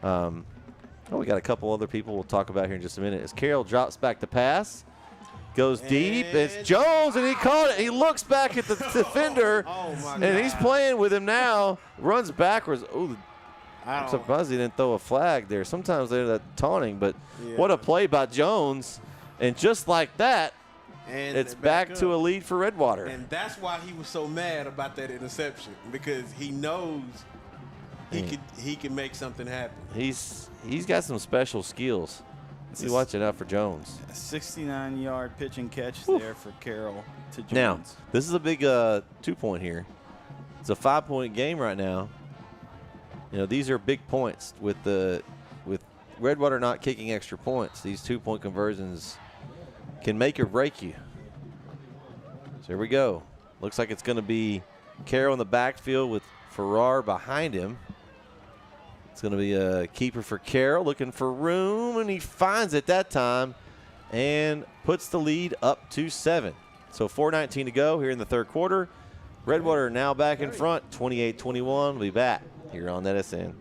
We got a couple other people we'll talk about here in just a minute. As Carroll drops back to pass, goes deep. It's Jones, and he caught it. He looks back at the defender, and he's playing with him now. Runs backwards. Ooh, I'm surprised he didn't throw a flag there. Sometimes they're that taunting, but what a play by Jones. And just like that, it's back to a lead for Redwater. And that's why he was so mad about that interception, because he knows he can make something happen. He's got some special skills. Be watching out for Jones. A 69-yard pitch and catch there for Carroll to Jones. Now, this is a big 2-point here. It's a 5-point game right now. These are big points with Redwater not kicking extra points. These 2-point conversions can make or break you. So here we go. Looks like it's going to be Carroll in the backfield with Farrar behind him. It's going to be a keeper for Carroll, looking for room, and he finds it that time and puts the lead up to 7. So 4:19 to go here in the third quarter. Redwater now back in front, 28-21. We'll be back here on NetSN.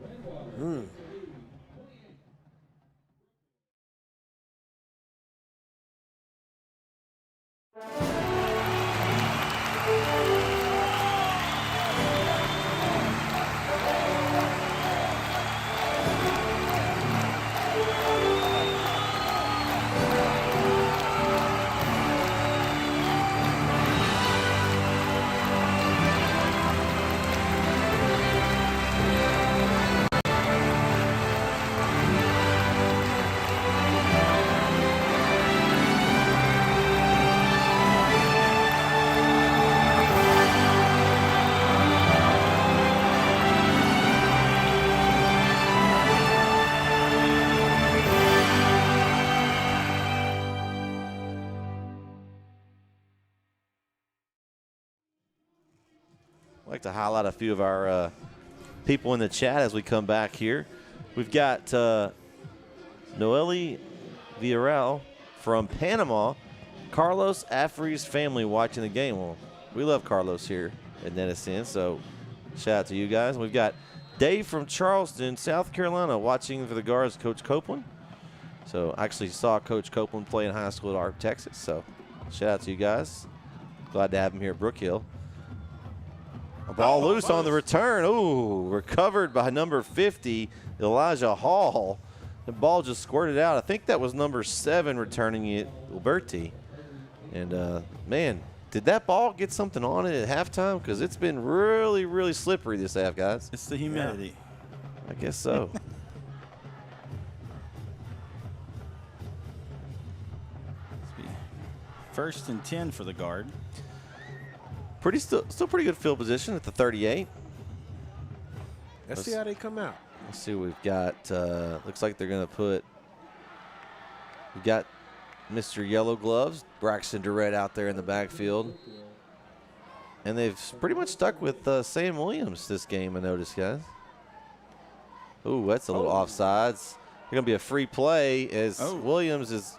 I'd like to highlight a few of our people in the chat as we come back here. We've got Noelle Villarreal from Panama. Carlos Afree's family watching the game. Well, we love Carlos here at NetSN, so shout out to you guys. We've got Dave from Charleston, South Carolina, watching for the Guards, Coach Copeland. So I actually saw Coach Copeland play in high school at Arp, Texas. So shout out to you guys. Glad to have him here at Brook Hill. A ball loose on the return. Ooh, recovered by number 50, Elijah Hall. The ball just squirted out. I think that was number 7 returning it, Uberti. And, man, did that ball get something on it at halftime? Because it's been really, really slippery this half, guys. It's the humidity. I guess so. First and 10 for the guard. Still pretty good field position at the 38. Let's see how they come out. Let's see what we've got. Looks like they're going to put. We've got Mr. Yellow Gloves, Braxton Durrett out there in the backfield. And they've pretty much stuck with Sam Williams this game, I noticed, guys. Ooh, that's a little offsides. They're going to be a free play as Williams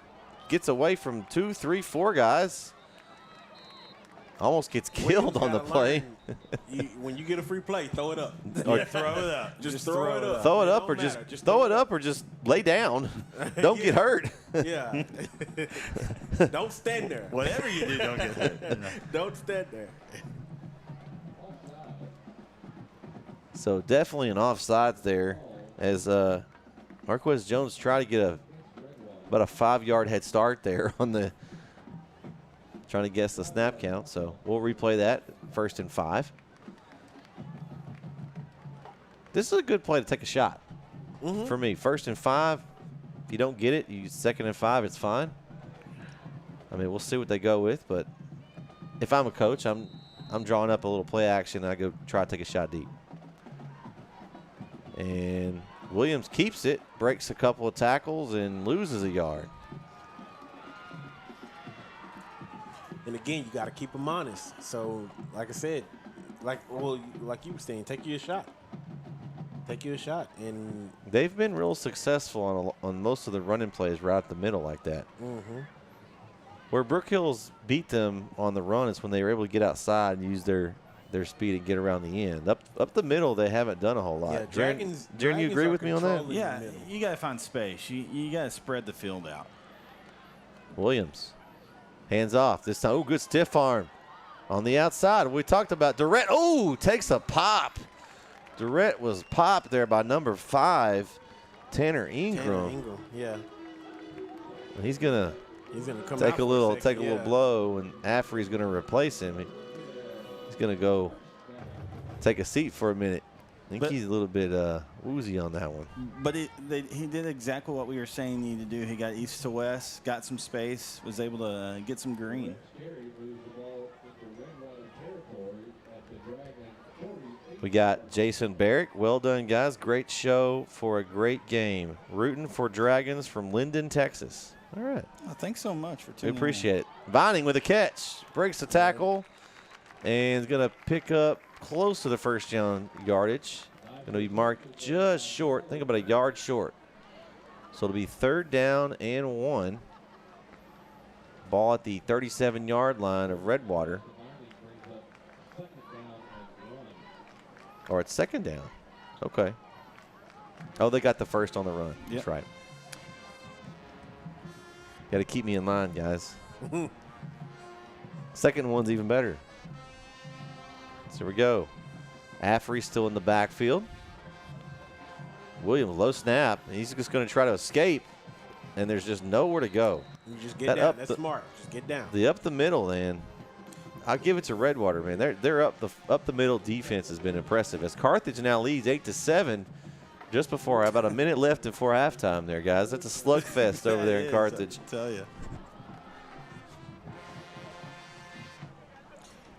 gets away from 2, 3, 4 guys. Almost gets killed on the play. When you get a free play, throw it up. Or throw it up. Just throw it up. Throw it up, or just throw it up, or just lay down. Don't get hurt. Yeah. Don't stand there. Whatever you do, don't get hurt. Don't stand there. So definitely an offsides there, as Marquez Jones tried to get about a 5-yard head start there on the. Trying to guess the snap count, so we'll replay that. 1st and 5. This is a good play to take a shot for me. 1st and 5. If you don't get it, you 2nd and 5. It's fine. I mean, we'll see what they go with, but if I'm a coach, I'm drawing up a little play action, and I go try to take a shot deep. And Williams keeps it, breaks a couple of tackles, and loses a yard. And again, you got to keep them honest. So, like I said, like you were saying, take you a shot. Take you a shot. And they've been real successful on most of the running plays right up the middle like that. Where Brook Hills beat them on the run is when they were able to get outside and use their speed and get around the end. Up the middle, they haven't done a whole lot. Yeah, Dragons, Darren, you agree with me on that? Yeah, you got to find space. You got to spread the field out. Williams. Hands off this time. Oh, good stiff arm on the outside. We talked about Durrett. Oh, takes a pop. Durrett was popped there by number 5, Tanner Ingram. Yeah. He's gonna come take out a little for a second, little blow, and Affrey's gonna replace him. He's gonna go take a seat for a minute. I think he's a little bit woozy on that one. But he did exactly what we were saying he needed to do. He got east to west, got some space, was able to get some green. We got Jason Barrick. Well done, guys. Great show for a great game. Rooting for Dragons from Linden, Texas. All right. Oh, thanks so much for We tuning in. appreciate it. Vining with a catch. Breaks the tackle and is going to pick up close to the first down yardage. Going to be marked just short. Think about a yard short. So it'll be 3rd down and 1. Ball at the 37-yard line of Redwater. Or it's 2nd down. Okay. Oh, they got the first on the run. Yep. That's right. Got to keep me in line, guys. Second one's even better. So here we go. Affrey still in the backfield. Williams, low snap. He's just going to try to escape, and there's just nowhere to go. You just get down. That's smart. Just get down. The up the middle, man. I'll give it to Redwater, man. They're up the middle defense has been impressive. As Carthage now leads 8-7, just before about a minute left before halftime. There, guys. That's a slugfest over there in Carthage. I tell you.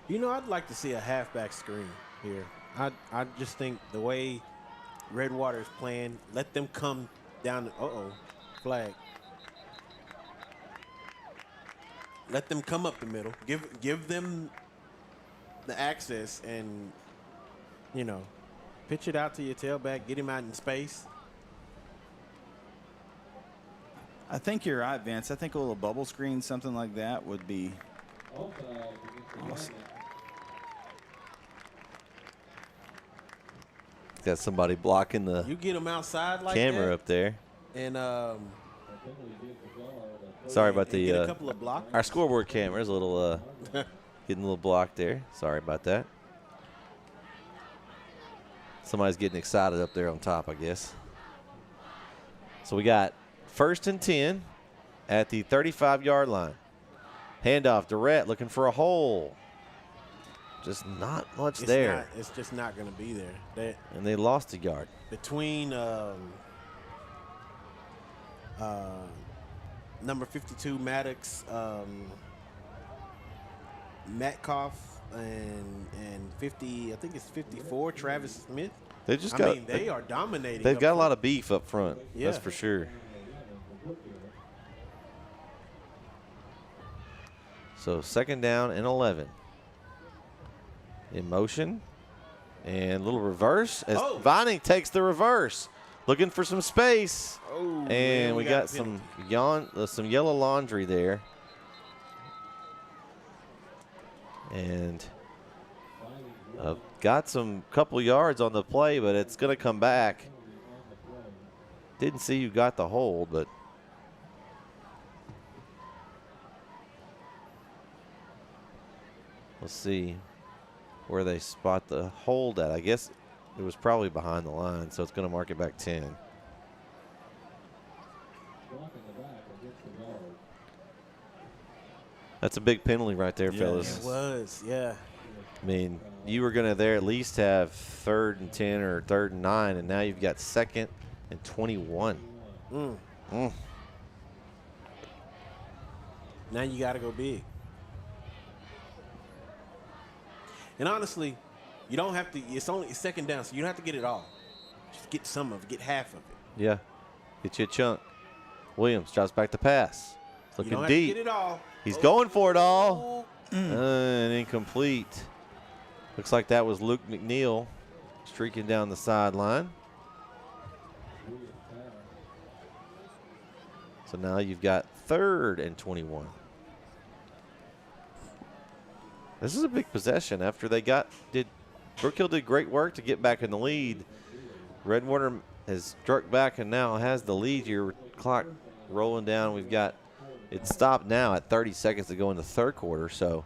You know, I'd like to see a halfback screen here. I just think the way Redwater is playing, let them come down. Flag. Let them come up the middle. Give them the access and, you know, pitch it out to your tailback. Get him out in space. I think you're right, Vince. I think a little bubble screen, something like that, would be awesome. Got somebody blocking the You get them outside like camera that, up there. and Sorry about and get a the couple of blocks. our scoreboard camera is a little getting a little blocked there. Sorry about that. Somebody's getting excited up there on top, I guess. So we got 1st and 10 at the 35-yard line. Handoff, Durrett looking for a hole. Just not much there. It's just not going to be there. And they lost a yard. Between number 52 Maddox, Metcalf, and 50, I think it's 54 Travis Smith. They just they are dominating. They've got a lot of beef up front. Yeah. That's for sure. So 2nd down and 11. In motion. And a little reverse as Vining takes the reverse. Looking for some space. Oh, and man, we got some yellow laundry there. And got some couple yards on the play, but it's going to come back. Didn't see who got the hold, but let's see where they spot the hold at. I guess it was probably behind the line, so it's going to mark it back 10. That's a big penalty right there, fellas. It was, yeah. I mean, you were going to there at least have 3rd and 10 or 3rd and 9, and now you've got 2nd and 21. Now you got to go big. And honestly, you don't have to. It's 2nd down, so you don't have to get it all. Just get some of it, get half of it. Yeah, get you a chunk. Williams drops back to pass. Looking you don't deep. Have to get it all. He's going for it all. And incomplete. Looks like that was Luke McNeil streaking down the sideline. So now you've got 3rd and 21. This is a big possession after they Brook Hill did great work to get back in the lead. Redwater has struck back and now has the lead here. Clock rolling down. We've got it stopped now at 30 seconds to go in the 3rd quarter. So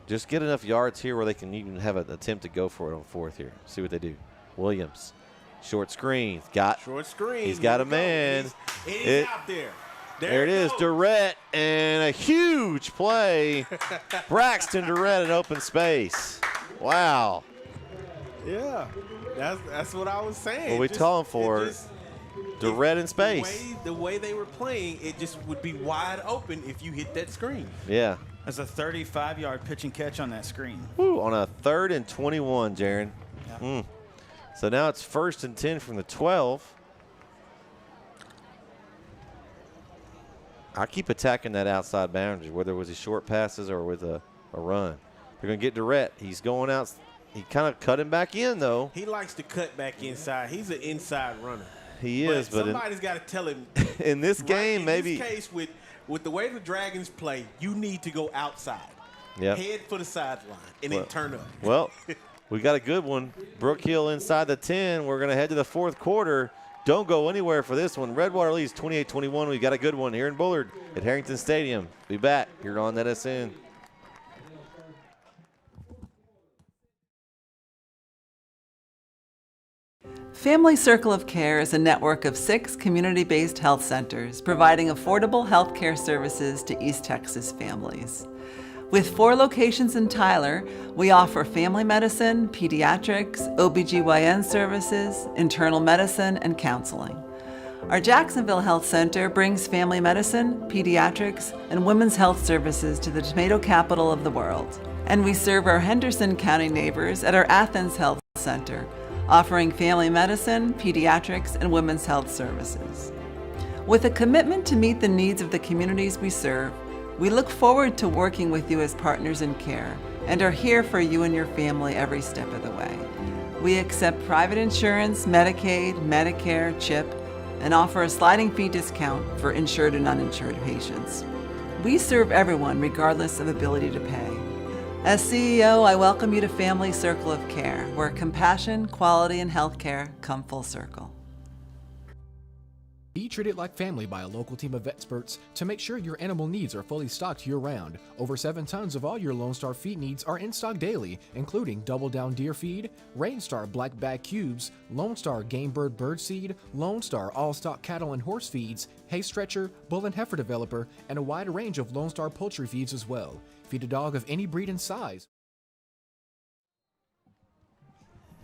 just get enough yards here where they can even have an attempt to go for it on 4th here. See what they do. Williams, short screen. Short screen. He's got a man. It's out there. There it is, Durrett, and a huge play. Braxton Durrett in open space. Wow. Yeah, that's what I was saying. What we calling for? Durrett in space. The way they were playing, it just would be wide open if you hit that screen. Yeah. That's a 35-yard pitch and catch on that screen. Woo, on a 3rd and 21, Jaron. Yeah. So now it's 1st and 10 from the 12. I keep attacking that outside boundary, whether it was his short passes or with a run. They're going to get Durrett. He's going out. He kind of cut him back in, though. He likes to cut back inside. He's an inside runner. He is, but somebody's got to tell him. In this game, maybe. In this case, with the way the Dragons play, you need to go outside. Yep. Head for the sideline and then turn up. Well, we got a good one. Brook Hill inside the 10. We're going to head to the 4th quarter. Don't go anywhere for this one. Redwater leads 28-21. We've got a good one here in Bullard at Harrington Stadium. Be back here on NSN. Family Circle of Care is a network of 6 community-based health centers providing affordable health care services to East Texas families. With 4 locations in Tyler, we offer family medicine, pediatrics, OBGYN services, internal medicine, and counseling. Our Jacksonville Health Center brings family medicine, pediatrics, and women's health services to the tomato capital of the world. And we serve our Henderson County neighbors at our Athens Health Center, offering family medicine, pediatrics, and women's health services. With a commitment to meet the needs of the communities we serve, we look forward to working with you as partners in care and are here for you and your family every step of the way. We accept private insurance, Medicaid, Medicare, CHIP, and offer a sliding fee discount for insured and uninsured patients. We serve everyone regardless of ability to pay. As CEO, I welcome you to Family Circle of Care, where compassion, quality, and healthcare come full circle. Be treated like family by a local team of experts to make sure your animal needs are fully stocked year-round. Over 7 tons of all your Lone Star feed needs are in stock daily, including Double Down Deer Feed, Rain Star Black Bag Cubes, Lone Star Game Bird Bird Seed, Lone Star All-Stock Cattle and Horse Feeds, Hay Stretcher, Bull and Heifer Developer, and a wide range of Lone Star Poultry Feeds as well. Feed a dog of any breed and size.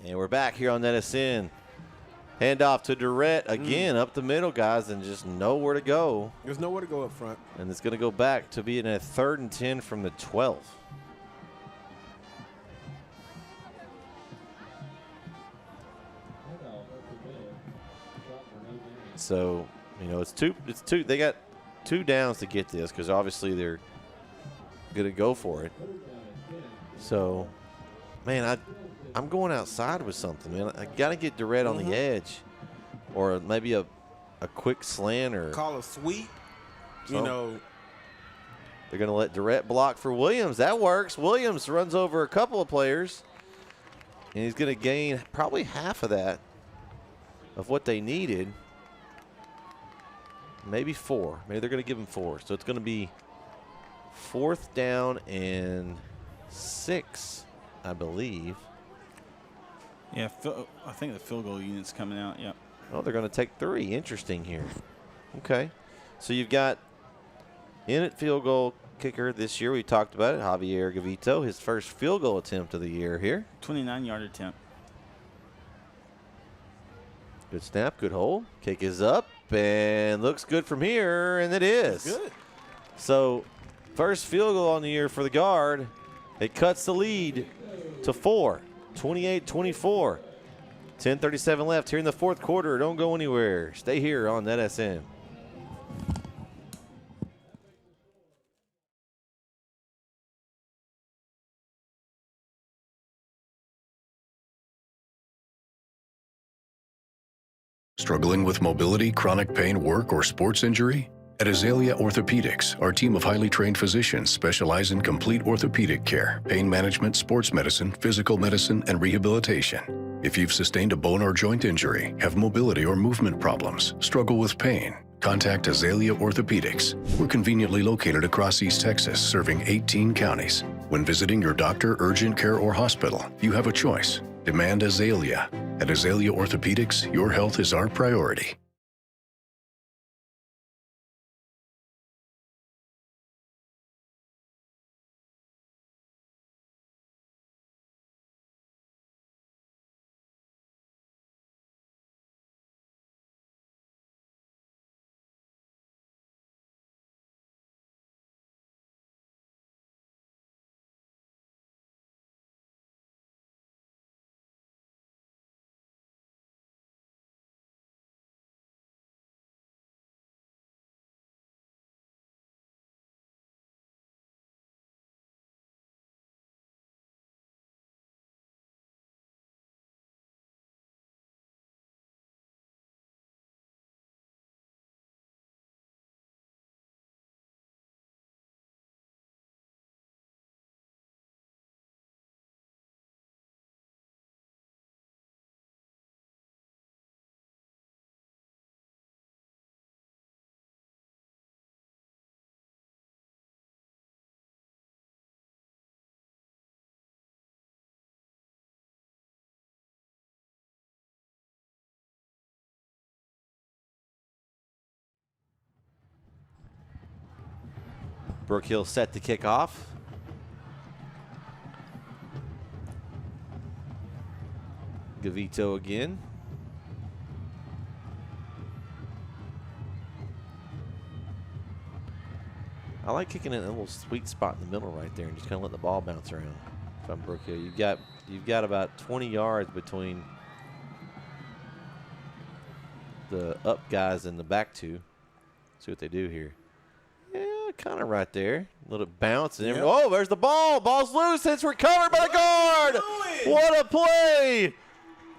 And we're back here on NSN. Hand off to Durrett again, up the middle, guys, and just nowhere to go. There's nowhere to go up front. And it's going to go back to being a 3rd and 10 from the 12. So, you know, it's two. They got 2 downs to get this because obviously they're going to go for it. So, man, I'm going outside with something, man. I got to get Durrett on the edge, or maybe a quick slant or call a sweep. So you know, they're going to let Durrett block for Williams. That works. Williams runs over a couple of players, and he's going to gain probably half of that of what they needed. Maybe 4. Maybe they're going to give him 4. So it's going to be 4th down and 6, I believe. Yeah, I think the field goal unit's coming out, yep. Oh, they're going to take 3. Interesting here. Okay. So you've got in at field goal kicker this year. We talked about it, Javier Gavito, his first field goal attempt of the year here. 29-yard attempt. Good snap, good hold. Kick is up and looks good from here, and it is. Good. So first field goal on the year for the guard. It cuts the lead to 4. 28-24. 10:37 left here in the 4th quarter. Don't go anywhere. Stay here on NetSN. Struggling with mobility, chronic pain, work, or sports injury? At Azalea Orthopedics, our team of highly trained physicians specialize in complete orthopedic care, pain management, sports medicine, physical medicine, and rehabilitation. If you've sustained a bone or joint injury, have mobility or movement problems, struggle with pain, contact Azalea Orthopedics. We're conveniently located across East Texas, serving 18 counties. When visiting your doctor, urgent care, or hospital, you have a choice. Demand Azalea. At Azalea Orthopedics, your health is our priority. Brook Hill set to kick off. Gavito again. I like kicking it in a little sweet spot in the middle right there and just kind of let the ball bounce around. If I'm Brook Hill, you've got about 20 yards between the up guys and the back two. See what they do here. Yeah, kind of right there. A little bounce and everything. Oh, there's the ball. Ball's loose. It's recovered by the guard. What a play!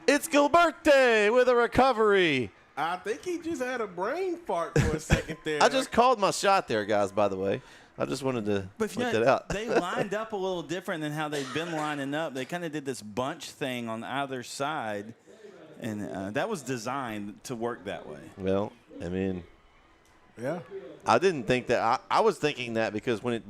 It's Gilberte with a recovery. I think he just had a brain fart for a second there. I just called my shot there, guys, by the way. I just wanted to point that out. They lined up a little different than how they've been lining up. They kind of did this bunch thing on either side, and that was designed to work that way. Well, I mean, Yeah. I didn't think that. I was thinking that because when you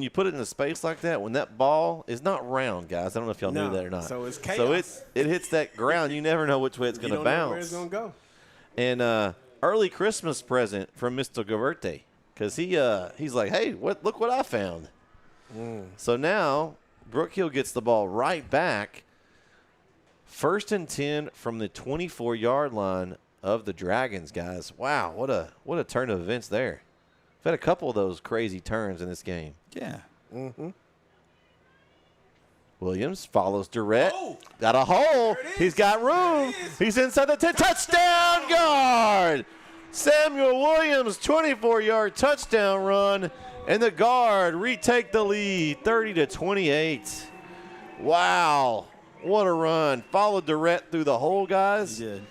put it in a space like that, when that ball is not round, guys. I don't know if y'all knew that or not. So it's chaos. So it hits that ground. You never know which way it's going to bounce. Know where it's going to go. And early Christmas present from Mr. Gaverte, because he's like, hey, look what I found. So now Brook Hill gets the ball right back. 1st and 10 from the 24-yard line of the Dragons, guys. Wow, what a turn of events there. We've had a couple of those crazy turns in this game. Yeah. Mm-hmm. Williams follows Durrett. Got a hole. He's got room. He's inside the 10. Touchdown guard. Samuel Williams, 24-yard touchdown run. And the guard retake the lead, 30-28. Wow. What a run. Followed Durrett through the hole, guys. He did.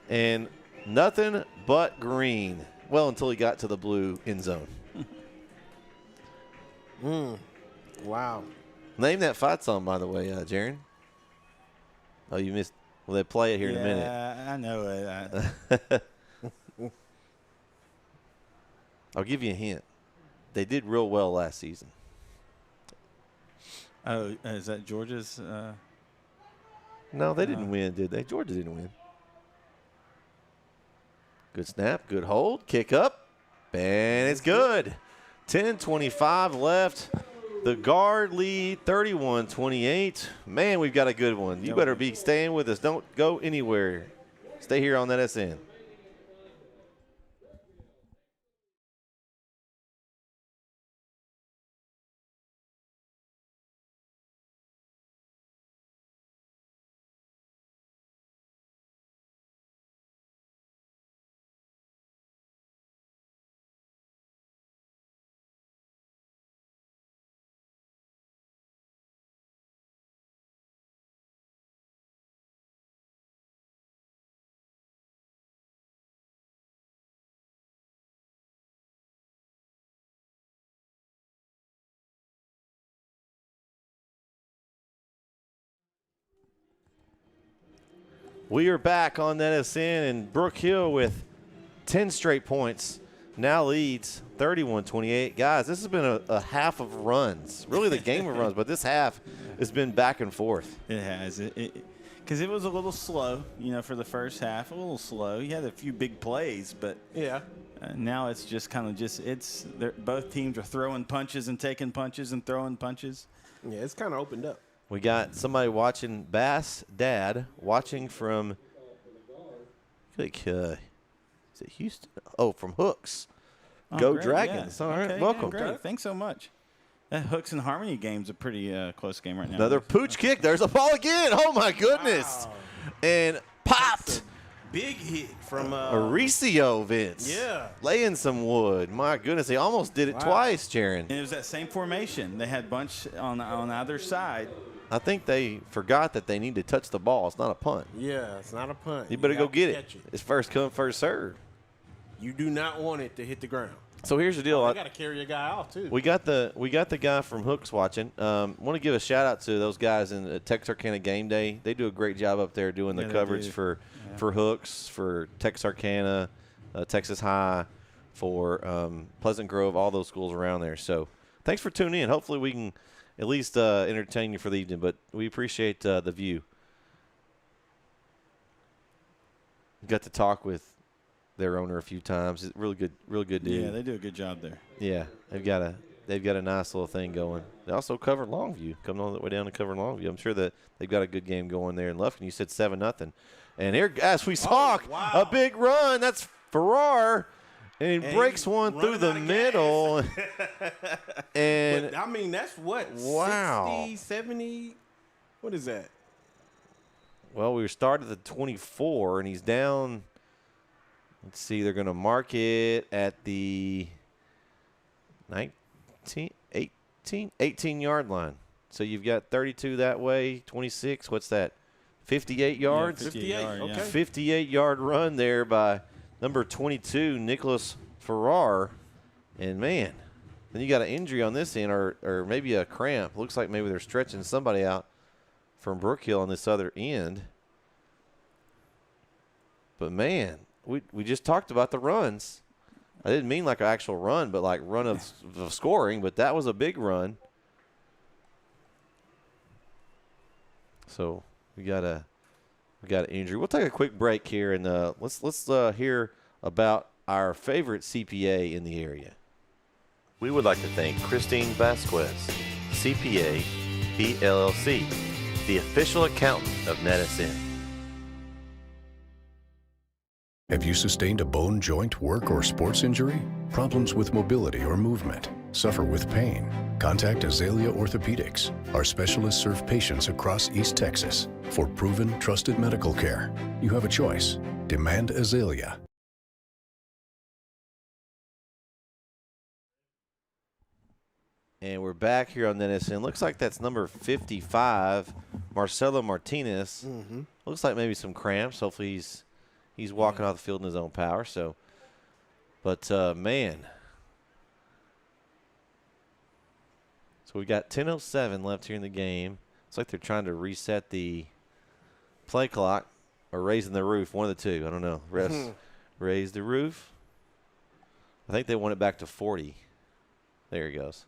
And nothing but green. Well, until he got to the blue end zone. Wow. Name that fight song, by the way, Jaron. Oh, you missed. Well, they play it here in a minute. Yeah, I know it. I'll give you a hint. They did real well last season. Oh, is that Georgia's? No, they didn't win, did they? Georgia didn't win. Good snap, good hold, kick up, and it's good. 10:25 left. The guard lead, 31-28. Man, we've got a good one. You better be staying with us. Don't go anywhere. Stay here on that SN. We are back on that SN, and Brook Hill with 10 straight points now leads 31-28. Guys, this has been a half of runs, really the game of runs, but this half has been back and forth. It has. Because it was a little slow, for the first half, a little slow. You had a few big plays, but now it's just kind of both teams are throwing punches and taking punches and throwing punches. Yeah, it's kind of opened up. We got somebody watching, Bass Dad, watching from, is it Houston? Oh, from Hooks. Go great, Dragons. Yeah. All right, Okay, welcome. Yeah, great. Thanks so much. That Hooks and Harmony game's a pretty close game right now. Another pooch kick. There's a ball again. Oh, my goodness. Wow. And popped. Big hit from Mauricio Vince. Yeah. Laying some wood. My goodness. He almost did it twice, Jaron. And it was that same formation. They had bunch on either side. I think they forgot that they need to touch the ball. It's not a punt. Yeah, it's not a punt. You better go get it. Catch it. It's first come, first serve. You do not want it to hit the ground. So here's the deal. I got to carry a guy off too. We got the guy from Hooks watching. Want to give a shout out to those guys in Texarkana Game Day. They do a great job up there doing the coverage for Hooks, for Texarkana, Texas High, for Pleasant Grove, all those schools around there. So thanks for tuning in. Hopefully we can at least entertain you for the evening, but we appreciate the view. Got to talk with their owner a few times. Really good dude. Yeah, they do a good job there. Yeah, they've got a nice little thing going. They also covered Longview, coming all the way down to cover Longview. I'm sure that they've got a good game going there in Lufkin. You said 7-0, and here, as we talk, a big run. That's Farrar, and he breaks one through the middle. And but, I mean, that's what, 60, 70? What is that? Well, we started at the 24, and he's down. Let's see, they're going to mark it at the 18-yard line. So you've got 32 that way, 26. What's that? 58 yards? Yeah, 58, okay. 58-yard run there by number 22, Nicholas Farrar. And, man, then you got an injury on this end or maybe a cramp. Looks like maybe they're stretching somebody out from Brook Hill on this other end. But, man, we just talked about the runs. I didn't mean like an actual run, but like run of scoring. But that was a big run. So we got an injury. We'll take a quick break here, and let's hear about our favorite CPA in the area. We would like to thank Christine Vasquez, CPA, PLLC, the official accountant of NetSN. Have you sustained a bone, joint, work, or sports injury? Problems with mobility or movement? Suffer with pain? Contact Azalea Orthopedics. Our specialists serve patients across East Texas. For proven, trusted medical care, you have a choice. Demand Azalea. And we're back here on NSN. Looks like that's number 55, Marcelo Martinez. Looks like maybe some cramps. Hopefully he's walking off the field in his own power. So, but man. So we got 10:07 left here in the game. It's like they're trying to reset the play clock or raising the roof. One of the two. I don't know. Raise the roof. I think they want it back to 40. There he goes.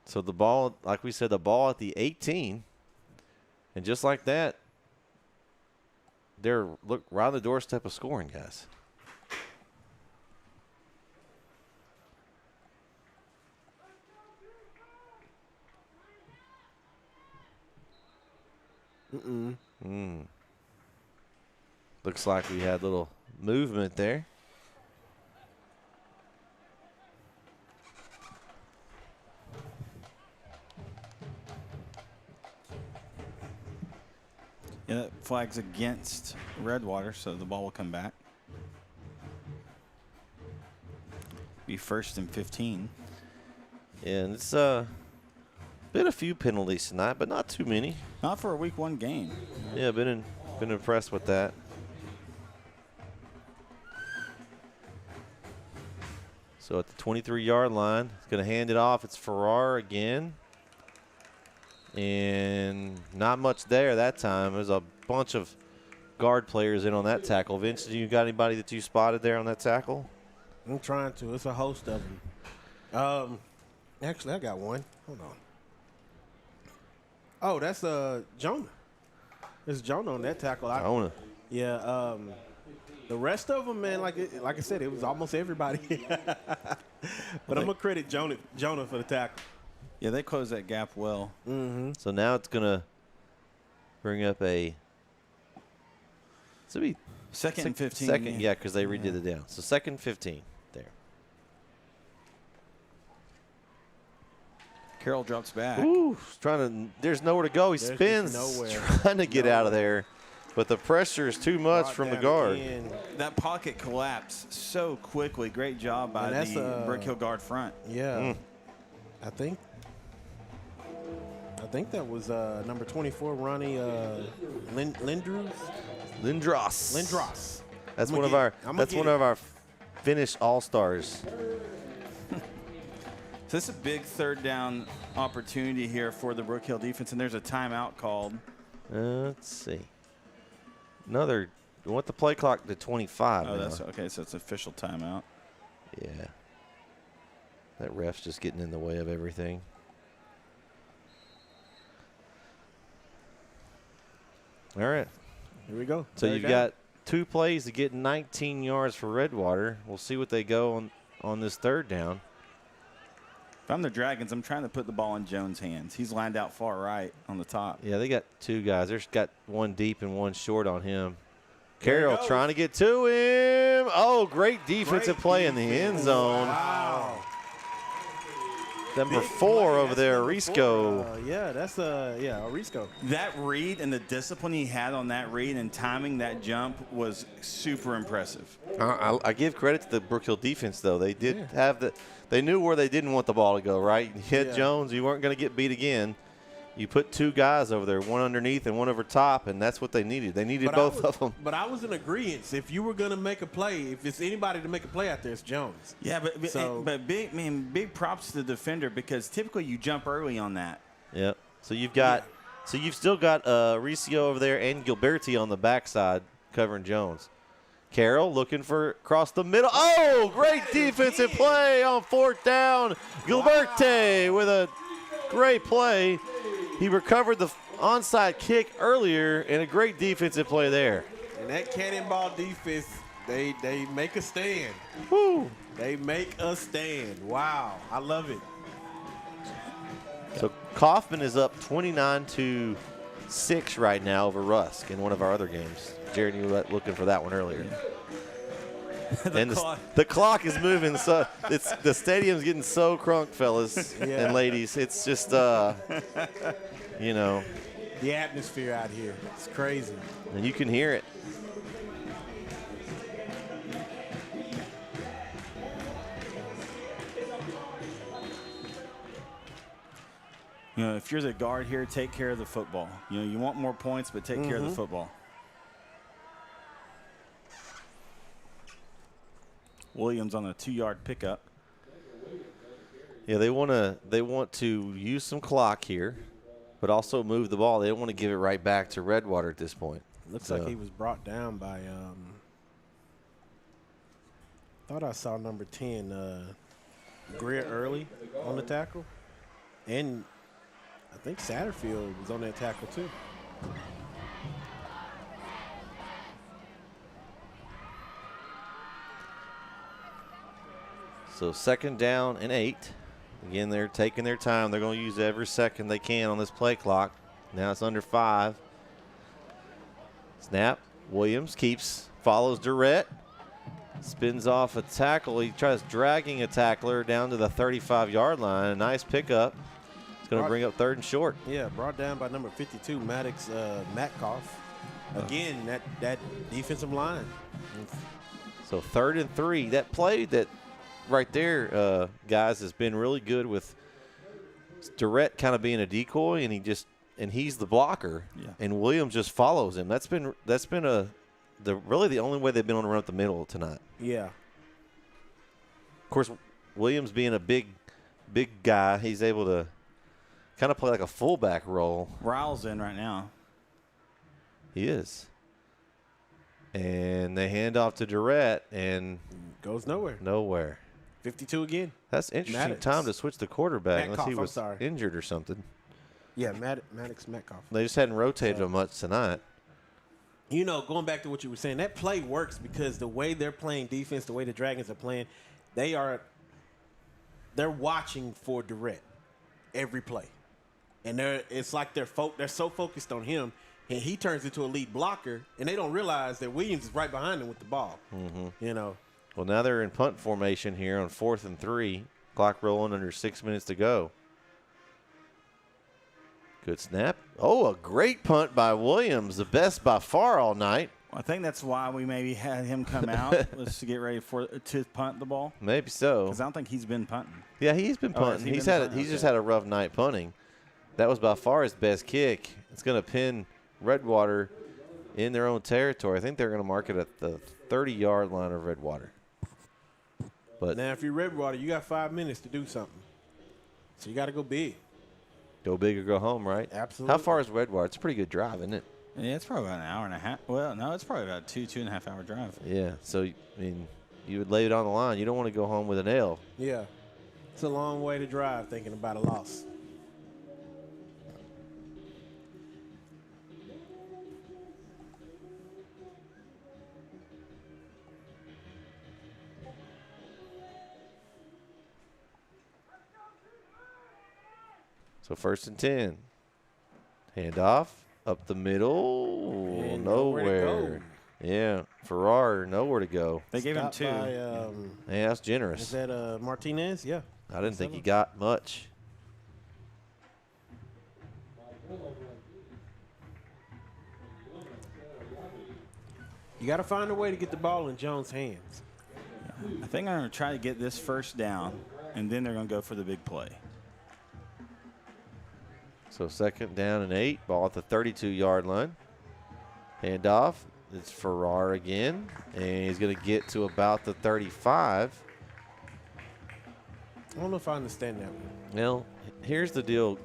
So the ball, like we said, the ball at the 18. And just like that, they're right on the doorstep of scoring, guys. Looks like we had a little movement there. Yeah, that flag's against Redwater, so the ball will come back. Be 1st and 15. And it's been a few penalties tonight, but not too many. Not for a week 1 game. Yeah, been impressed with that. So at the 23-yard line, it's going to hand it off. It's Farrar again. And not much there that time. There's a bunch of guard players in on that tackle. Vince, you got anybody that you spotted there on that tackle? I'm trying to. It's a host of them. Actually, I got one. Hold on. Oh, that's Jonah. There's Jonah on that tackle. Jonah. Yeah. The rest of them, man, like I said, it was almost everybody. But I'm gonna credit Jonah for the tackle. Yeah, they closed that gap well. So now it's going to bring up a – so be second and 15. Second, yeah, because they redid it down. So 2nd and 15 there. Carroll drops back. Ooh, there's nowhere to go. He spins, trying to get out of there. But the pressure is too much from the guard. That pocket collapsed so quickly. Great job by the Brook Hill guard front. Yeah. I think that was number 24, Ronnie Lindros. That's one of our finished all-stars. So this is a big 3rd down opportunity here for the Brook Hill defense, and there's a timeout called. Let's see. We want the play clock to 25 Oh, now. that's okay. So it's official timeout. Yeah. That ref's just getting in the way of everything. All right. Here we go. So you've got 2 plays to get 19 yards for Redwater. We'll see what they go on this 3rd down. If I'm the Dragons, I'm trying to put the ball in Jones' hands. He's lined out far right on the top. Yeah, they got 2 guys. There's got one deep and one short on him. Carroll trying to get to him. Oh, great defensive play in the end zone. Wow. Number 4 over there, Arisco. That's Arisco. That read and the discipline he had on that read and timing that jump was super impressive. I give credit to the Brook Hill defense, though. They did have they knew where they didn't want the ball to go, right? You hit Jones, you weren't going to get beat again. You put 2 guys over there, one underneath and one over top, and that's what they needed. They needed both of them. But I was in agreement. If you were going to make a play, if it's anybody to make a play out there, it's Jones. Yeah, but big props to the defender because typically you jump early on that. Yep. So you've still got Riccio over there and Gilberti on the backside. covering Jones. Carroll looking for across the middle. Oh, great defensive play on 4th down. Gilberte with a great play. He recovered the onside kick earlier, and a great defensive play there. And that cannonball defense, they make a stand. Woo. They make a stand. Wow, I love it. So Kaufman is up 29-6 right now over Rusk in one of our other games. Jared, you were looking for that one earlier. The clock is moving, so the stadium's getting so crunk, fellas and ladies. It's just, you know. The atmosphere out here, it's crazy. And you can hear it. You know, if you're the guard here, take care of the football. You know, you want more points, but take care of the football. Williams on a 2-yard pickup. Yeah, they want to use some clock here, but also move the ball. They don't want to give it right back to Redwater at this point. Looks like he was brought down by thought I saw number 10, Greer early on the tackle. And I think Satterfield was on that tackle too. So 2nd down and 8. Again, they're taking their time. They're going to use every second they can on this play clock. Now it's under 5. Snap. Williams follows Durrett. Spins off a tackle. He tries dragging a tackler down to the 35-yard line. A nice pickup. It's going to bring up 3rd and short. Yeah, brought down by number 52, Maddox Metcalf. Again, that defensive line. So 3rd and 3. That play that right there, guys, has been really good with Durrett kind of being a decoy, and he's the blocker, and Williams just follows him. That's been really the only way they've been on the run up the middle tonight. Yeah. Of course, Williams being a big guy, he's able to kind of play like a fullback role. Ryle's in right now. He is. And they hand off to Durrett, and goes nowhere. Nowhere. 52 again. That's interesting Maddox. time to switch the quarterback Metcalf, unless he was injured or something. Yeah, Maddox Metcalf. They just hadn't rotated him much tonight. You know, going back to what you were saying, that play works because the way they're playing defense, the way the Dragons are playing, they're watching for Durrett every play. And it's like they're so focused on him, and he turns into a lead blocker, and they don't realize that Williams is right behind him with the ball. You know. Well, now they're in punt formation here on 4th and 3. Clock rolling under 6 minutes to go. Good snap. Oh, a great punt by Williams, the best by far all night. I think that's why we maybe had him come out, was to get ready to punt the ball. Maybe so. Because I don't think he's been punting. Yeah, he's been punting. He's just had a rough night punting. That was by far his best kick. It's going to pin Redwater in their own territory. I think they're going to mark it at the 30-yard line of Redwater. But now, if you're Redwater, you got 5 minutes to do something. So you got to go big. Go big or go home, right? Absolutely. How far is Redwater? It's a pretty good drive, isn't it? Yeah, it's probably about an hour and a half. Well, no, it's probably about 2.5 hour drive. Yeah, so, I mean, you would lay it on the line. You don't want to go home with an L. Yeah. It's a long way to drive thinking about a loss. So 1st and 10. Hand off. Up the middle. And nowhere. Yeah. Farrar, nowhere to go. They gave him 2. Yeah, that's generous. Is that Martinez? Yeah. I didn't think he got much. You got to find a way to get the ball in Jones' hands. I think I'm going to try to get this 1st down, and then they're going to go for the big play. So 2nd down and 8. Ball at the 32-yard line. Hand off. It's Farrar again. And he's going to get to about the 35. I don't know if I understand that one. Well, here's the deal,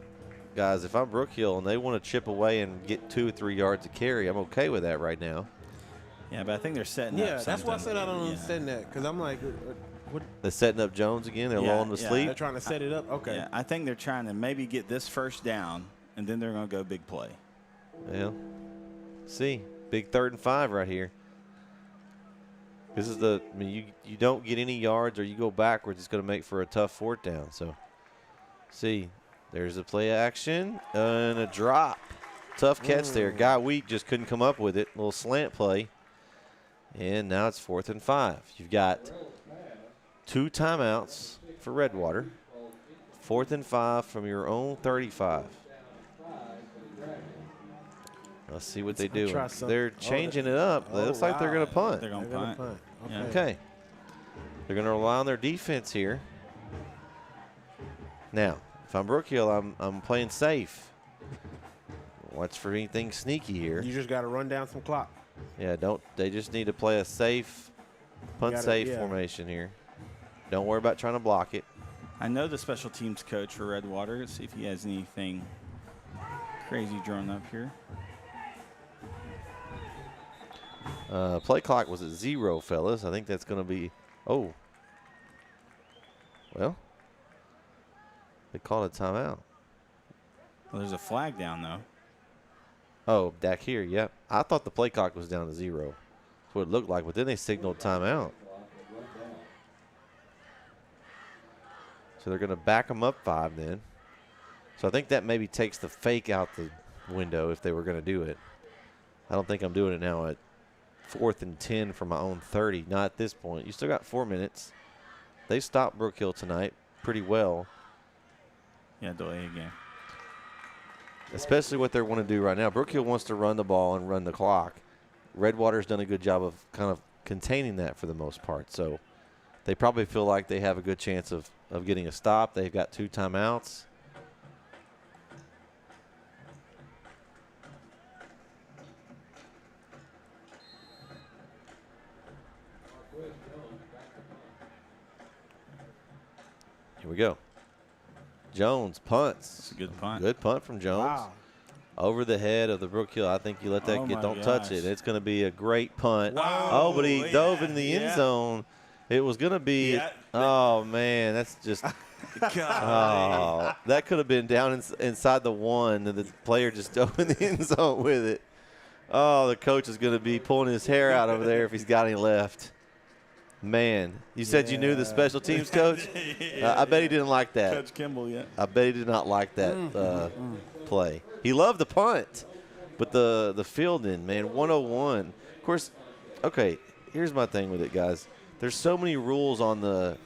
guys. If I'm Brook Hill and they want to chip away and get 2 or 3 yards to carry, I'm okay with that right now. Yeah, but I think they're setting Yeah, up that's why I said I don't Yeah. understand that because I'm like, what? They're setting up Jones again. They're lulling to They're sleep. trying to set it up. Okay. Yeah, I think they're trying to maybe get this first down, and then they're going to go big play. Yeah. See, big 3rd and 5 right here. This is you don't get any yards or you go backwards, it's going to make for a tough 4th down. So, see, there's a play action and a drop. Tough catch there. Guy Weak just couldn't come up with it. Little slant play. And now it's 4th and 5. You've got 2 timeouts for Redwater. 4th and 5 from your own 35. Let's see what they do. They're changing it up. It looks like they're going to punt. They're going to punt. Okay. They're going to rely on their defense here. Now, if I'm Brook Hill, I'm playing safe. Watch for anything sneaky here. You just got to run down some clock. Yeah, they just need to play a safe, punt safe formation here. Don't worry about trying to block it. I know the special teams coach for Redwater. Let's see if he has anything crazy drawn up here. Play clock was at 0, fellas. I think that's going to be, well, they called a timeout. Well, there's a flag down, though. Oh, back here, yep. I thought the play clock was down to 0. That's what it looked like, but then they signaled timeout. So they're going to back them up 5 then. So I think that maybe takes the fake out the window if they were going to do it. I don't think I'm doing it now at 4th and 10 from my own 30. Not at this point. You still got 4 minutes. They stopped Brook Hill tonight pretty well. Yeah, delay again. Especially what they want to do right now. Brook Hill wants to run the ball and run the clock. Redwater's done a good job of kind of containing that for the most part. So they probably feel like they have a good chance of getting a stop. They've got 2 timeouts. Here we go. Jones punts. That's a good punt. Good punt from Jones. Wow. Over the head of the Brook Hill. I think you let that get. Don't touch it. It's going to be a great punt. Wow. Oh, but he dove in the end zone. It was going to be. Oh man, that's just. Oh, that could have been down inside the 1, and the player just dove in the end zone with it. Oh, the coach is going to be pulling his hair out over there if he's got any left. Man, you said you knew the special teams coach? I bet he didn't like that. Coach Kimball, yeah. I bet he did not like that play. He loved the punt, but the fielding, man, 101. Of course, okay, here's my thing with it, guys. There's so many rules on the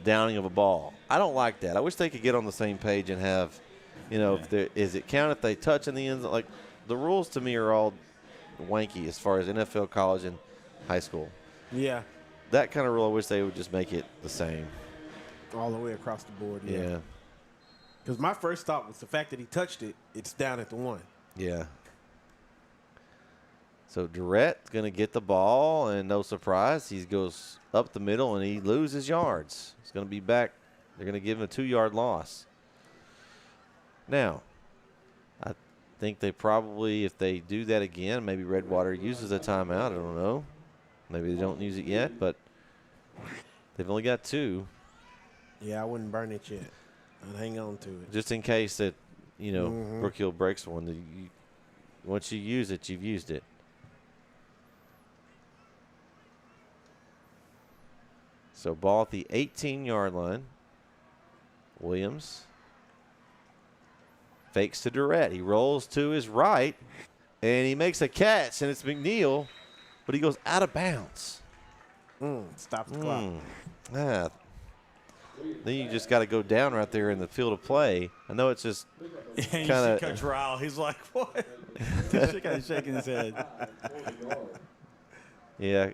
downing of a ball. I don't like that. I wish they could get on the same page and have, if is it count if they touch in the end zone? Like, the rules to me are all wanky as far as NFL, college, and high school. Yeah. That kind of rule, I wish they would just make it the same. All the way across the board, Yeah. Because my first thought was the fact that he touched it, it's down at the 1. Yeah. So Durrett's going to get the ball, and no surprise, he goes up the middle, and he loses yards. He's going to be back. They're going to give him a 2-yard loss. Now, I think they probably, if they do that again, maybe Redwater uses a timeout. I don't know. Maybe they don't use it yet, but they've only got 2. Yeah, I wouldn't burn it yet. I'd hang on to it. Just in case that, Brook Hill breaks one. Once you use it, you've used it. So ball at the 18-yard line. Williams fakes to Durrett. He rolls to his right, and he makes a catch, and it's McNeil, but he goes out of bounds. Stop the clock. Then you just got to go down right there in the field of play. I know it's just kind of. Coach Ryle, he's like, what? He's kind of shaking his head. Yeah,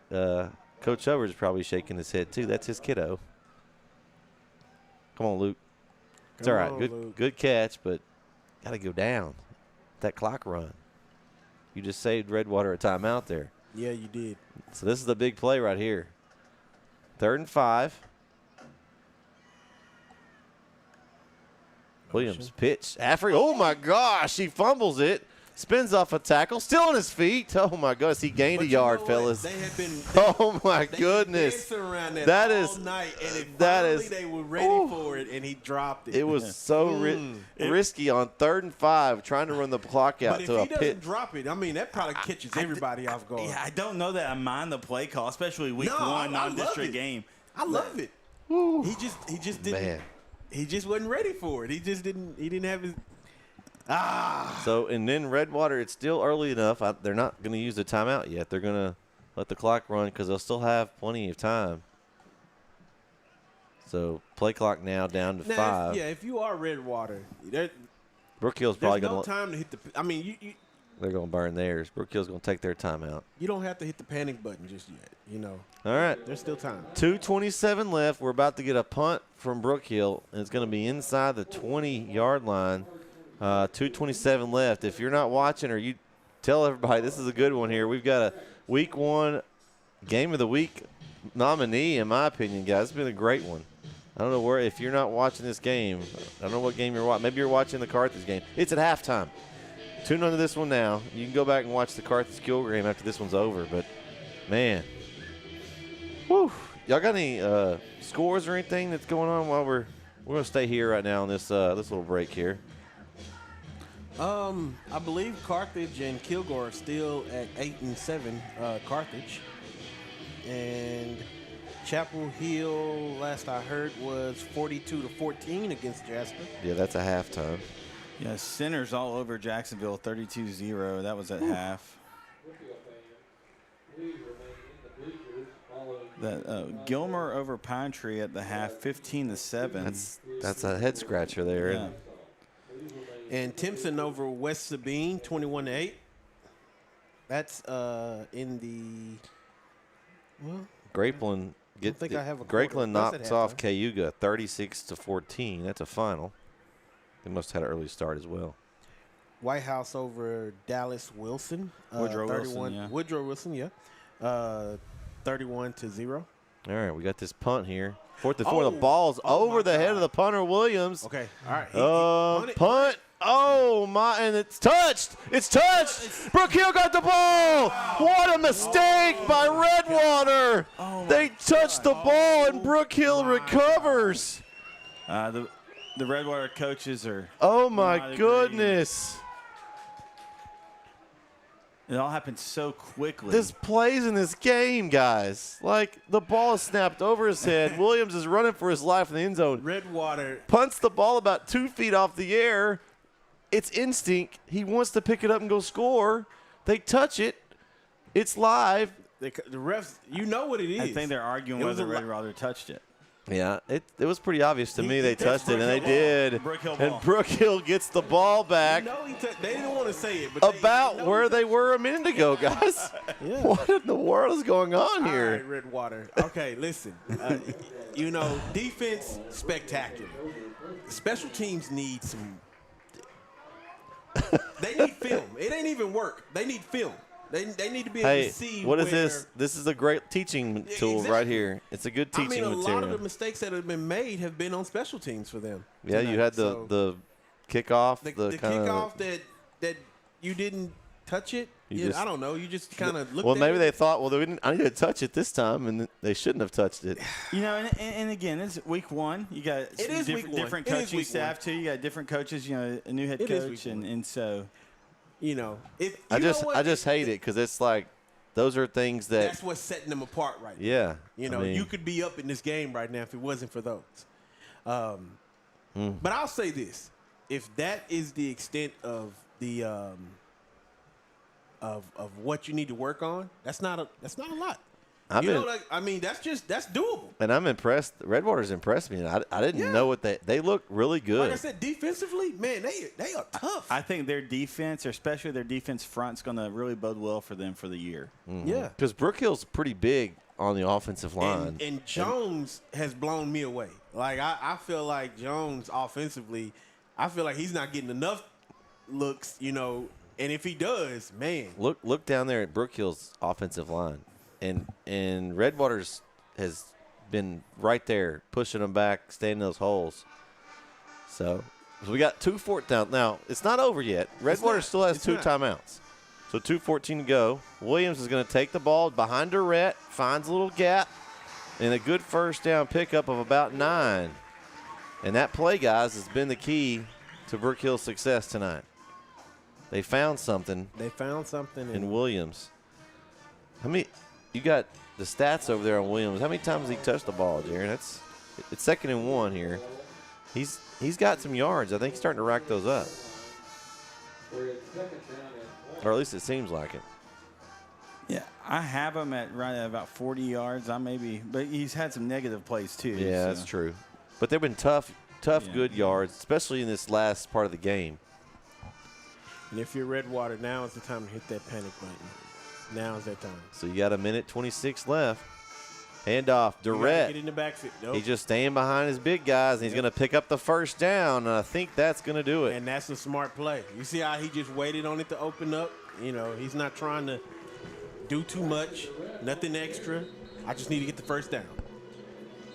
Coach Hubbard's is probably shaking his head too. That's his kiddo. Come on, Luke. It's all right. Good catch, but got to go down. That clock run. You just saved Redwater a timeout there. Yeah, you did. So this is the big play right here. 3rd and 5. Williams pitch. Affrey. Oh my gosh, he fumbles it. spins off a tackle, still on his feet. Oh my goodness, he gained a yard, fellas. They had been. Oh my They goodness, dancing around that all is night, and that finally is. they were ready for it, and he dropped it. It was so risky on 3rd and 5, trying to run the clock out But to if a he doesn't pit. drop it, I mean that probably catches everybody off guard. Yeah, I don't know that I mind the play call, especially week No, one, I love non-district it. game. I love it. He just didn't. Man. He just wasn't ready for it. He didn't have his. So, and then Redwater, it's still early enough. They're not going to use the timeout yet. They're going to let the clock run because they'll still have plenty of time. So, play clock now down to 5. If you are Redwater, Brook Hill's probably there's going no time to hit the. I mean, they're going to burn theirs. Brook Hill's going to take their timeout. you don't have to hit the panic button just yet. You know. All right. There's still time. 2:27 left. We're about to get a punt from Brook Hill, and it's going to be inside the 20-yard line. 2:27 left. If you're not watching, or you tell everybody, this is a good one here. We've got a week 1 game of the week nominee, in my opinion, guys. It's been a great one. I don't know where, if you're not watching this game, I don't know what game you're watching. Maybe you're watching the Carthage game. It's at halftime. Tune into this one now. You can go back and watch the Carthage-Kilgore game after this one's over. But, man, whew. Y'all got any scores or anything that's going on while we're going to stay here right now on this this little break here? I believe Carthage and Kilgore are still at 8 and 7. Carthage and Chapel Hill, last I heard, was 42-14 against Jasper. Yeah, that's a halftime. Yeah, Sinners all over Jacksonville, 32-0. That was at half. That Gilmer over Pine Tree at the half, 15-7. That's a head scratcher there. Yeah. And Timpson over West Sabine, 21-8. That's in the Grapeland Grapeland knocks off Cayuga 36-14. That's a final. They must have had an early start as well. White House over Dallas Wilson. Woodrow Wilson, yeah. Woodrow Wilson, yeah. 31-0. All right, we got this punt here. 4th and 4. The ball's over the head of the punter, Williams. Okay, all right. Punt. Oh, my. And it's touched. It's touched. Brook Hill got the ball. What a mistake by Redwater. They touched the ball, and Brook Hill recovers. The Redwater coaches are. Oh, my goodness. It all happened so quickly. This plays in this game, guys. Like, the ball is snapped over his head. Williams is running for his life in the end zone. Redwater punts the ball about 2 feet off the air. It's instinct. He wants to pick it up and go score. They touch it. It's live. The refs, you know what it is. I think they're arguing whether Redwater touched it. Yeah, it was pretty obvious to me they touched it, and they did. Brook Hill and ball. Brook Hill gets the ball back. They didn't want to say it, but about where they were a minute ago, guys. Yeah. What in the world is going on here? All right, Redwater. Okay, listen. Defense, spectacular. Special teams need some. They need film. It ain't even work. They need film. They need to be able to see. What is this? This is a great teaching tool right here. It's a good teaching material. A lot of the mistakes that have been made have been on special teams for them. Yeah, you had the kickoff. The kind kickoff that you didn't touch it. I don't know. You just kind of looked. Well, at maybe it. they thought, well, I need to touch it this time, and they shouldn't have touched it. And again, it's week 1. You got different coaching staff too. You got different coaches. A new head coach, and so. I just hate it because it's like those are things that's what's setting them apart right now. Yeah. You could be up in this game right now if it wasn't for those. But I'll say this: if that is the extent of the of what you need to work on, that's not a lot. That's doable. And I'm impressed. Redwater's impressed me. I didn't know what they look really good. Like I said, defensively, man, they are tough. I think their defense, or especially their defense front, is going to really bode well for them for the year. Mm-hmm. Yeah, because Brook Hill's pretty big on the offensive line, and Jones has blown me away. Like I feel like Jones offensively, I feel like he's not getting enough looks. And if he does, man, look down there at Brook Hill's offensive line. And Redwater's has been right there, pushing them back, staying in those holes. So, So we got 2:14 down. Now, it's not over yet. Redwater still has two timeouts. So 2:14 to go. Williams is going to take the ball behind Durrett, finds a little gap, and a good first down pickup of about 9. And that play, guys, has been the key to Brook Hill's success tonight. They found something. In Williams. How many? You got the stats over there on Williams. How many times has he touched the ball, Jaron? It's 2nd and 1 here. He's got some yards. I think he's starting to rack those up. Or at least it seems like it. Yeah, I have him at right at about 40 yards. But he's had some negative plays too. Yeah, that's true. But they've been tough, good yards, especially in this last part of the game. And if you're Redwater, now is the time to hit that panic button. Now is that time. So you got 1:26 left. Handoff, Durrett. Get in the backfield. Nope. He's just staying behind his big guys, and he's going to pick up the first down, and I think that's going to do it. And that's a smart play. You see how he just waited on it to open up? He's not trying to do too much, nothing extra. I just need to get the first down.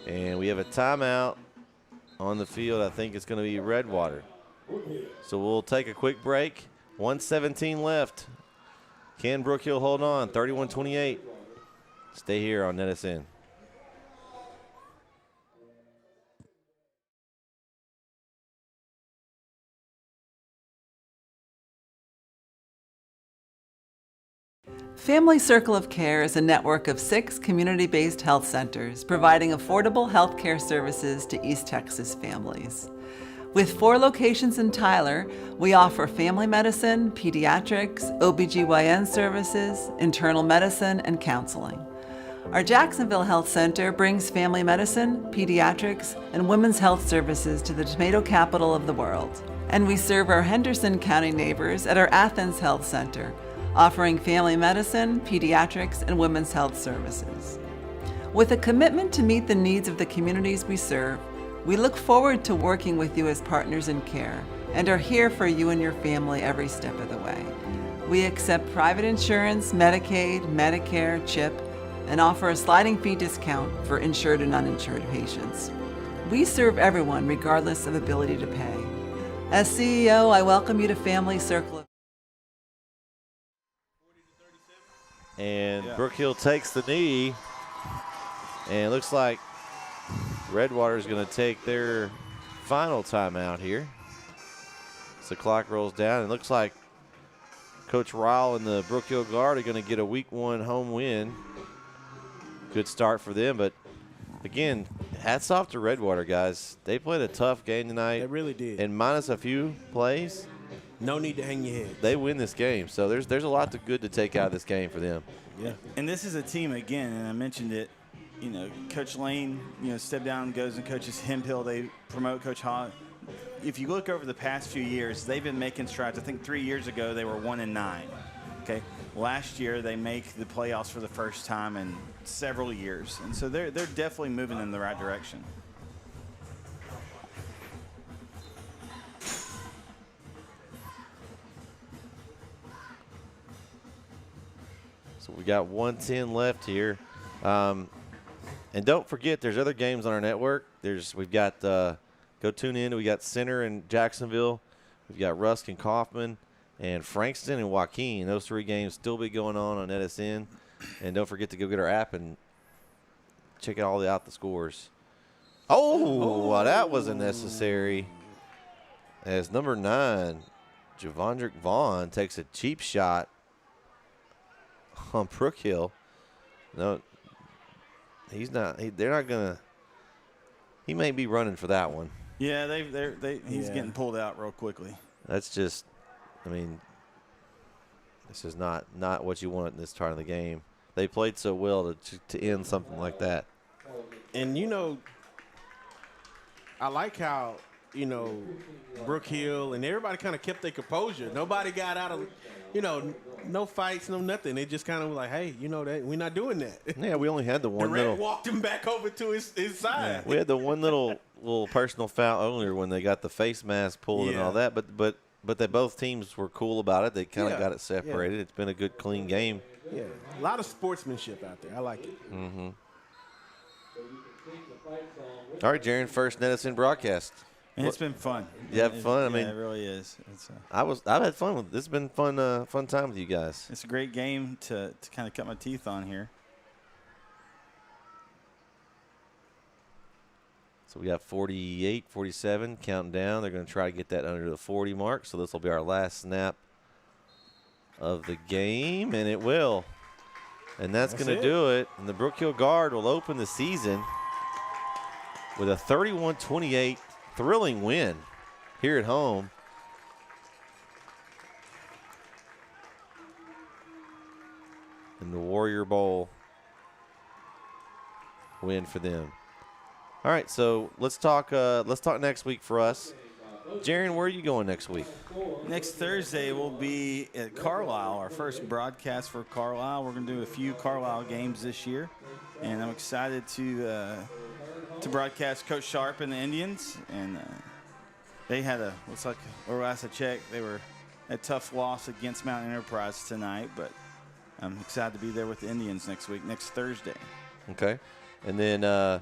And we have a timeout on the field. I think it's going to be Redwater. So we'll take a quick break. 1:17 left. Can Brook Hill hold on? 31-28. Stay here on NetSN. Family Circle of Care is a network of 6 community-based health centers providing affordable health care services to East Texas families. With 4 locations in Tyler, we offer family medicine, pediatrics, OBGYN services, internal medicine, and counseling. Our Jacksonville Health Center brings family medicine, pediatrics, and women's health services to the tomato capital of the world. And we serve our Henderson County neighbors at our Athens Health Center, offering family medicine, pediatrics, and women's health services. With a commitment to meet the needs of the communities we serve, we look forward to working with you as partners in care and are here for you and your family every step of the way. We accept private insurance, Medicaid, Medicare, CHIP, and offer a sliding fee discount for insured and uninsured patients. We serve everyone regardless of ability to pay. As CEO, I welcome you to Family Circle. And Brook Hill takes the knee, and it looks like Redwater is going to take their final timeout here. As the clock rolls down, it looks like Coach Ryle and the Brook Hill Guard are going to get a Week 1 home win. Good start for them, but again, hats off to Redwater, guys. They played a tough game tonight. They really did. And minus a few plays, no need to hang your head. they win this game. So there's a lot of good to take out of this game for them. Yeah. And this is a team, again, and I mentioned it, Coach Lane, step down, goes and coaches Hempill. They promote Coach Hall. If you look over the past few years, they've been making strides. I think 3 years ago they were 1-9. Okay. Last year they make the playoffs for the first time in several years, and so they're definitely moving in the right direction. So we got 1:10 left here. And don't forget, there's other games on our network. We've got go tune in. We got Center and Jacksonville. We've got Rusk and Kaufman and Frankston and Joaquin. Those 3 games still be going on NetSN. And don't forget to go get our app and check out the scores. Oh, well, that was unnecessary. As number 9, Javondrick Vaughn takes a cheap shot on Brook Hill. No, he's not. They're not gonna. He may be running for that one. Yeah, he's getting pulled out real quickly. That's just. I mean, this is not what you want in this part of the game. They played so well to end something like that. And I like how Brook Hill and everybody kind of kept their composure. Nobody got out of. No fights, no nothing. They just kind of were like, hey, that we're not doing that. Yeah, we only had the one Durrett little. walked him back over to his side. Yeah. We had the one little personal foul earlier when they got the face mask pulled and all that. But they both teams were cool about it. They kind of got it separated. Yeah. It's been a good, clean game. Yeah, a lot of sportsmanship out there. I like it. Mm-hmm. All right, Jaron, first NetSN broadcast. And it's been fun. You have fun? I mean, it really is. I've had fun with this. Has been fun time with you guys. It's a great game to kind of cut my teeth on here. So we got 48, 47, counting down. They're going to try to get that under the 40 mark. So this will be our last snap of the game, and it will. And that's going to do it. And the Brook Hill Guard will open the season with a 31-28 thrilling win here at home. In the Warrior Bowl win for them. All right, so let's talk next week for us. Jaron, where are you going next week? Next Thursday we'll be at Carlisle, our first broadcast for Carlisle. We're going to do a few Carlisle games this year, and I'm excited to broadcast Coach Sharp and the Indians. And they had last I checked, they were a tough loss against Mountain Enterprise tonight, but I'm excited to be there with the Indians next Thursday. Okay, and then I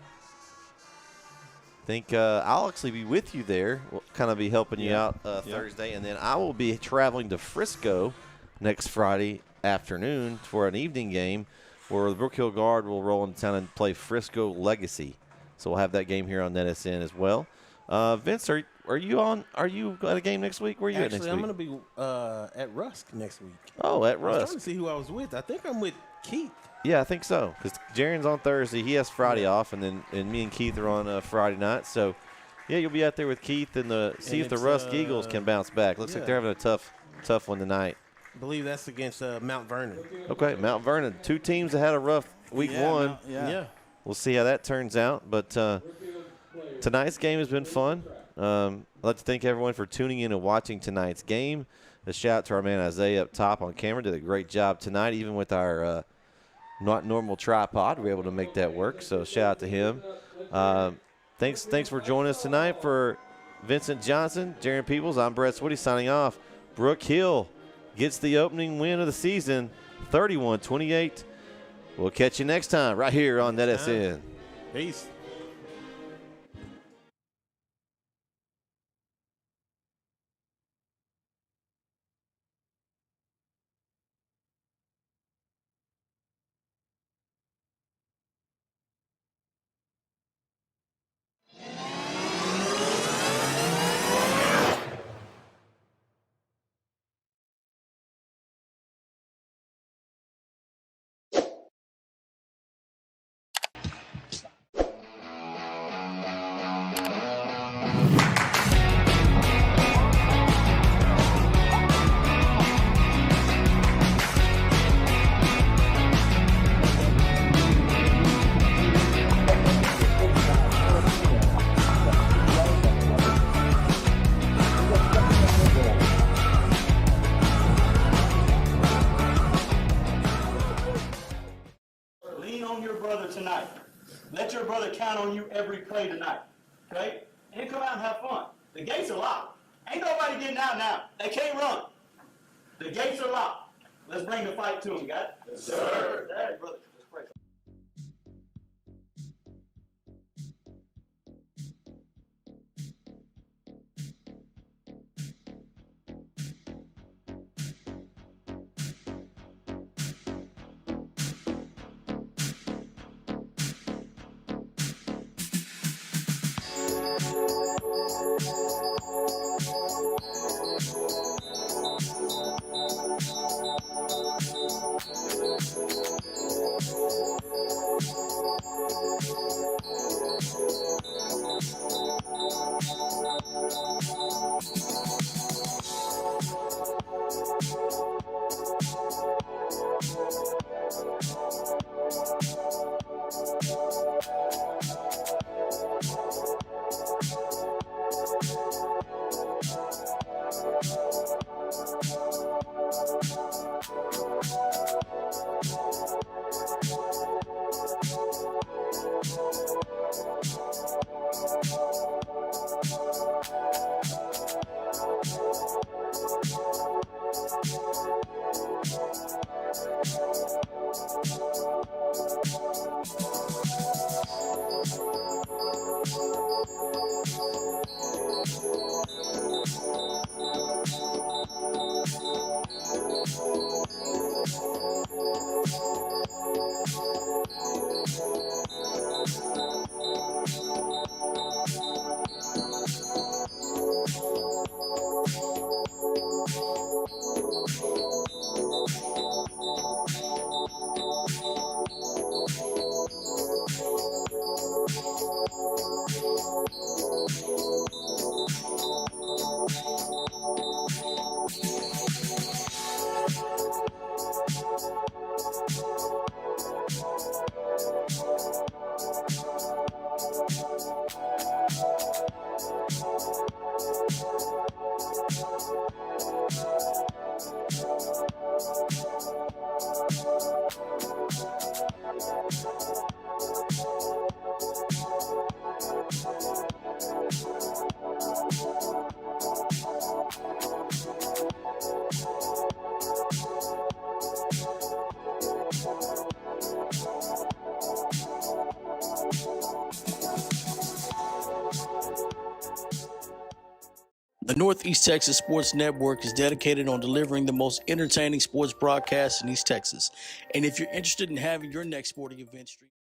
think I'll actually be with you there. We'll kind of be helping you out Thursday. And then I will be traveling to Frisco next Friday afternoon for an evening game where the Brook Hill Guard will roll into town and play Frisco Legacy. So we'll have that game here on NSN as well. Vince, are you at a game next week? Where are you at next week? I'm going to be at Rusk next week. Oh, at Rusk. I was trying to see who I was with. I think I'm with Keith. Yeah, I think so. Because Jaron's on Thursday. He has Friday off, and me and Keith are on Friday night. So, yeah, you'll be out there with Keith and see if the Rusk Eagles can bounce back. Looks like they're having a tough one tonight. I believe that's against Mount Vernon. Okay, Mount Vernon. Two teams that had a rough week one. We'll see how that turns out. But tonight's game has been fun. I'd like to thank everyone for tuning in and watching tonight's game. A shout out to our man Isaiah up top on camera. Did a great job tonight, even with our not normal tripod. We were able to make that work, so shout out to him. Thanks for joining us tonight. For Vincent Johnson, Jaron Peebles, I'm Brett Switty signing off. Brook Hill gets the opening win of the season, 31-28. We'll catch you next time right here on NetSN. Peace. Tonight. Let your brother count on you every play tonight. Okay? And come out and have fun. The gates are locked. Ain't nobody getting out now. They can't run. The gates are locked. Let's bring the fight to them, guys. Yes, sir. Hey, brother. Let's pray. The Northeast Texas Sports Network is dedicated on delivering the most entertaining sports broadcasts in East Texas. And if you're interested in having your next sporting event streamed